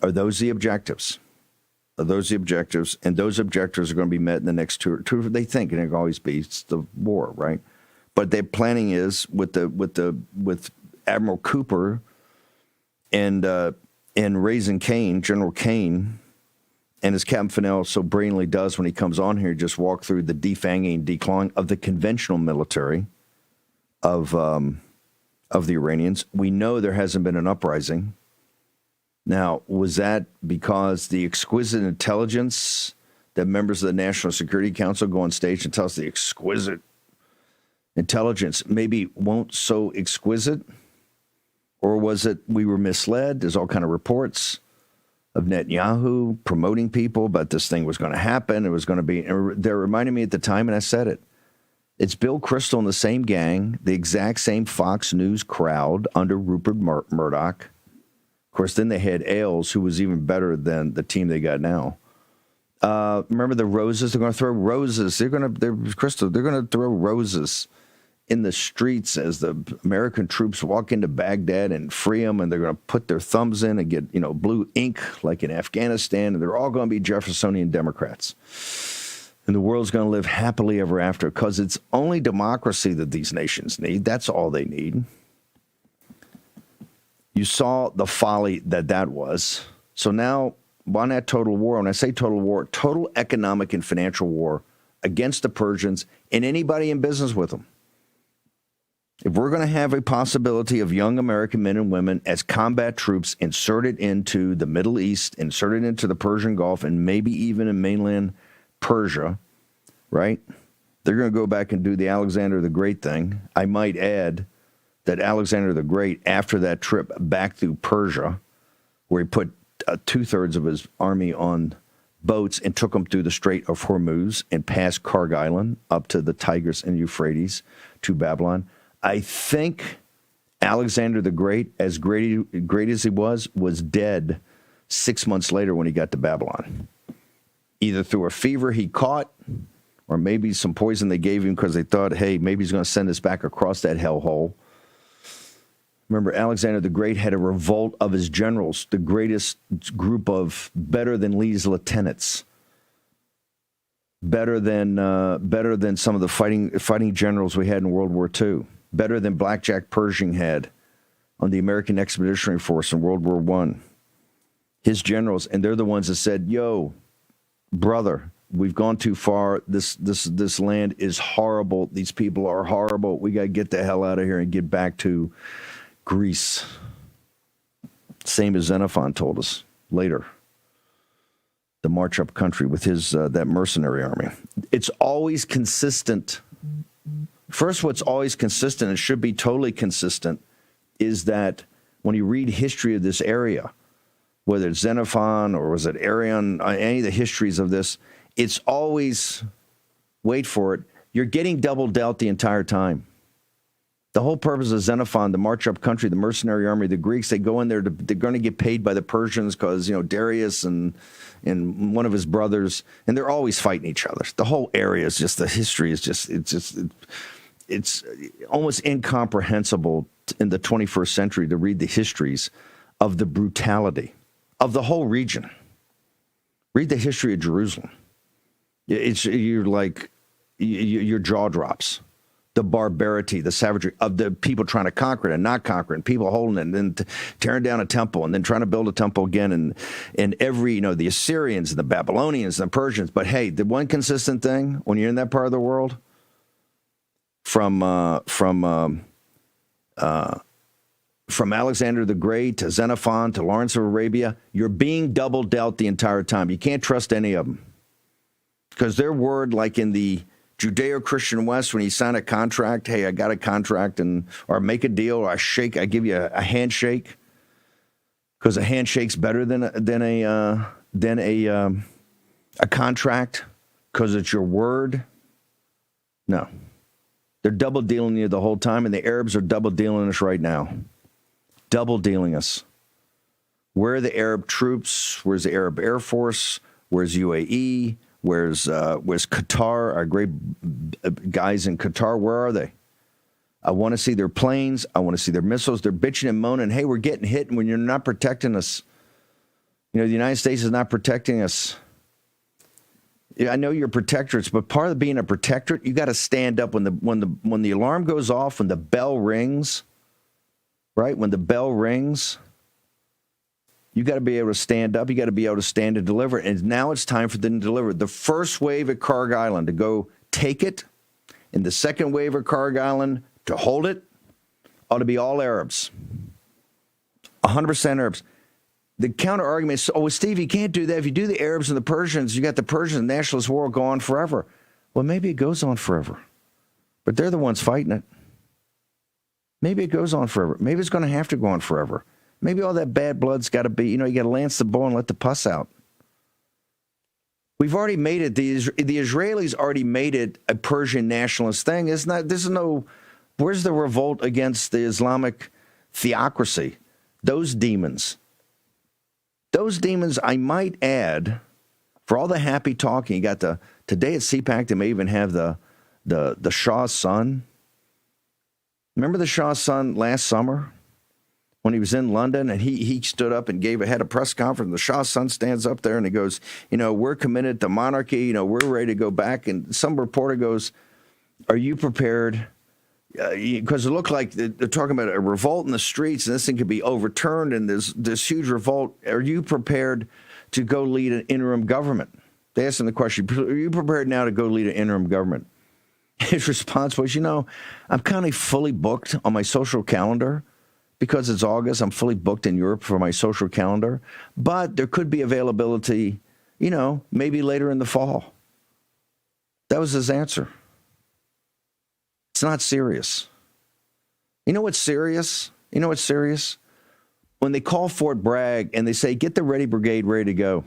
Are those the objectives? Are those the objectives? And those objectives are going to be met in the next two, they think, and it will always be, it's the war, right? But their planning is with Admiral Cooper and Raising Kane, General Kane, And as Captain Fennell so brilliantly does when he comes on here, just walk through the defanging, declawing of the conventional military of the Iranians. We know there hasn't been an uprising. Now, was that because the exquisite intelligence that members of the National Security Council go on stage and tell us the exquisite intelligence maybe won't so exquisite? Or was it we were misled? There's all kind of reports of Netanyahu promoting people, but this thing was going to happen. It was going to be, they reminded me at the time, and I said it. It's Bill Kristol and the same gang, the exact same Fox News crowd under Rupert Murdoch. Of course, then they had Ailes, who was even better than the team they got now. Remember the roses? They're going to throw roses. They're going to throw roses in the streets as the American troops walk into Baghdad and free them, and they're going to put their thumbs in and get, blue ink like in Afghanistan, and they're all going to be Jeffersonian Democrats. And the world's going to live happily ever after because it's only democracy that these nations need. That's all they need. You saw the folly that was. So now, on that total war, when I say total war, total economic and financial war against the Persians and anybody in business with them. If we're going to have a possibility of young American men and women as combat troops inserted into the Middle East, inserted into the Persian Gulf, and maybe even in mainland Persia, right? They're going to go back and do the Alexander the Great thing. I might add that Alexander the Great, after that trip back through Persia, where he put 2/3 of his army on boats and took them through the Strait of Hormuz and past Karg Island up to the Tigris and Euphrates to Babylon. I think Alexander the Great, as great as he was dead 6 months later when he got to Babylon. Either through a fever he caught or maybe some poison they gave him because they thought, hey, maybe he's going to send us back across that hellhole. Remember, Alexander the Great had a revolt of his generals, the greatest group of better than Lee's lieutenants. Better than some of the fighting generals we had in World War II. Better than Blackjack Pershing had on the American Expeditionary Force in World War I. His generals, and they're the ones that said, yo, brother, we've gone too far. This land is horrible. These people are horrible. We got to get the hell out of here and get back to Greece. Same as Xenophon told us later. The march up country with his that mercenary army. It's always consistent. First, what's always consistent, and should be totally consistent, is that when you read history of this area, whether it's Xenophon or was it Arion, any of the histories of this, it's always, wait for it, you're getting double dealt the entire time. The whole purpose of Xenophon, the march up country, the mercenary army, the Greeks, they go in there, they're going to get paid by the Persians because, Darius and one of his brothers, and they're always fighting each other. The whole area is just, the history is just, it's almost incomprehensible in the 21st century to read the histories of the brutality of the whole region. Read the history of Jerusalem. Your jaw drops. The barbarity, the savagery of the people trying to conquer it and not conquer it, and people holding it, and then tearing down a temple, and then trying to build a temple again, and every, the Assyrians and the Babylonians and the Persians. But hey, the one consistent thing when you're in that part of the world, from Alexander the Great to Xenophon to Lawrence of Arabia, you're being double dealt the entire time. You can't trust any of them because their word, like in the Judeo-Christian West, when you sign a contract, hey, I got a contract, or make a deal, or I give you a handshake, because a handshake's better than a contract, because it's your word. No, they're double dealing you the whole time, and the Arabs are double dealing us right now, double dealing us. Where are the Arab troops? Where's the Arab Air Force? Where's UAE? Where's Qatar, our great guys in Qatar? Where are they? I want to see their planes. I want to see their missiles. They're bitching and moaning, hey, we're getting hit when you're not protecting us. The United States is not protecting us. Yeah, I know you're protectorates, but part of being a protectorate, you got to stand up when the alarm goes off, when the bell rings, right? When the bell rings, You got to be able to stand up. You got to be able to stand and deliver. And now it's time for them to deliver. The first wave at Carg Island to go take it, and the second wave at Carg Island to hold it, ought to be all Arabs. 100% Arabs. The counter argument is, oh, Steve, you can't do that. If you do the Arabs and the Persians, you got the Persian nationalist war go on forever. Well, maybe it goes on forever. But they're the ones fighting it. Maybe it goes on forever. Maybe it's going to have to go on forever. Maybe all that bad blood's got to be, you got to lance the bull and let the pus out. We've already made it. The Israelis already made it a Persian nationalist thing. Where's the revolt against the Islamic theocracy? Those demons, I might add, for all the happy talking, you got today at CPAC, they may even have the Shah's son. Remember the Shah's son last summer when he was in London and he stood up and had a press conference. The Shah's son stands up there and he goes, we're committed to monarchy. We're ready to go back. And some reporter goes, are you prepared? Because it looked like they're talking about a revolt in the streets and this thing could be overturned and there's this huge revolt. Are you prepared to go lead an interim government? They asked him the question, are you prepared now to go lead an interim government? His response was, I'm kind of fully booked on my social calendar because it's August. I'm fully booked in Europe for my social calendar, but there could be availability, maybe later in the fall. That was his answer. It's not serious. You know what's serious? When they call Fort Bragg and they say, get the Ready Brigade ready to go.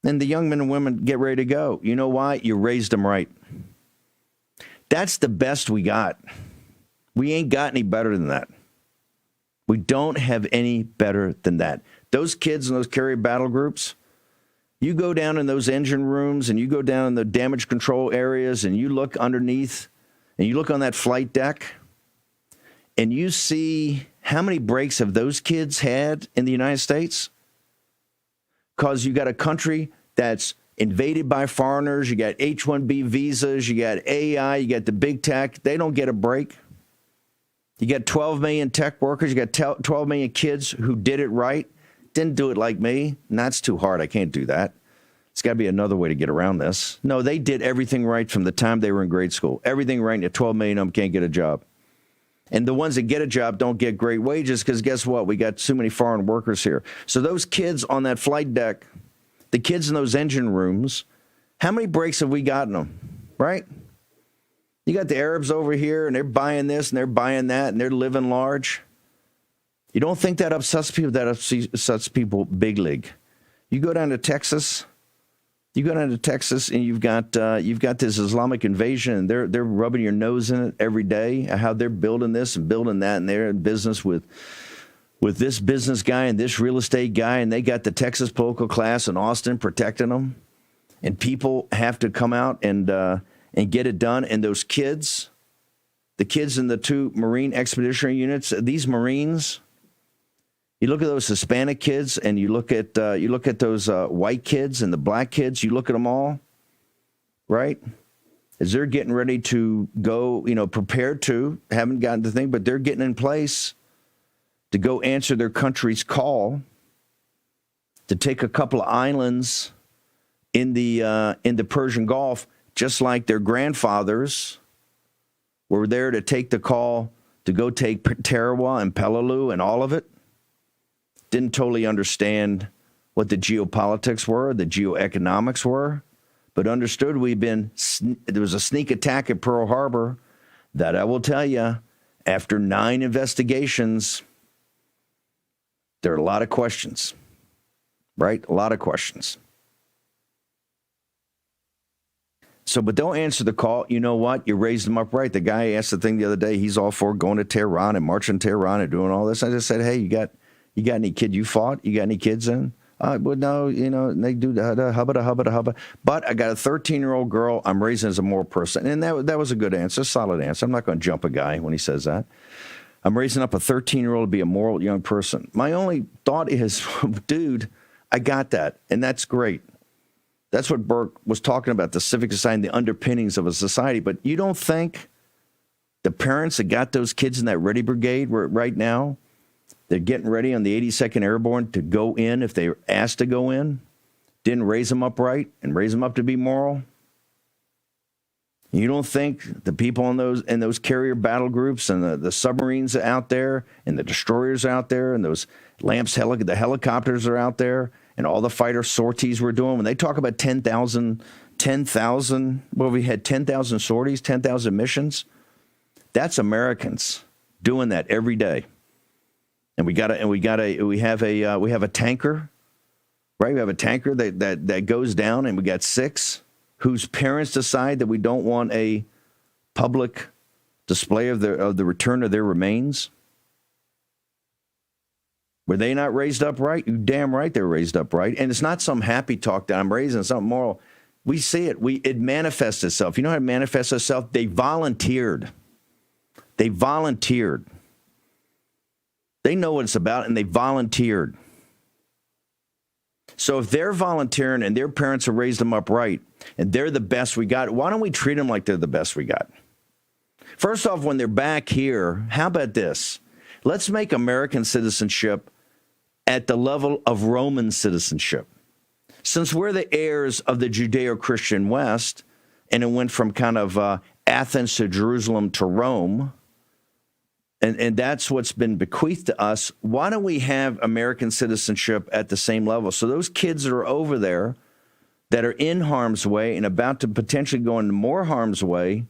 And the young men and women get ready to go. You know why? You raised them right. That's the best we got. We ain't got any better than that. We don't have any better than that. Those kids in those carrier battle groups, you go down in those engine rooms and you go down in the damage control areas and you look underneath and you look on that flight deck and you see how many breaks have those kids had in the United States? Because you got a country that's invaded by foreigners, you got H-1B visas, you got AI, you got the big tech. They don't get a break. You got 12 million tech workers, you got 12 million kids who did it right. Didn't do it like me. And that's too hard. I can't do that. It's got to be another way to get around this. No, they did everything right from the time they were in grade school. Everything right, and 12 million of them can't get a job. And the ones that get a job don't get great wages because guess what? We got too many foreign workers here. So those kids on that flight deck, the kids in those engine rooms, how many breaks have we gotten them, right? You got the Arabs over here, and they're buying this, and they're buying that, and they're living large. You don't think that upsets people? That upsets people big league. You go down to Texas. And you've got this Islamic invasion, and they're rubbing your nose in it every day. How they're building this and building that, and they're in business with this business guy and this real estate guy, and they got the Texas political class in Austin protecting them. And people have to come out and get it done. And those kids, the kids in the 2 Marine Expeditionary Units, these Marines. You look at those Hispanic kids, and you look at those white kids and the black kids. You look at them all, right? As they're getting ready to go, prepared to, haven't gotten the thing, but they're getting in place to go answer their country's call to take a couple of islands in the Persian Gulf, just like their grandfathers were there to take the call to go take Tarawa and Peleliu and all of it. Didn't totally understand what the geopolitics were, the geoeconomics were, but understood there was a sneak attack at Pearl Harbor that I will tell you, after 9 investigations, there are a lot of questions, right? A lot of questions. So, but don't answer the call. You know what? You raised them up right. The guy asked the thing the other day. He's all for going to Tehran and marching to Tehran and doing all this. I just said, hey, you got any kid you fought? You got any kids in? Well, no, they do the hubba. But I got a 13-year-old girl I'm raising as a moral person. And that was a good answer, a solid answer. I'm not going to jump a guy when he says that. I'm raising up a 13-year-old to be a moral young person. My only thought is, dude, I got that. And that's great. That's what Burke was talking about, the civic society, the underpinnings of a society. But you don't think the parents that got those kids in that Ready Brigade right now They're getting ready on the 82nd Airborne to go in if they were asked to go in. Didn't raise them up right and raise them up to be moral. You don't think the people in those carrier battle groups and the submarines out there and the destroyers out there and those the helicopters are out there and all the fighter sorties we're doing, when they talk about 10,000, well, we had 10,000 sorties, 10,000 missions. That's Americans doing that every day. And we have a tanker, right? We have a tanker that goes down, and we got 6 whose parents decide that we don't want a public display of the return of their remains. Were they not raised up right? You damn right they were raised up right. And it's not some happy talk that I'm raising something moral. We see it. It manifests itself. You know how it manifests itself? They volunteered. They know what it's about, and they volunteered. So if they're volunteering and their parents have raised them up right, and they're the best we got, why don't we treat them like they're the best we got? First off, when they're back here, how about this? Let's make American citizenship at the level of Roman citizenship. Since we're the heirs of the Judeo-Christian West, and it went from kind of Athens to Jerusalem to Rome, and that's what's been bequeathed to us, why don't we have American citizenship at the same level? So those kids that are over there that are in harm's way and about to potentially go into more harm's way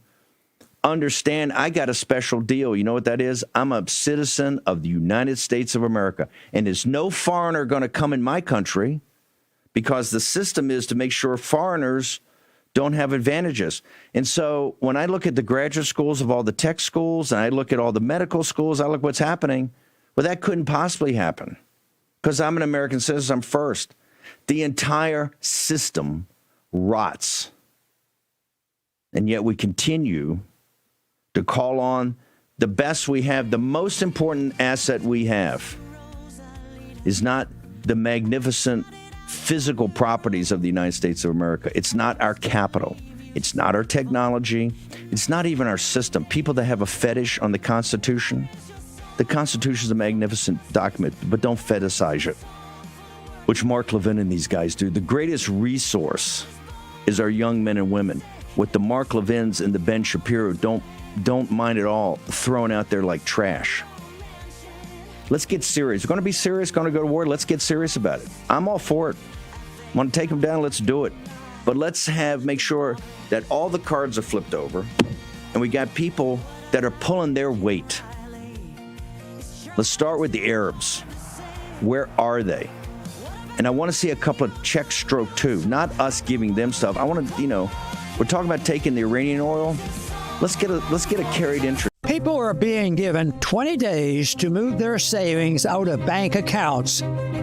understand I got a special deal. You know what that is? I'm a citizen of the United States of America, and there's no foreigner going to come in my country because the system is to make sure foreigners don't have advantages. And so when I look at the graduate schools of all the tech schools and I look at all the medical schools, I look what's happening. Well, that couldn't possibly happen because I'm an American citizen. I'm first. The entire system rots. And yet we continue to call on the best we have. The most important asset we have is not the magnificent physical properties of the United States of America. It's not our capital. It's not our technology. It's not even our system. People that have a fetish on the Constitution. The Constitution is a magnificent document, but don't fetishize it, which Mark Levin and these guys do. The greatest resource is our young men and women. What the Mark Levins and the Ben Shapiro don't mind at all thrown out there like trash. Let's get serious. We're going to be serious, going to go to war. Let's get serious about it. I'm all for it. Want to take them down? Let's do it. But let's make sure that all the cards are flipped over and we got people that are pulling their weight. Let's start with the Arabs. Where are they? And I want to see a couple of checks stroke too, not us giving them stuff. I want to, we're talking about taking the Iranian oil. Let's get a carried interest. People are being given 20 days to move their savings out of bank accounts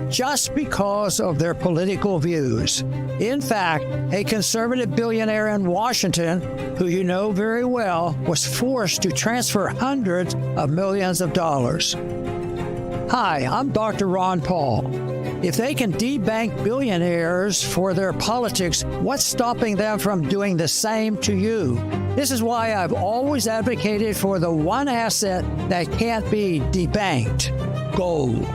just because of their political views. In fact, a conservative billionaire in Washington, who you know very well, was forced to transfer hundreds of millions of dollars. Hi, I'm Dr. Ron Paul. If they can debank billionaires for their politics, what's stopping them from doing the same to you? This is why I've always advocated for the one asset that can't be debanked: gold.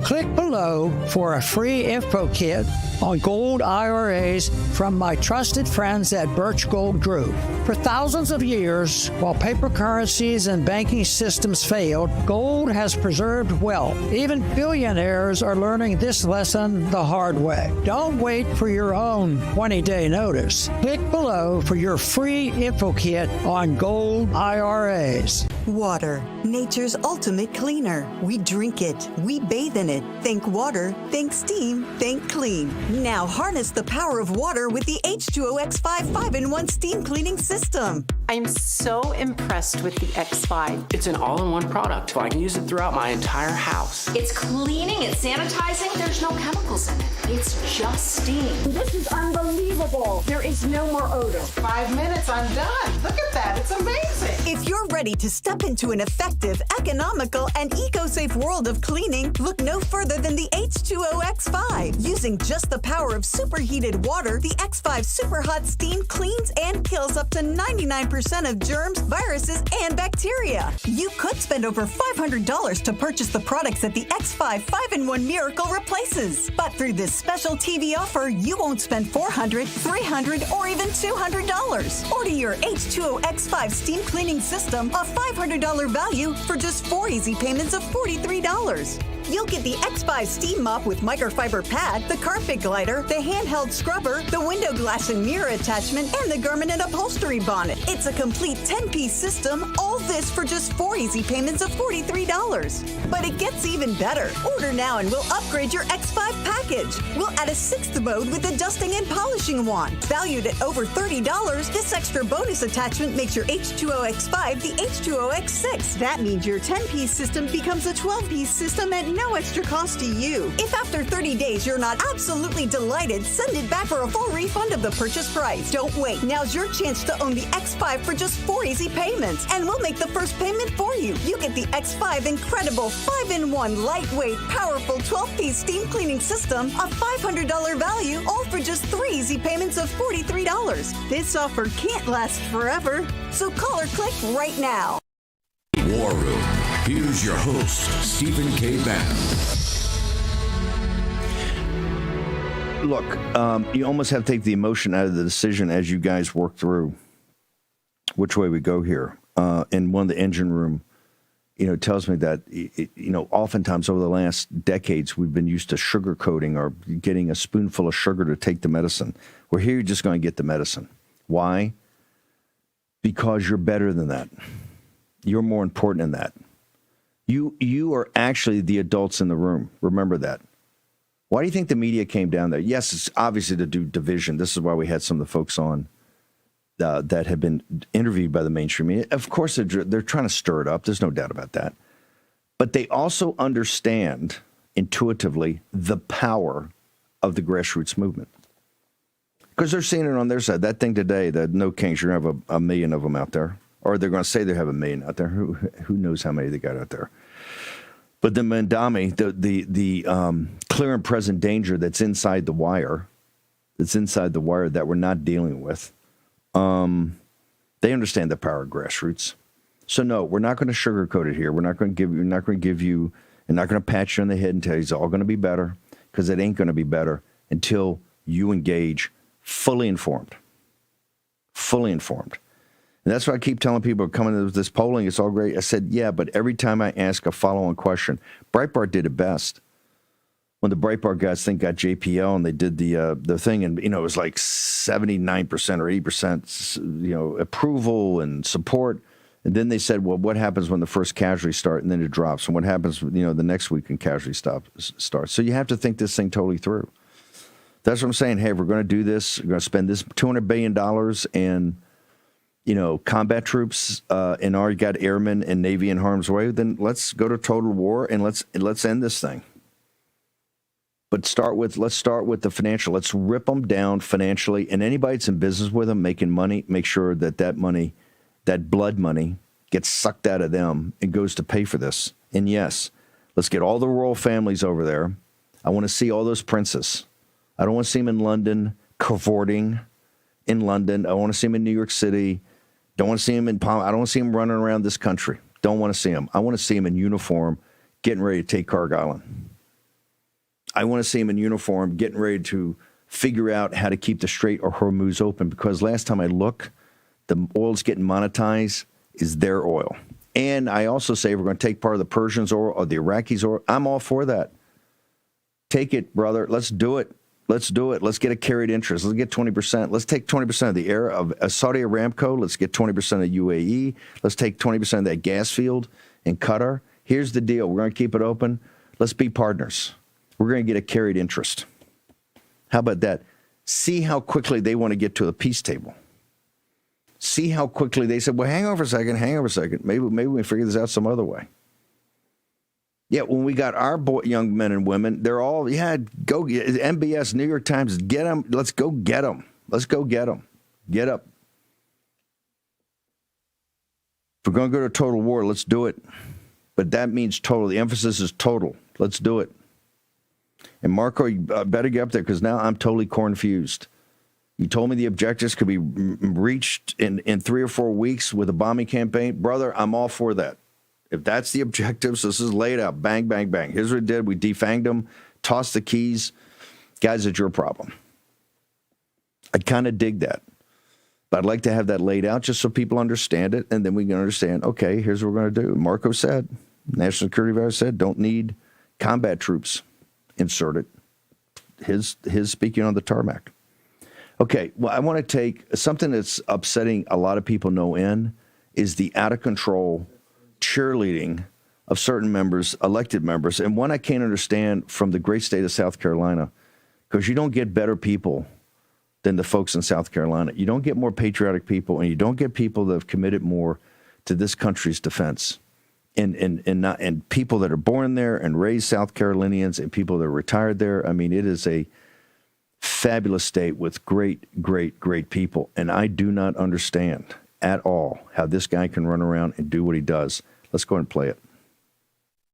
Click below for a free info kit on gold IRAs from my trusted friends at Birch Gold Group. For thousands of years, while paper currencies and banking systems failed, gold has preserved wealth. Even billionaires are learning this lesson the hard way. Don't wait for your own 20-day notice. Click below for your free info kit on gold IRAs. Water, nature's ultimate cleaner. We drink it, we bathe in it. Think water, think steam, think clean. Now harness the power of water with the H2O X5 5-in-1 steam cleaning system. I'm so impressed with the X5. It's an all-in-one product, so I can use it throughout my entire house. It's cleaning, it's sanitizing, there's no chemicals in it. It's just steam. This is unbelievable. unbelievable. There is no more odor. 5 minutes, I'm done. Look at that. It's amazing. If you're ready to step into an effective, economical, and eco-safe world of cleaning, look no further than the H2O X5. Using just the power of superheated water, the X5 Super Hot Steam cleans and kills up to 99% of germs, viruses, and bacteria. You could spend over $500 to purchase the products that the X5 5-in-1 Miracle replaces. But through this special TV offer, you won't spend $400, $300, or even $200. Order your H2O X5 Steam Cleaning System, a $500 value, for just 4 easy payments of $43. You'll get the X5 Steam Mop with microfiber pad, the carpet glider, the handheld scrubber, the window glass and mirror attachment, and the garment and upholstery bonnet. It's a complete 10-piece system, all this for just 4 easy payments of $43. But it gets even better. Order now and we'll upgrade your X5 package. We'll add a 6th mode with a dusting and polishing wand. Valued at over $30, this extra bonus attachment makes your H2O X5 the H2O X6. That means your 10-piece system becomes a 12-piece system at no extra cost to you. If after 30 days you're not absolutely delighted, send it back for a full refund of the purchase price. Don't wait. Now's your chance to own the X5 for just 4 easy payments, and we'll make the first payment for you. You get the X5 incredible 5-in-1 lightweight, powerful 12-piece steam cleaning system, a $500 value, all for just 3 easy payments of $43. This offer can't last forever, so call or click right now. War Room. Here's your host, Stephen K. Bannon. Look, you almost have to take the emotion out of the decision as you guys work through which way we go here. And one of the engine room, tells me that, oftentimes over the last decades, we've been used to sugarcoating or getting a spoonful of sugar to take the medicine. We're here just going to get the medicine. Why? Because you're better than that. You're more important than that. You are actually the adults in the room. Remember that. Why do you think the media came down there? Yes, it's obviously to do division. This is why we had some of the folks on that have been interviewed by the mainstream media. Of course, they're trying to stir it up. There's no doubt about that. But they also understand intuitively the power of the grassroots movement. Because they're seeing it on their side. That thing today, the No Kings, you're going to have a million of them out there. Or they're going to say they have a million out there. Who knows how many they got out there? But the Mandami, the clear and present danger that's inside the wire that we're not dealing with, they understand the power of grassroots. So no, we're not going to sugarcoat it here. We're not going to give you, and not going to pat you on the head and tell you it's all going to be better, because it ain't going to be better until you engage fully informed. Fully informed. And that's why I keep telling people coming to this polling, it's all great. I said, yeah, but every time I ask a follow-on question, Breitbart did it best. When the Breitbart guys got JPL and they did the thing, and it was like 79% or 80%, approval and support. And then they said, well, what happens when the first casualties start? And then it drops. And what happens, the next week when casualties starts? So you have to think this thing totally through. That's what I'm saying. Hey, we're going to do this. We're going to spend this $200 billion and combat troops, and you got airmen and Navy in harm's way, then let's go to total war and let's end this thing. But let's start with the financial. Let's rip them down financially, and anybody that's in business with them, making money, make sure that money, that blood money, gets sucked out of them and goes to pay for this. And yes, let's get all the royal families over there. I want to see all those princes. I don't want to see them in London cavorting in London. I want to see them in New York City. Don't want to see him in Palm. I don't want to see him running around this country. Don't want to see him. I want to see him in uniform, getting ready to take Carg Island. I want to see him in uniform, getting ready to figure out how to keep the Strait or Hormuz open. Because last time I look, the oil's getting monetized is their oil. And I also say we're going to take part of the Persians' oil or the Iraqis' oil. I'm all for that. Take it, brother. Let's do it. Let's do it. Let's get a carried interest. Let's get 20%. Let's take 20% of the air of Saudi Aramco. Let's get 20% of UAE. Let's take 20% of that gas field in Qatar. Here's the deal. We're going to keep it open. Let's be partners. We're going to get a carried interest. How about that? See how quickly they want to get to the peace table. See how quickly they said, well, hang over a second. Maybe we can figure this out some other way. Yeah, when we got our young men and women, they're all, go, MBS, New York Times, get them. Let's go get them. Let's go get them. Get up. If we're going to go to total war, let's do it. But that means total. The emphasis is total. Let's do it. And Marco, you better get up there because now I'm totally confused. You told me the objectives could be reached in 3 or 4 weeks with a bombing campaign. Brother, I'm all for that. If that's the objectives, this is laid out. Bang, bang, bang. Here's what we did. We defanged them, tossed the keys. Guys, it's your problem. I kind of dig that. But I'd like to have that laid out just so people understand it, and then we can understand, okay, here's what we're going to do. Marco said, National Security Advisor said, don't need combat troops inserted. His speaking on the tarmac. Okay, well, I want to take something that's upsetting a lot of people is the out-of-control cheerleading of certain members, elected members, and one I can't understand from the great state of South Carolina, because you don't get better people than the folks in South Carolina. You don't get more patriotic people, and you don't get people that have committed more to this country's defense. And people that are born there and raised South Carolinians and people that are retired there. I mean, it is a fabulous state with great, great, great people. And I do not understand at all how this guy can run around and do what he does. Let's go ahead and play it.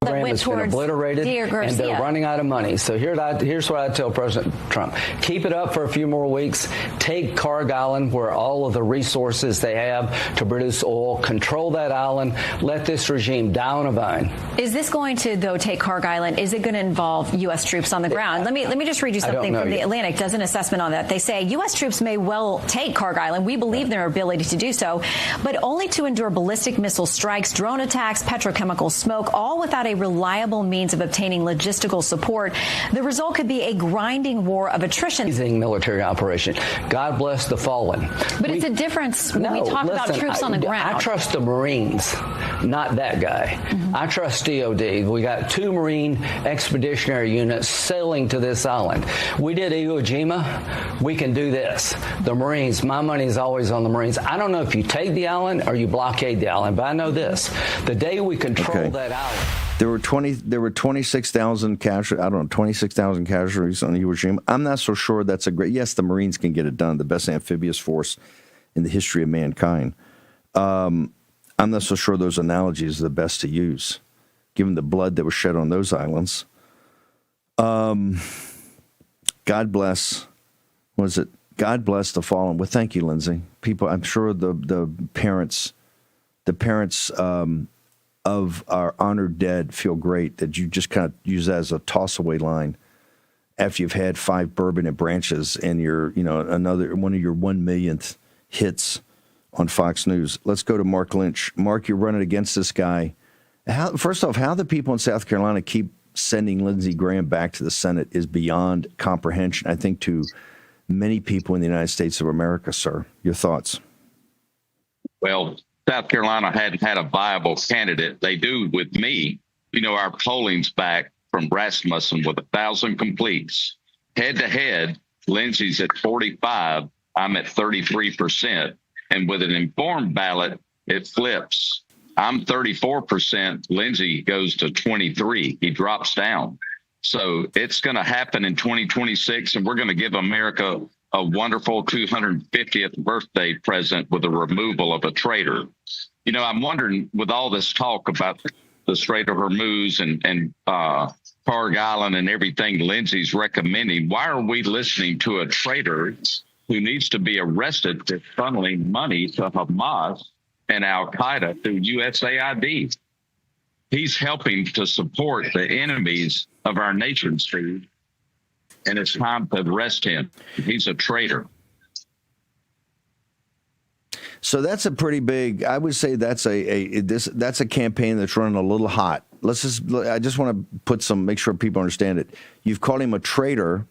Program has been obliterated, and they're running out of money. So here's what I tell President Trump. Keep it up for a few more weeks. Take Carg Island, where all of the resources they have to produce oil. Control that island. Let this regime die on a vine. Is this going to, though, take Carg Island? Is it going to involve U.S. troops on the ground? Let me just read you something from The Atlantic. Does an assessment on that. They say U.S. troops may well take Carg Island. We believe in their ability to do so, but only to endure ballistic missile strikes, drone attacks, petrochemical smoke, all without a reliable means of obtaining logistical support. The result could be a grinding war of attrition. Amazing military operation. God bless the fallen. But it's a difference when we talk about troops on the ground. I trust the Marines, not that guy. Mm-hmm. I trust DOD. We got 2 Marine expeditionary units sailing to this island. We did Iwo Jima. We can do this. The Marines, my money is always on the Marines. I don't know if you take the island or you blockade the island, but I know this. The day we control that island. There were 26,000 casualties. I don't know, 26,000 casualties on Iwo Jima. I'm not so sure that's a great. Yes, the Marines can get it done. The best amphibious force in the history of mankind. I'm not so sure those analogies are the best to use, given the blood that was shed on those islands. God bless. What is it? God bless the fallen. Well, thank you, Lindsay. People, I'm sure the parents of our honored dead feel great that you just kind of use that as a toss-away line after you've had 5 bourbon and branches and another one of your 1 millionth hits on Fox News. Let's go to Mark Lynch. Mark, you're running against this guy. First off, how the people in South Carolina keep sending Lindsey Graham back to the Senate is beyond comprehension, I think, to many people in the United States of America, sir. Your thoughts? Well, South Carolina hadn't had a viable candidate. They do with me. Our polling's back from Rasmussen with 1,000 completes. Head to head, Lindsey's at 45. I'm at 33%. And with an informed ballot, it flips. I'm 34%. Lindsey goes to 23. He drops down. So it's going to happen in 2026, and we're going to give America a wonderful 250th birthday present with the removal of a traitor. I'm wondering, with all this talk about the Strait of Hormuz and Carg Island and everything Lindsey's recommending, why are we listening to a traitor who needs to be arrested for funneling money to Hamas and Al-Qaeda through USAID? He's helping to support the enemies of our nation, Steve. And it's time to arrest him. He's a traitor. So that's a pretty big. I would say that's that's a campaign that's running a little hot. I just want to make sure people understand it. You've called him a traitor,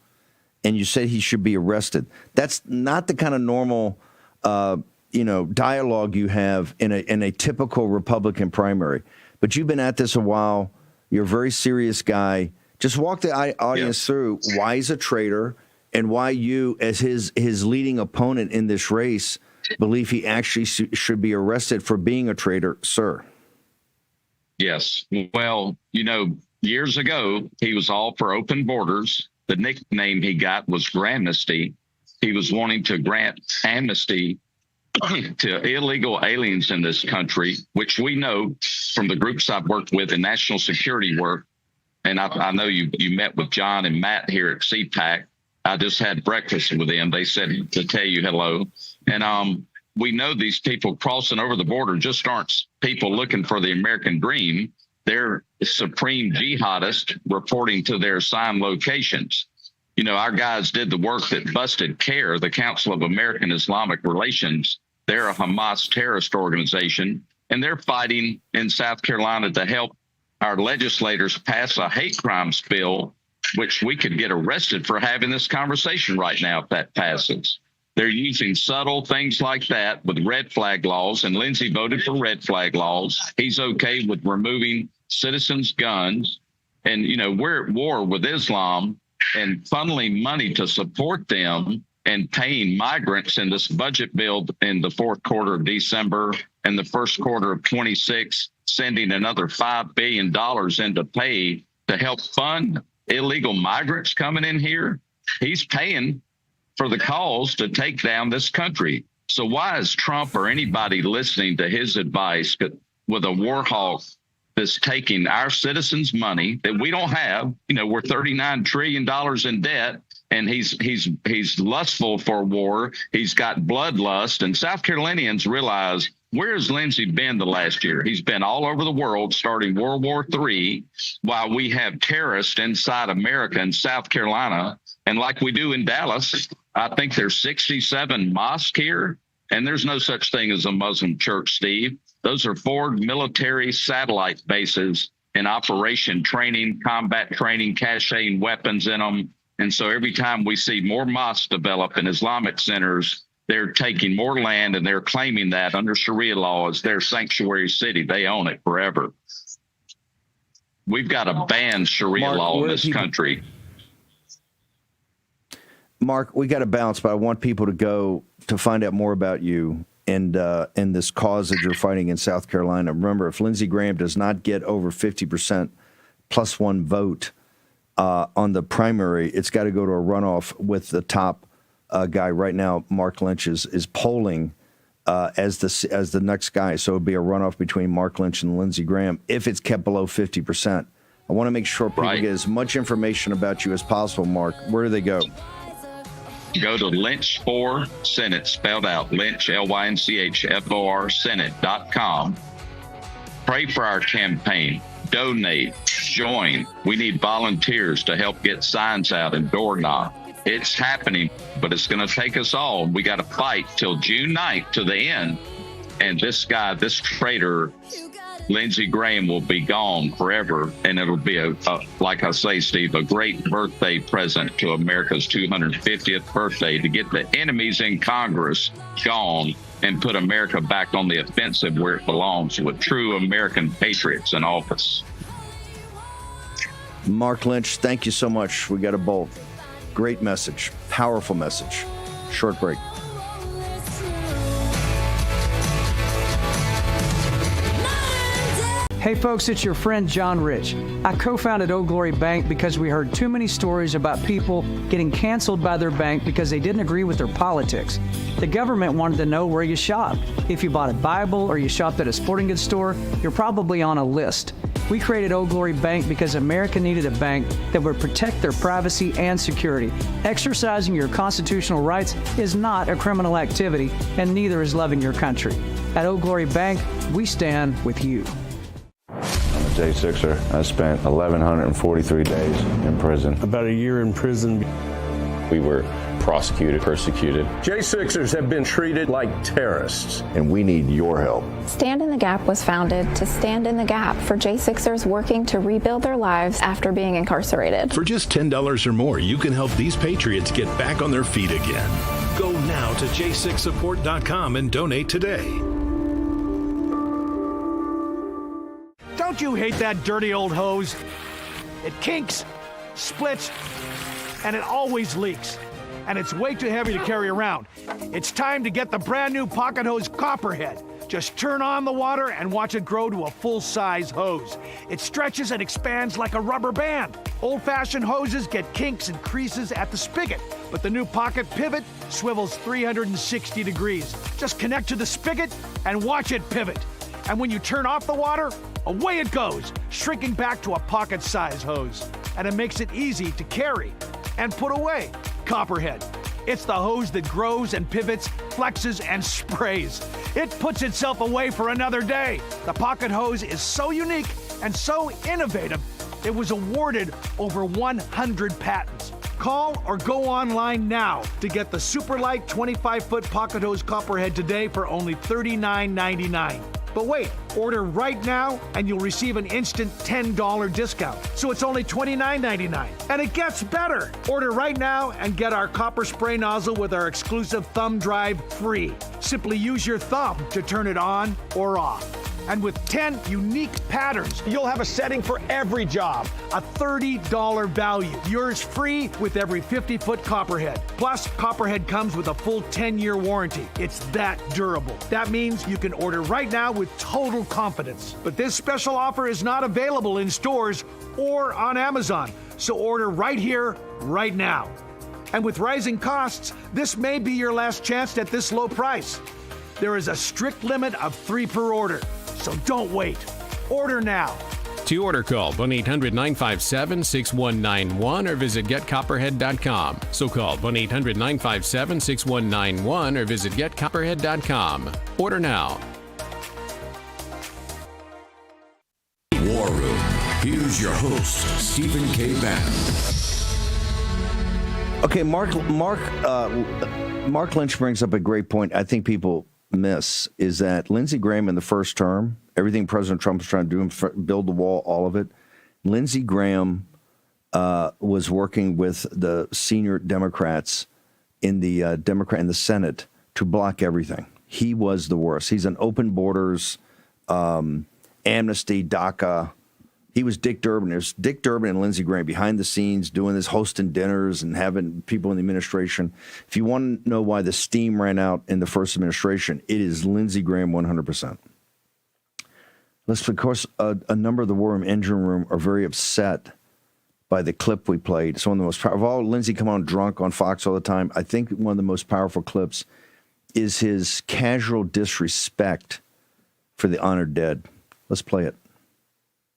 and you said he should be arrested. That's not the kind of normal, dialogue you have in a typical Republican primary. But you've been at this a while. You're a very serious guy. Just walk the audience through why he's a traitor and why you, as his leading opponent in this race, believe he actually should be arrested for being a traitor, sir. Yes. Well, years ago, he was all for open borders. The nickname he got was Gramnesty. he was wanting to grant amnesty to illegal aliens in this country, which we know from the groups I've worked with in national security work. And I know you met with John and Matt here at CPAC. I just had breakfast with them. They said to tell you hello. And we know these people crossing over the border just aren't people looking for the American dream. They're supreme jihadists reporting to their assigned locations. You know, our guys did the work that busted CARE, the Council of American Islamic Relations. They're a Hamas terrorist organization, and they're fighting in South Carolina to help our legislators pass a hate crimes bill, which we could get arrested for having this conversation right now if that passes. They're using subtle things like that with red flag laws, and Lindsey voted for red flag laws. He's okay with removing citizens' guns. And, you know, we're at war with Islam, and funneling money to support them and paying migrants in this budget bill in the fourth quarter of December and the first quarter of 26, sending another $5 billion into pay to help fund illegal migrants coming in here. He's paying for the cause to take down this country. So why is Trump or anybody listening to his advice with a war hawk that's taking our citizens' money that we don't have? You know, we're $39 trillion in debt, and he's lustful for war. He's got bloodlust, and South Carolinians realize, where has Lindsey been the last year? He's been all over the world, starting World War III, while we have terrorists inside America and South Carolina. And like we do in Dallas, I think there's 67 mosques here, and there's no such thing as a Muslim church, Steve. Those are forward military satellite bases in operation training, combat training, caching weapons in them. And so every time we see more mosques develop in Islamic centers, they're taking more land, and they're claiming that under Sharia law as their sanctuary city. They own it forever. We've got to ban Sharia law in this country. Mark, we got to balance, but I want people to go to find out more about you and this cause that you're fighting in South Carolina. Remember, if Lindsey Graham does not get over 50% plus one vote on the primary, it's got to go to a runoff with the top guy. Right now, Mark Lynch is polling as the next guy. So it'd be a runoff between Mark Lynch and Lindsey Graham if it's kept below 50%. I want to make sure people get as much information about you as possible, Mark. Where do they go? Go to Lynch for Senate, spelled out, Lynch, LYNCHFOR, Senate.com. Pray for our campaign. Donate. Join. We need volunteers to help get signs out and door knock. It's happening, but it's going to take us all. We got to fight till June 9th to the end. And this guy, this traitor, Lindsey Graham, will be gone forever. And it'll be, like I say, Steve, a great birthday present to America's 250th birthday to get the enemies in Congress gone and put America back on the offensive where it belongs, with true American patriots in office. Mark Lynch, thank you so much. We got a bolt. Great message. Powerful message. Short break. Hey folks, it's your friend John Rich. I co-founded Old Glory Bank because we heard too many stories about people getting canceled by their bank because they didn't agree with their politics. The government wanted to know where you shopped. If you bought a Bible or you shopped at a sporting goods store, you're probably on a list. We created Old Glory Bank because America needed a bank that would protect their privacy and security. Exercising your constitutional rights is not a criminal activity, and neither is loving your country. At Old Glory Bank, we stand with you. I'm a J6er. I spent 1,143 days in prison. About a year in prison. We were prosecuted, persecuted. J6ers have been treated like terrorists. And we need your help. Stand in the Gap was founded to stand in the gap for J6ers working to rebuild their lives after being incarcerated. For just $10 or more, you can help these patriots get back on their feet again. Go now to j6support.com and donate today. Don't you hate that dirty old hose? It kinks, splits, and it always leaks. And it's way too heavy to carry around. It's time to get the brand new Pocket Hose Copperhead. Just turn on the water and watch it grow to a full-size hose. It stretches and expands like a rubber band. Old-fashioned hoses get kinks and creases at the spigot, But the new Pocket Pivot swivels 360 degrees. Just connect to the spigot and watch it pivot. And when you turn off the water, away it goes, shrinking back to a pocket-size hose. And it makes it easy to carry and put away. Copperhead. It's the hose that grows and pivots, flexes, and sprays. It puts itself away for another day. The Pocket Hose is so unique and so innovative, it was awarded over 100 patents. Call or go online now to get the super light 25-foot Pocket Hose Copperhead today for only $39.99. But wait, order right now and you'll receive an instant $10 discount. So it's only $29.99. And it gets better. Order right now and get our copper spray nozzle with our exclusive thumb drive free. Simply use your thumb to turn it on or off. And with 10 unique patterns, you'll have a setting for every job. A $30 value. Yours free with every 50-foot Copperhead. Plus, Copperhead comes with a full 10-year warranty. It's that durable. That means you can order right now with total confidence. But this special offer is not available in stores or on Amazon. So order right here, right now. And with rising costs, this may be your last chance at this low price. There is a strict limit of 3 per order. So don't wait. Order now. To order, call 1-800-957-6191 or visit getcopperhead.com. So call 1-800-957-6191 or visit getcopperhead.com. Order now. War Room. Here's your host, Stephen K. Bannon. Okay, Mark Lynch brings up a great point. I think people miss is that Lindsey Graham in the first term, everything President Trump was trying to do, build the wall, all of it, Lindsey Graham was working with the senior Democrats in the Senate to block everything. He was the worst. He's an open borders, amnesty, DACA. He was Dick Durbin. There's Dick Durbin and Lindsey Graham behind the scenes doing this, hosting dinners and having people in the administration. If you want to know why the steam ran out in the first administration, it is Lindsey Graham 100%. Of course, a number of the War Room engine room are very upset by the clip we played. It's one of the most powerful. Of all Lindsey come on drunk on Fox all the time, I think one of the most powerful clips is his casual disrespect for the honored dead. Let's play it.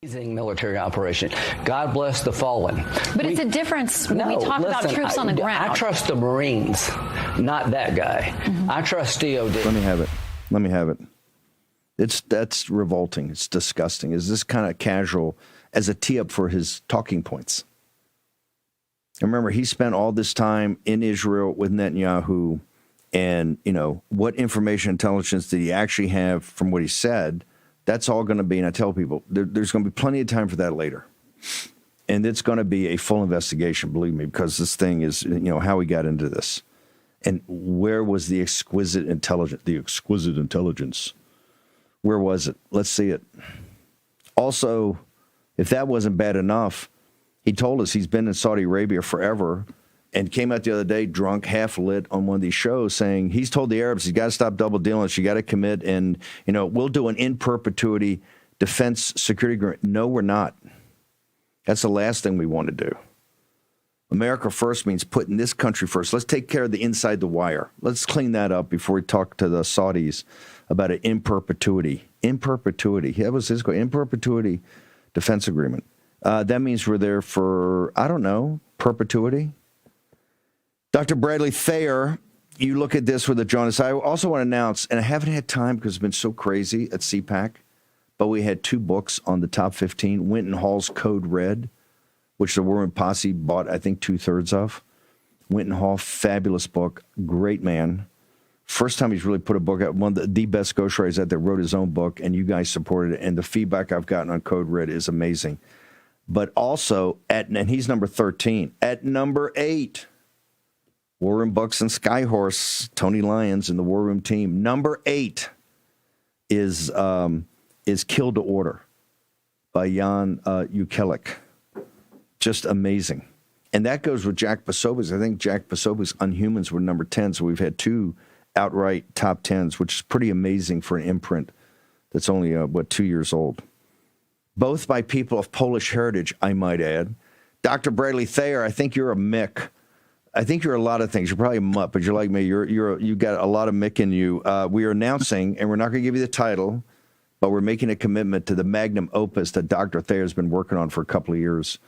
Amazing military operation. God bless the fallen. But it's a difference when we talk about troops on the ground. I trust the Marines, not that guy. Mm-hmm. I trust DOD. Let me have it. That's revolting. It's disgusting. Is this kind of casual as a tee-up for his talking points? And remember, he spent all this time in Israel with Netanyahu, and, what information intelligence did he actually have from what he said? That's all going to be, and I tell people, there's going to be plenty of time for that later. And it's going to be a full investigation, believe me, because this thing is, how we got into this. And where was the exquisite intelligence? Where was it? Let's see it. Also, if that wasn't bad enough, he told us he's been in Saudi Arabia forever and came out the other day drunk, half lit on one of these shows saying he's told the Arabs, you got to stop double dealing, you got to commit, and, we'll do an in perpetuity defense security agreement. No, we're not. That's the last thing we want to do. America first means putting this country first. Let's take care of the inside the wire. Let's clean that up before we talk to the Saudis about an in perpetuity. In perpetuity. That was his quote. In perpetuity defense agreement. That means we're there for, perpetuity. Dr. Bradley Thayer, you look at this with a jaundice. I also want to announce, and I haven't had time because it's been so crazy at CPAC, but we had 2 books on the top 15. Winton Hall's Code Red, which the War Room Posse bought, I think, 2/3 of. Winton Hall, fabulous book, great man. First time he's really put a book out. One of the best ghostwriters out there wrote his own book, and you guys supported it. And the feedback I've gotten on Code Red is amazing. But also, and he's number 13. At number 8, War Room Books and Skyhorse, Tony Lyons and the War Room team. Number 8 is Kill to Order by Jan Ukelik. Just amazing. And that goes with Jack Posobiec. I think Jack Posobiec's Unhumans were number 10, so we've had 2 outright top 10s, which is pretty amazing for an imprint that's only, 2 years old. Both by people of Polish heritage, I might add. Dr. Bradley Thayer, I think you're a Mick. I think you're a lot of things. You're probably a mutt, but you're like me. You got a lot of Mick in you. We are announcing, and we're not going to give you the title, but we're making a commitment to the magnum opus that Dr. Thayer has been working on for a couple of years.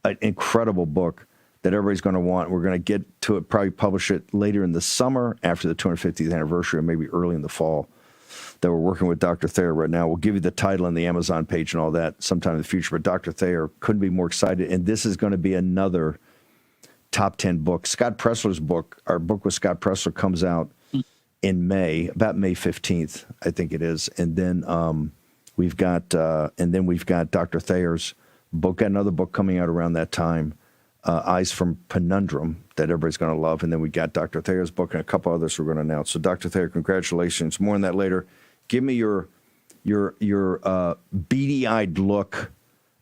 An incredible book that everybody's going to want. We're going to get to it, probably publish it later in the summer after the 250th anniversary, or maybe early in the fall. That we're working with Dr. Thayer right now. We'll give you the title and the Amazon page and all that sometime in the future. But Dr. Thayer couldn't be more excited. And this is going to be another top 10 book. Scott Pressler's book, our book with Scott Pressler, comes out in May, about May 15th, I think it is. And then we've got Dr. Thayer's book, got another book coming out around that time, Eyes from Penumbrum, that everybody's going to love. And then we got Dr. Thayer's book and a couple others we're going to announce. So Dr. Thayer, congratulations. More on that later. Give me your beady-eyed look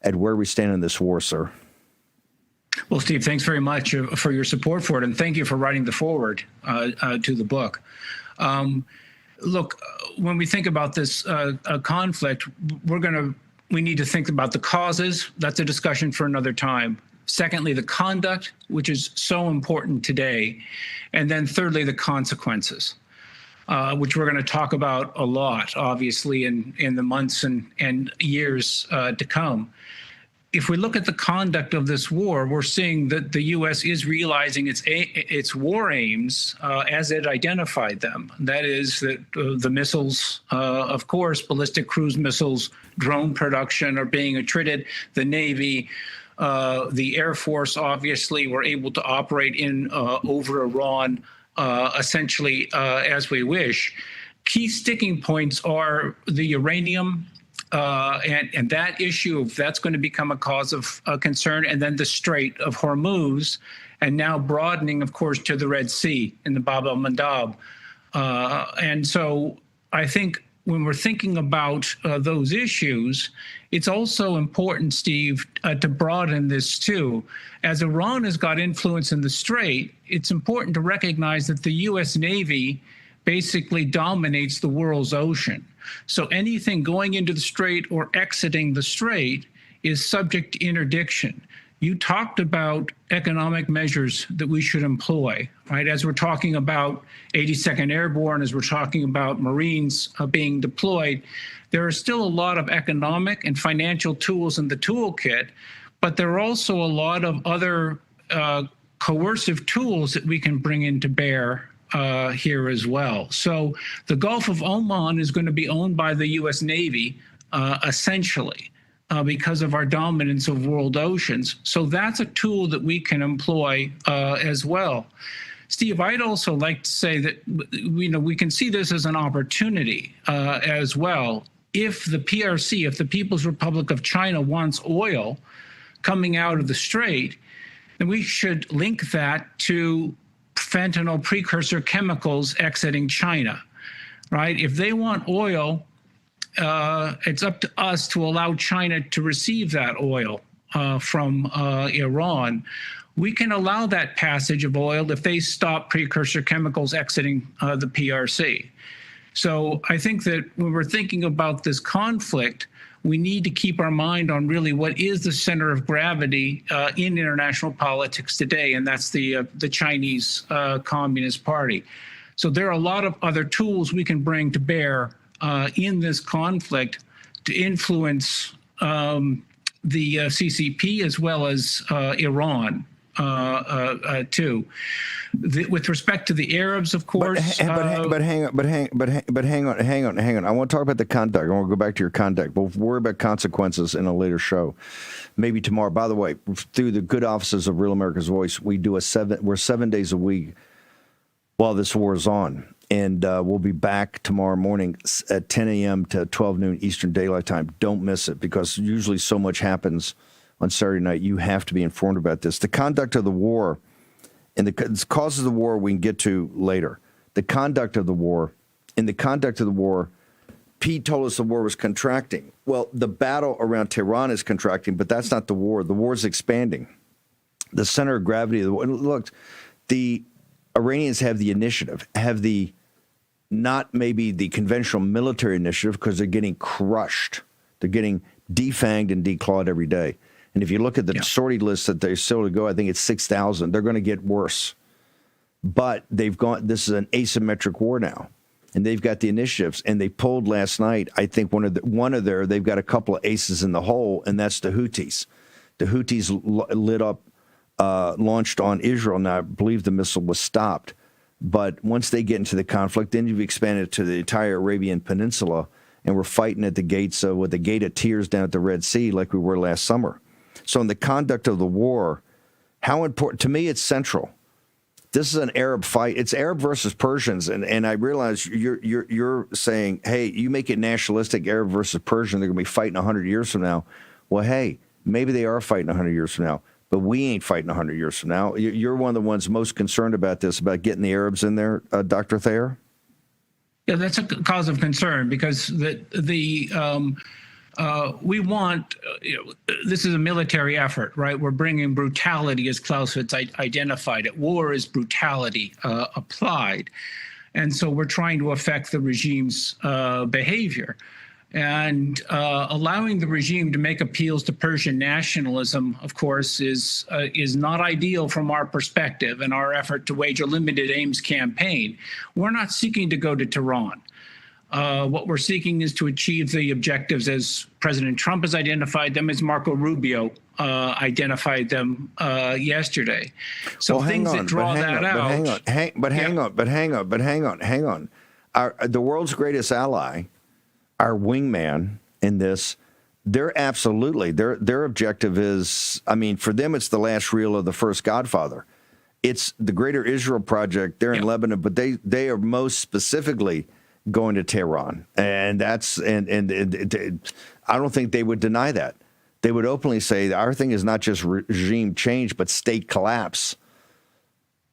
at where we stand in this war, sir. Well, Steve, thanks very much for your support for it, and thank you for writing the foreword to the book. Look, when we think about this conflict, we need to think about the causes. That's a discussion for another time. Secondly, the conduct, which is so important today. And then thirdly, the consequences, which we're going to talk about a lot, obviously, in the months and years to come. If we look at the conduct of this war, we're seeing that the U.S. is realizing its war aims as it identified them. That is that the missiles, of course, ballistic cruise missiles, drone production are being attrited. The Navy, the Air Force, obviously, were able to operate over Iran essentially as we wish. Key sticking points are the uranium, and that issue, if that's going to become a cause of concern, and then the Strait of Hormuz, and now broadening, of course, to the Red Sea in the Bab el-Mandab. And so I think when we're thinking about those issues, it's also important, Steve, to broaden this too. As Iran has got influence in the Strait, it's important to recognize that the U.S. Navy basically dominates the world's ocean. So anything going into the Strait or exiting the Strait is subject to interdiction. You talked about economic measures that we should employ, right? As we're talking about 82nd Airborne, as we're talking about Marines being deployed, there are still a lot of economic and financial tools in the toolkit, but there are also a lot of other coercive tools that we can bring into bear here as well. So the Gulf of Oman is going to be owned by the U.S. Navy, essentially, because of our dominance of world oceans. So that's a tool that we can employ as well. Steve, I'd also like to say that we can see this as an opportunity as well. If the PRC, if the People's Republic of China wants oil coming out of the Strait, then we should link that to fentanyl precursor chemicals exiting China, right? If they want oil, it's up to us to allow China to receive that oil from Iran. We can allow that passage of oil if they stop precursor chemicals exiting the PRC. So I think that when we're thinking about this conflict, we need to keep our mind on really what is the center of gravity in international politics today, and that's the Chinese Communist Party. So there are a lot of other tools we can bring to bear in this conflict to influence the CCP as well as Iran too. With respect to the Arabs, of course. But hang on. I want to talk about the conduct. I want to go back to your conduct. We'll worry about consequences in a later show, maybe tomorrow. By the way, through the good offices of Real America's Voice, we're 7 days a week while this war is on. And we'll be back tomorrow morning at 10 a.m. to 12 noon Eastern Daylight Time. Don't miss it, because usually so much happens on Saturday night. You have to be informed about this. The conduct of the war and the causes of the war we can get to later. The conduct of the war. In the conduct of the war, Pete told us the war was contracting. Well, the battle around Tehran is contracting, but that's not the war. The war is expanding. The center of gravity of the war. Look, the Iranians have the initiative, not maybe the conventional military initiative, because they're getting crushed. They're getting defanged and declawed every day. And if you look at the sortie list that they're still to go, I think it's 6,000. They're going to get worse. But this is an asymmetric war now. And they've got the initiatives, and they pulled last night. I think they've got a couple of aces in the hole, and that's the Houthis. The Houthis launched on Israel. Now I believe the missile was stopped, but once they get into the conflict, then you've expanded to the entire Arabian Peninsula, and we're fighting at the gates with the Gate of Tears down at the Red Sea, like we were last summer. So in the conduct of the war, how important to me? It's central. This is an Arab fight. It's Arab versus Persians, and I realize you're saying, hey, you make it nationalistic, Arab versus Persian. They're going to be fighting 100 years from now. Well, hey, maybe they are fighting 100 years from now, but we ain't fighting 100 years from now. You're one of the ones most concerned about this, about getting the Arabs in there, Dr. Thayer? Yeah, that's a cause of concern because we want, this is a military effort, right? We're bringing brutality, as Clausewitz identified it. War is brutality applied. And so we're trying to affect the regime's behavior. And allowing the regime to make appeals to Persian nationalism, of course, is not ideal from our perspective and our effort to wage a limited aims campaign. We're not seeking to go to Tehran. What we're seeking is to achieve the objectives as President Trump has identified them, as Marco Rubio identified them yesterday. So things that draw that out. Hang on. The world's greatest ally, our wingman in this, they're absolutely, their objective is, I mean, for them, it's the last reel of the first Godfather. It's the Greater Israel Project. They're in Lebanon, but they are most specifically going to Tehran. And that's, and I don't think they would deny that. They would openly say our thing is not just regime change, but state collapse.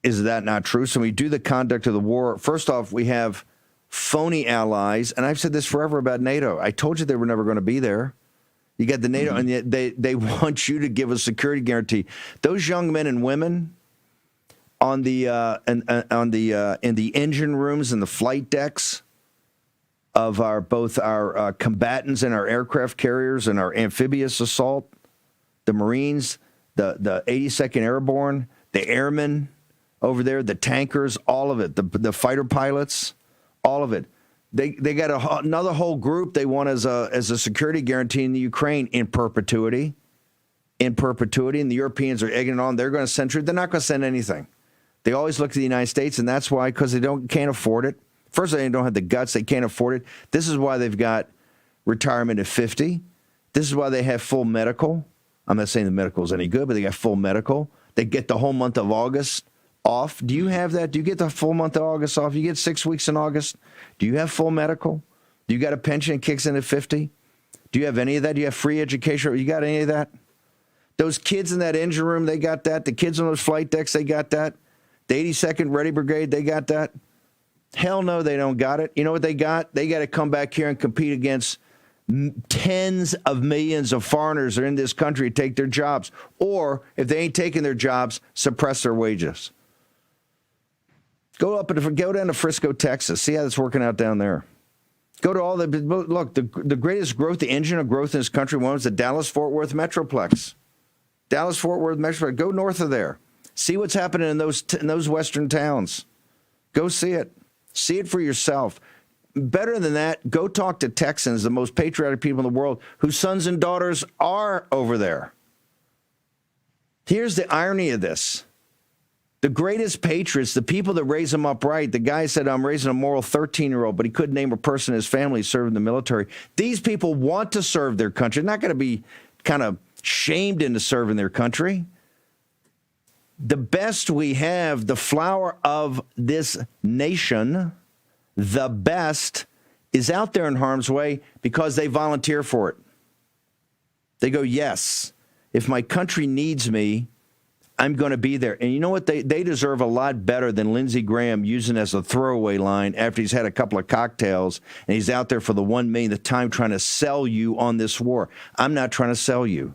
Is that not true? So we do the conduct of the war. First off, we have phony allies, and I've said this forever about NATO. I told you they were never going to be there. You got the NATO, and yet they want you to give a security guarantee. Those young men and women in the engine rooms and the flight decks of both our combatants and our aircraft carriers and our amphibious assault, the Marines, the 82nd Airborne, the airmen over there, the tankers, all of it, the fighter pilots. All of it. They got another whole group they want as a security guarantee in the Ukraine in perpetuity. And the Europeans are egging it on. They're going to send troops. They're not going to send anything. They always look to the United States, and that's why, because they can't afford it. First, they don't have the guts. They can't afford it. This is why they've got retirement at 50. This is why they have full medical. I'm not saying the medical is any good, but they got full medical. They get the whole month of August off. Do you have that? Do you get the full month of August off? You get 6 weeks in August? Do you have full medical? Do you got a pension that kicks in at 50? Do you have any of that? Do you have free education? You got any of that? Those kids in that engine room, they got that. The kids on those flight decks, they got that. The 82nd Ready Brigade, they got that. Hell no, they don't got it. You know what they got? They got to come back here and compete against tens of millions of foreigners that are in this country to take their jobs. Or, if they ain't taking their jobs, suppress their wages. Go down to Frisco, Texas. See how it's working out down there. Go to all the greatest growth, the engine of growth in this country was the Dallas-Fort Worth Metroplex. Dallas-Fort Worth Metroplex. Go north of there. See what's happening in those western towns. Go see it. See it for yourself. Better than that, go talk to Texans, the most patriotic people in the world, whose sons and daughters are over there. Here's the irony of this. The greatest patriots, the people that raise them up right, the guy said, I'm raising a moral 13-year-old, but he couldn't name a person in his family serving in the military. These people want to serve their country. They're not going to be kind of shamed into serving their country. The best we have, the flower of this nation, the best, is out there in harm's way because they volunteer for it. They go, yes, if my country needs me, I'm going to be there. And you know what? They deserve a lot better than Lindsey Graham using as a throwaway line after he's had a couple of cocktails and he's out there for the 1 millionth time trying to sell you on this war. I'm not trying to sell you.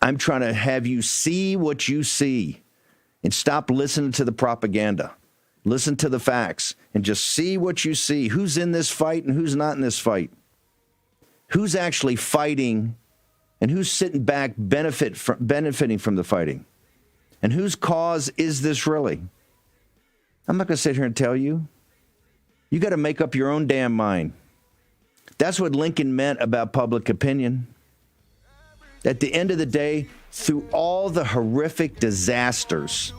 I'm trying to have you see what you see and stop listening to the propaganda. Listen to the facts and just see what you see. Who's in this fight and who's not in this fight? Who's actually fighting and who's sitting back benefiting from the fighting? And whose cause is this really? I'm not going to sit here and tell you. You got to make up your own damn mind. That's what Lincoln meant about public opinion. At the end of the day, through all the horrific disasters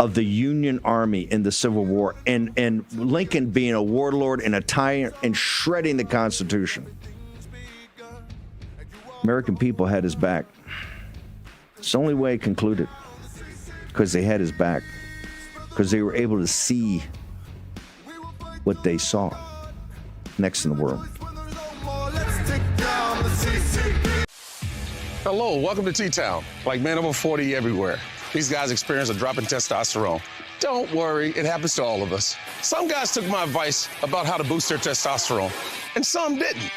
of the Union Army in the Civil War, and Lincoln being a warlord and a tyrant and shredding the Constitution, American people had his back. It's the only way it concluded, because they had his back, because they were able to see what they saw next in the world. Hello, welcome to T-Town. Like men over 40 everywhere. These guys experience a drop in testosterone. Don't worry, it happens to all of us. Some guys took my advice about how to boost their testosterone, and some didn't.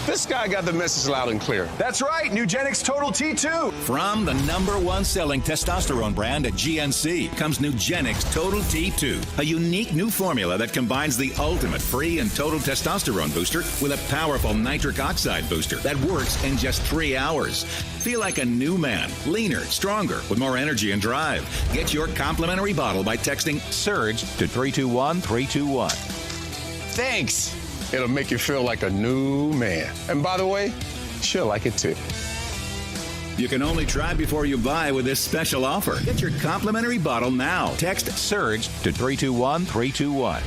This guy got the message loud and clear. That's right, Nugenix Total T2. From the #1 selling testosterone brand at GNC comes Nugenix Total T2, a unique new formula that combines the ultimate free and total testosterone booster with a powerful nitric oxide booster that works in just 3 hours. Feel like a new man, leaner, stronger, with more energy and drive. Get your complimentary bottle by texting SURGE to 321-321. Thanks. It'll make you feel like a new man. And by the way, she'll like it too. You can only try before you buy with this special offer. Get your complimentary bottle now. Text SURGE to 321-321.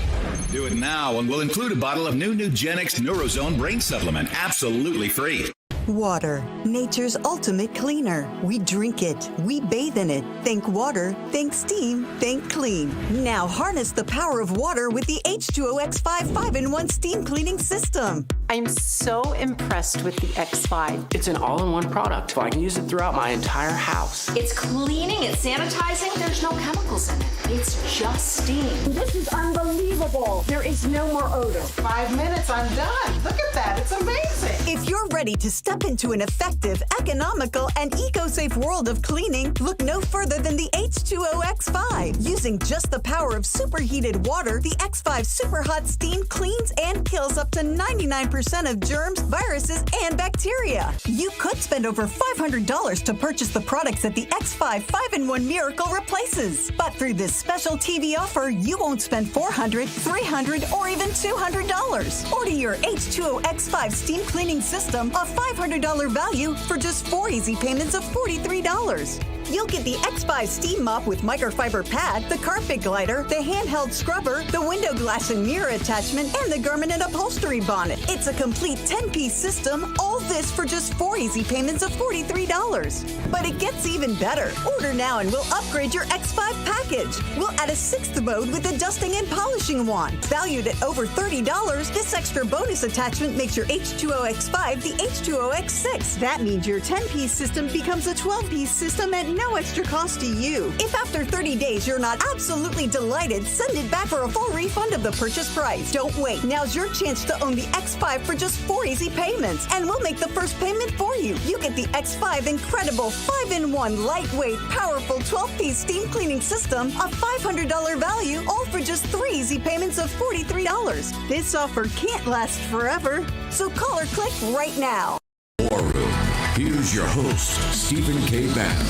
Do it now and we'll include a bottle of new Nugenix Neurozone Brain Supplement absolutely free. Water, nature's ultimate cleaner. We drink it, we bathe in it. Think water, think steam, think clean. Now harness the power of water with the H2O X5 5-in-1 steam cleaning system. I'm so impressed with the X5. It's an all-in-one product. I can use it throughout my entire house. It's cleaning, it's sanitizing, there's no chemicals in it. It's just steam. This is unbelievable. There is no more odor. 5 minutes, I'm done. Look at that, it's amazing. If you're ready to step into an effective, economical, and eco-safe world of cleaning, look no further than the H2O X5. Using just the power of superheated water, the X5 Super Hot Steam cleans and kills up to 99% of germs, viruses, and bacteria. You could spend over $500 to purchase the products that the X5 5-in-1 Miracle replaces. But through this special TV offer, you won't spend $400, $300, or even $200. Order your H2O X5 steam cleaning system, a $500 value, for just 4 easy payments of $43. You'll get the X5 steam mop with microfiber pad, the carpet glider, the handheld scrubber, the window glass and mirror attachment, and the garment and upholstery bonnet. It's a complete 10-piece system, all this for just 4 easy payments of $43. But it gets even better. Order now and we'll upgrade your X5 package. We'll add a 6th mode with a dusting and polishing wand. Valued at over $30, this extra bonus attachment makes your H2O X5 the H2O X6. That means your 10-piece system becomes a 12-piece system at no extra cost to you. If after 30 days you're not absolutely delighted, send it back for a full refund of the purchase price. Don't wait. Now's your chance to own the X5 for just 4 easy payments, and we'll make the first payment for you. You get the X5 incredible 5-in-1 lightweight, powerful 12-piece steam cleaning system, a $500 value, all for just 3 easy payments of $43. This offer can't last forever, so call or click right now. War Room. Here's your host, Stephen K. Bannon.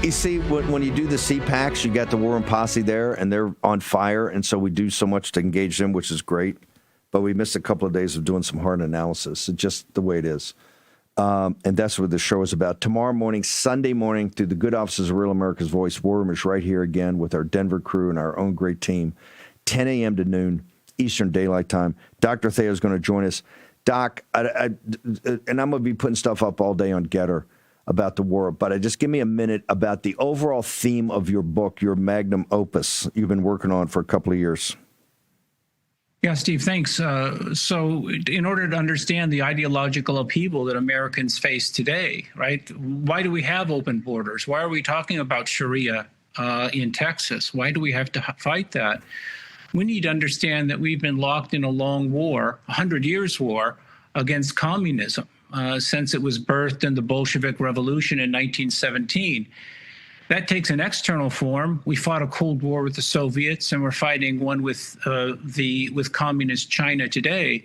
You see, when you do the CPACs, you got the War Room Posse there, and they're on fire, and so we do so much to engage them, which is great. But we missed a couple of days of doing some hard analysis. It's just the way it is. And that's what the show is about. Tomorrow morning, Sunday morning, through the good offices of Real America's Voice, War Room is right here again with our Denver crew and our own great team, 10 a.m. to noon, Eastern Daylight Time. Dr. Theo is going to join us. Doc, and I'm going to be putting stuff up all day on Getter about the war, but just give me a minute about the overall theme of your book, your magnum opus you've been working on for a couple of years. Yeah, Steve, thanks. So in order to understand the ideological upheaval that Americans face today, right, why do we have open borders? Why are we talking about Sharia in Texas? Why do we have to fight that? We need to understand that we've been locked in a long war, 100 years war, against communism since it was birthed in the Bolshevik Revolution in 1917. That takes an external form. We fought a Cold War with the Soviets, and we're fighting one with communist China today.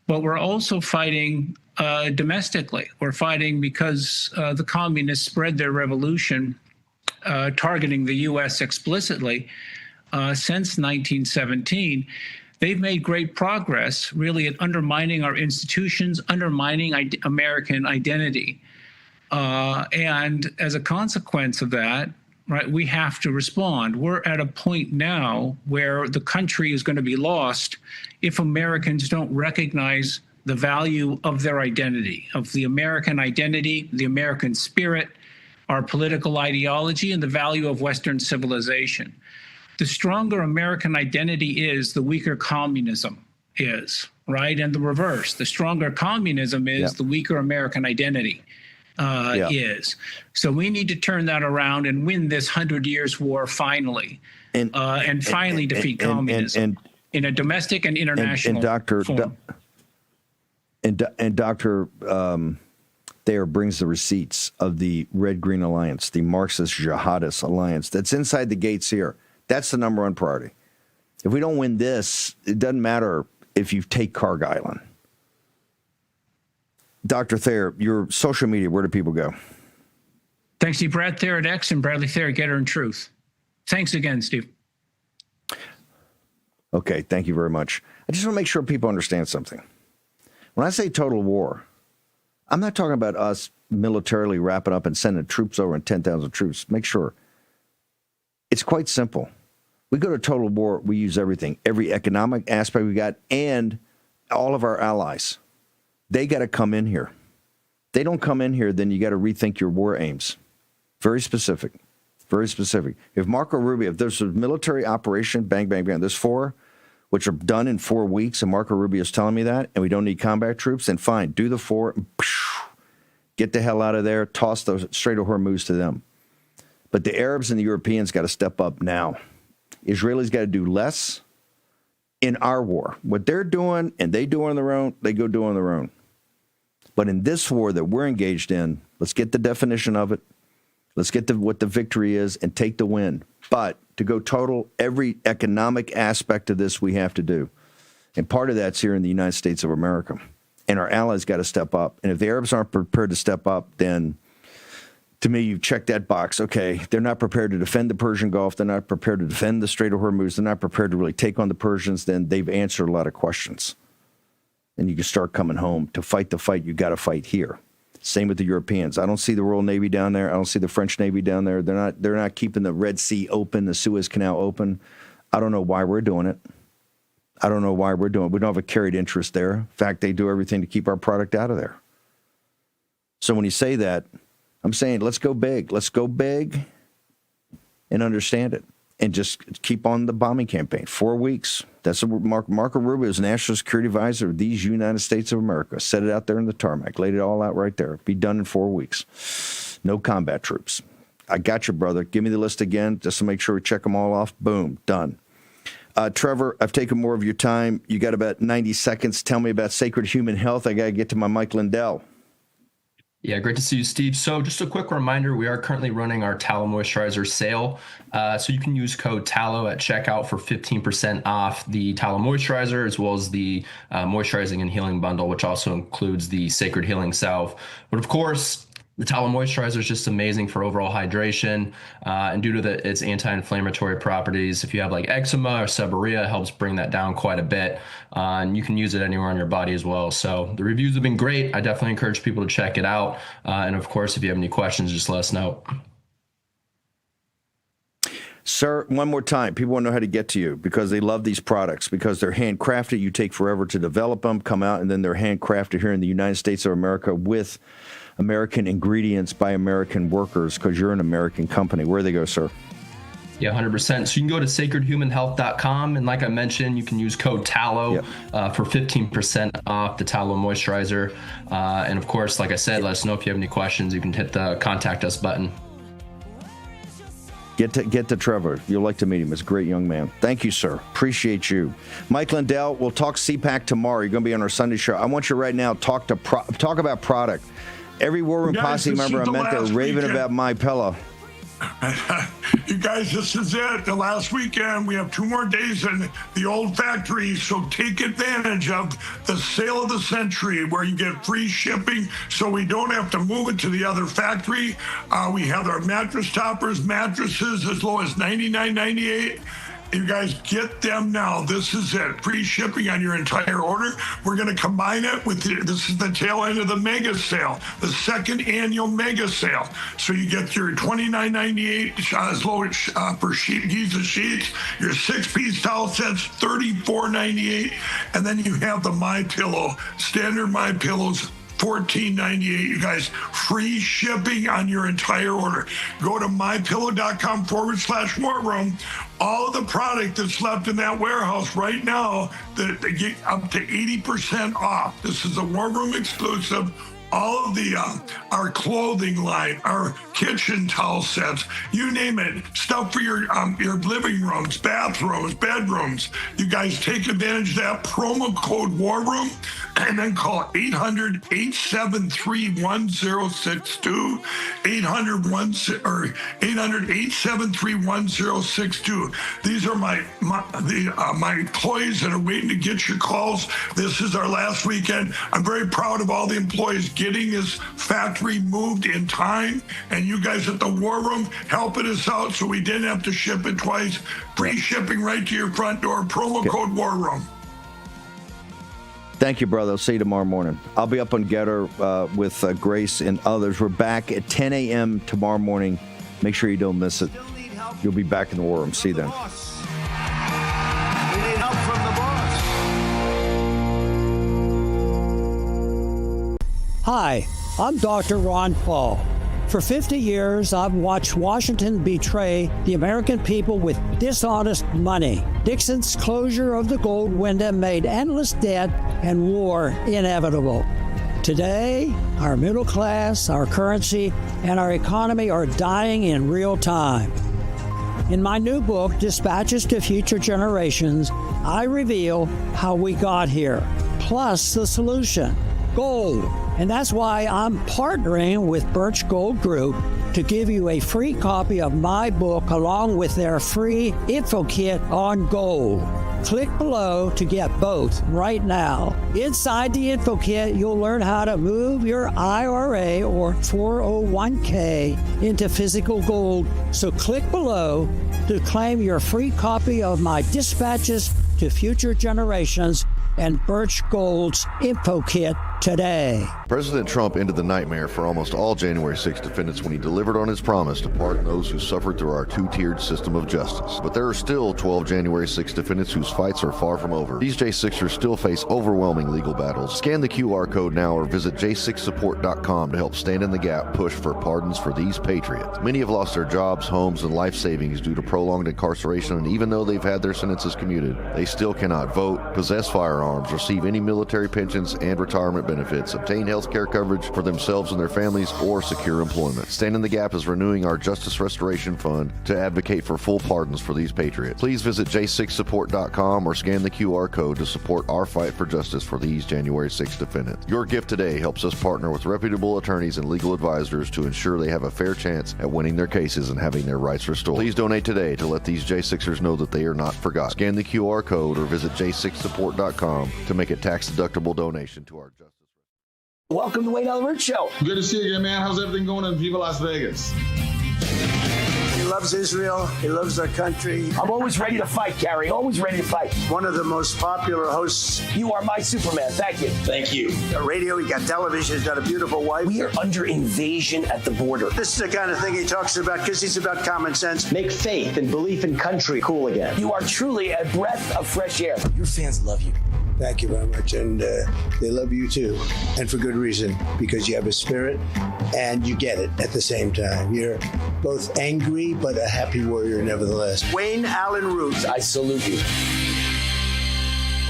But we're also fighting domestically. We're fighting because the communists spread their revolution targeting the U.S. explicitly since 1917, they've made great progress, really, at undermining our institutions, undermining American identity. And as a consequence of that, right, we have to respond. We're at a point now where the country is going to be lost if Americans don't recognize the value of their identity, of the American identity, the American spirit, our political ideology, and the value of Western civilization. The stronger American identity is, the weaker communism is, right? And the reverse. The stronger communism is, the weaker American identity is. So we need to turn that around and win this 100 Years' war finally, and finally defeat communism in a domestic and international form. Dr. Thayer brings the receipts of the Red-Green Alliance, the Marxist Jihadist Alliance that's inside the gates here. That's the number one priority. If we don't win this, it doesn't matter if you take Carg Island. Dr. Thayer, your social media, where do people go? Thanks, Steve. Brad Thayer at X and Bradley Thayer, Getter and Truth. Thanks again, Steve. Okay, thank you very much. I just want to make sure people understand something. When I say total war, I'm not talking about us militarily wrapping up and sending troops over and 10,000 troops. Make sure. It's quite simple. We go to total war, we use everything, every economic aspect we got, and all of our allies. They got to come in here. They don't come in here, then you got to rethink your war aims. Very specific. Very specific. If Marco Rubio, if there's a military operation, bang, bang, bang, there's 4, which are done in 4 weeks, and Marco Rubio is telling me that, and we don't need combat troops, then fine, do the 4, get the hell out of there, toss the Strait of Hormuz to them. But the Arabs and the Europeans got to step up now. Israelis got to do less in our war. What they're doing, and they do on their own, they go do on their own. But in this war that we're engaged in, let's get the definition of it. Let's get what the victory is and take the win. But to go total, every economic aspect of this we have to do. And part of that's here in the United States of America. And our allies got to step up. And if the Arabs aren't prepared to step up, then to me, you check that box. Okay, they're not prepared to defend the Persian Gulf. They're not prepared to defend the Strait of Hormuz. They're not prepared to really take on the Persians. Then they've answered a lot of questions. And you can start coming home. To fight the fight, you got to fight here. Same with the Europeans. I don't see the Royal Navy down there. I don't see the French Navy down there. They're not keeping the Red Sea open, the Suez Canal open. I don't know why we're doing it. I don't know why we're doing it. We don't have a carried interest there. In fact, they do everything to keep our product out of there. So when you say that, I'm saying let's go big. Let's go big and understand it. And just keep on the bombing campaign. 4 weeks. That's what Marco Rubio is National Security Advisor of these United States of America. Set it out there in the tarmac. Laid it all out right there. Be done in 4 weeks. No combat troops. I got you, brother. Give me the list again just to make sure we check them all off. Boom. Done. Trevor, I've taken more of your time. You got about 90 seconds. Tell me about Sacred Human Health. I got to get to my Mike Lindell. Yeah, great to see you, Steve. So just a quick reminder, we are currently running our Tallow Moisturizer sale. So you can use code TALLOW at checkout for 15% off the Tallow Moisturizer, as well as the Moisturizing and Healing Bundle, which also includes the Sacred Healing Salve. But of course, the Tallow Moisturizer is just amazing for overall hydration, and due to its anti-inflammatory properties, if you have like eczema or seborrhea, it helps bring that down quite a bit, and you can use it anywhere on your body as well. So the reviews have been great. I definitely encourage people to check it out, and of course, if you have any questions, just let us know. Sir, one more time. People want to know how to get to you because they love these products, because they're handcrafted. You take forever to develop them, come out, and then they're handcrafted here in the United States of America with American ingredients by American workers, because you're an American company. Where do they go, sir? Yeah, 100%. So you can go to sacredhumanhealth.com, and like I mentioned, you can use code TALLOW for 15% off the Tallow Moisturizer. And of course, like I said, let us know if you have any questions. You can hit the contact us button. Get to Trevor. You'll like to meet him. He's a great young man. Thank you, sir. Appreciate you. Mike Lindell, we'll talk CPAC tomorrow. You're going to be on our Sunday show. I want you right now talk about product. Every War Room Posse member I met there raving about My Pillow. You guys, this is it. The last weekend, we have 2 more days in the old factory, so take advantage of the sale of the century where you get free shipping so we don't have to move it to the other factory. We have our mattress toppers, mattresses as low as $99.98. You guys get them now. This is it. Free shipping on your entire order. We're going to combine it with this is the tail end of the mega sale, the second annual mega sale. So you get your $29.98 as low as per sheet Giza sheets, your 6-piece towel sets, $34.98, and then you have the MyPillow, standard MyPillows, $14.98. You guys, free shipping on your entire order. Go to mypillow.com/war room. All of the product that's left in that warehouse right now, they get up to 80% off. This is a War Room exclusive. All of the our clothing line, our kitchen towel sets, you name it, stuff for your living rooms, bathrooms, bedrooms. You guys take advantage of that promo code War Room, and then call 800-873-1062, 800-873-1062. These are my employees that are waiting to get your calls. This is our last weekend. I'm very proud of all the employees getting this factory moved in time, and you guys at the War Room helping us out so we didn't have to ship it twice. Free shipping right to your front door. Promo code War Room. Thank you, brother. I'll see you tomorrow morning. I'll be up on Getter with Grace and others. We're back at 10 a.m. tomorrow morning. Make sure you don't miss it. You'll be back in the War Room. See you then. We need help from the boss. Hi, I'm Dr. Ron Paul. For 50 years, I've watched Washington betray the American people with dishonest money. Nixon's closure of the gold window made endless debt and war inevitable. Today, our middle class, our currency, and our economy are dying in real time. In my new book, Dispatches to Future Generations, I reveal how we got here, plus the solution, gold. And that's why I'm partnering with Birch Gold Group to give you a free copy of my book along with their free info kit on gold. Click below to get both right now. Inside the info kit, you'll learn how to move your IRA or 401k into physical gold. So click below to claim your free copy of my Dispatches to Future Generations and Birch Gold's info kit today. President Trump ended the nightmare for almost all January 6 defendants when he delivered on his promise to pardon those who suffered through our 2-tiered system of justice. But there are still 12 January 6 defendants whose fights are far from over. These J6ers still face overwhelming legal battles. Scan the QR code now or visit j6support.com to help stand in the gap push for pardons for these patriots. Many have lost their jobs, homes, and life savings due to prolonged incarceration, and even though they've had their sentences commuted, they still cannot vote, possess firearms, receive any military pensions and retirement benefits, obtain health care coverage for themselves and their families, or secure employment. Stand in the Gap is renewing our Justice Restoration Fund to advocate for full pardons for these patriots. Please visit j6support.com or scan the QR code to support our fight for justice for these January 6 defendants. Your gift today helps us partner with reputable attorneys and legal advisors to ensure they have a fair chance at winning their cases and having their rights restored. Please donate today to let these J6ers know that they are not forgotten. Scan the QR code or visit j6support.com to make a tax-deductible donation to our justice. Welcome to Wayne Allyn Root Show. Good to see you again, man. How's everything going in Viva Las Vegas? He loves Israel. He loves our country. I'm always ready to fight, Gary. Always ready to fight. One of the most popular hosts. You are my Superman. Thank you. Thank you. He's got radio. He got television. He's got a beautiful wife. We are under invasion at the border. This is the kind of thing he talks about because he's about common sense. Make faith and belief in country cool again. You are truly a breath of fresh air. Your fans love you. Thank you very much. And they love you too. And for good reason, because you have a spirit and you get it at the same time. You're both angry, but a happy warrior nevertheless. Wayne Allyn Root. I salute you.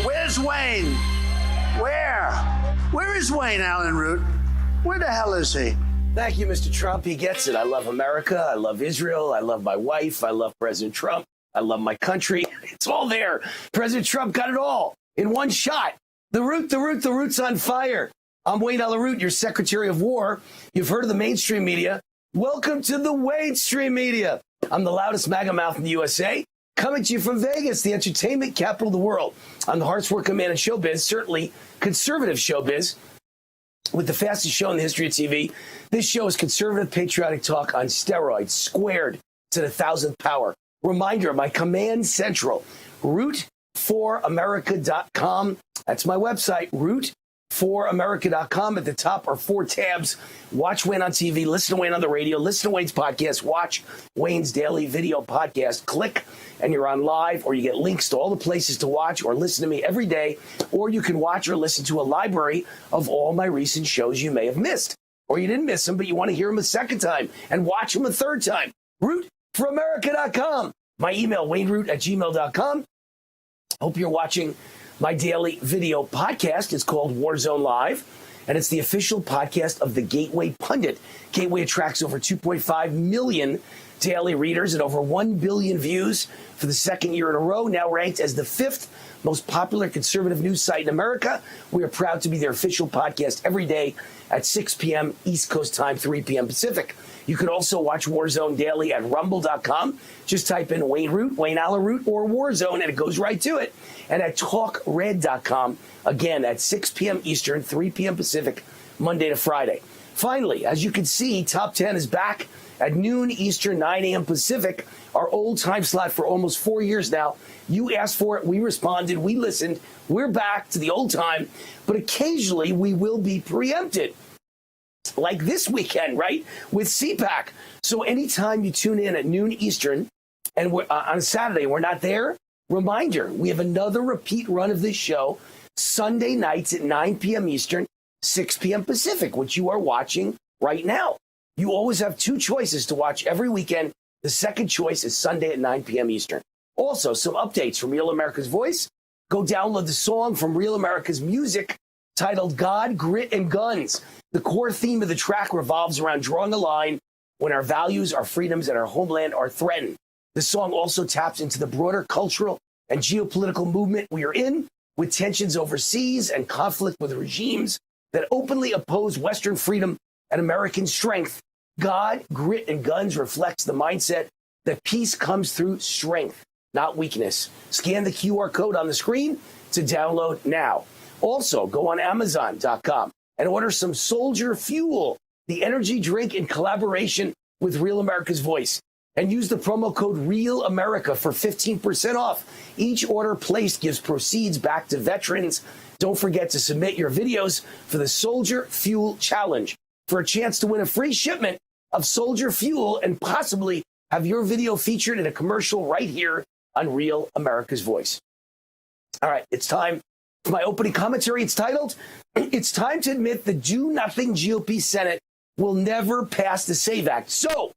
Where's Wayne? Where is Wayne Allyn Root? Where the hell is he? Thank you, Mr. Trump. He gets it. I love America. I love Israel. I love my wife. I love President Trump. I love my country. It's all there. President Trump got it all in one shot. The root's on fire. I'm Wayne Allyn Root, your Secretary of War. You've heard of the mainstream media. Welcome to the Mainstream Media. I'm the loudest MAGA mouth in the USA, coming to you from Vegas, the entertainment capital of the world. I'm the hardest working man in showbiz, certainly conservative showbiz, with the fastest show in the history of TV. This show is conservative patriotic talk on steroids, squared to the 1,000th power. Reminder, my command central, root4america.com. That's my website, root4america.com. At the top are 4 tabs. Watch Wayne on TV, listen to Wayne on the radio, listen to Wayne's podcast, watch Wayne's daily video podcast. Click and you're on live, or you get links to all the places to watch or listen to me every day. Or you can watch or listen to a library of all my recent shows you may have missed. Or you didn't miss them, but you want to hear them a second time and watch them a third time. Root4america.com. My email, wayneroot@gmail.com. Hope you're watching my daily video podcast. It's called Warzone Live, and it's the official podcast of the Gateway Pundit. Gateway attracts over 2.5 million daily readers and over 1 billion views for the second year in a row, now ranked as the 5th most popular conservative news site in America. We are proud to be their official podcast every day at 6 p.m. East Coast time, 3 p.m. Pacific. You can also watch Warzone daily at rumble.com. Just type in Wayne Root, Wayne Alla Root, or Warzone, and it goes right to it. And at talkred.com, again, at 6 p.m. Eastern, 3 p.m. Pacific, Monday to Friday. Finally, as you can see, Top 10 is back at noon Eastern, 9 a.m. Pacific, our old time slot for almost 4 years now. You asked for it, we responded, we listened, we're back to the old time, but occasionally we will be preempted. Like this weekend, right, with CPAC. So anytime you tune in at noon Eastern, and we're, on Saturday, we're not there, reminder, we have another repeat run of this show Sunday nights at 9 p.m. Eastern, 6 p.m. Pacific, which you are watching right now. You always have 2 choices to watch every weekend. The second choice is Sunday at 9 p.m. Eastern. Also, some updates from Real America's Voice. Go download the song from Real America's Music titled God, Grit, and Guns. The core theme of the track revolves around drawing a line when our values, our freedoms, and our homeland are threatened. The song also taps into the broader cultural and geopolitical movement we are in, with tensions overseas and conflict with regimes that openly oppose Western freedom and American strength. God, Grit, and Guns reflects the mindset that peace comes through strength, not weakness. Scan the QR code on the screen to download now. Also, go on Amazon.com and order some Soldier Fuel, the energy drink in collaboration with Real America's Voice. And use the promo code Real America for 15% off. Each order placed gives proceeds back to veterans. Don't forget to submit your videos for the Soldier Fuel Challenge for a chance to win a free shipment of Soldier Fuel and possibly have your video featured in a commercial right here on Real America's Voice. All right, it's time for my opening commentary. It's titled, "It's Time to Admit the Do-Nothing GOP Senate Will Never Pass the SAVE Act." So,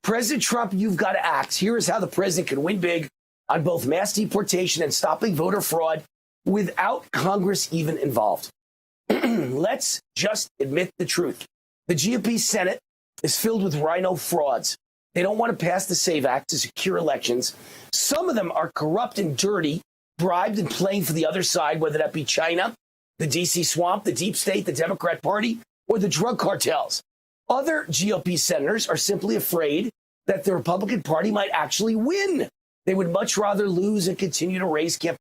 President Trump, you've got to act. Here is how the president can win big on both mass deportation and stopping voter fraud without Congress even involved. Let's just admit the truth. The GOP Senate is filled with rhino frauds. They don't want to pass the SAVE Act to secure elections. Some of them are corrupt and dirty, bribed and playing for the other side, whether that be China, the DC swamp, the deep state, the Democrat Party, or the drug cartels. Other GOP senators are simply afraid that the Republican Party might actually win. They would much rather lose and continue to raise campaign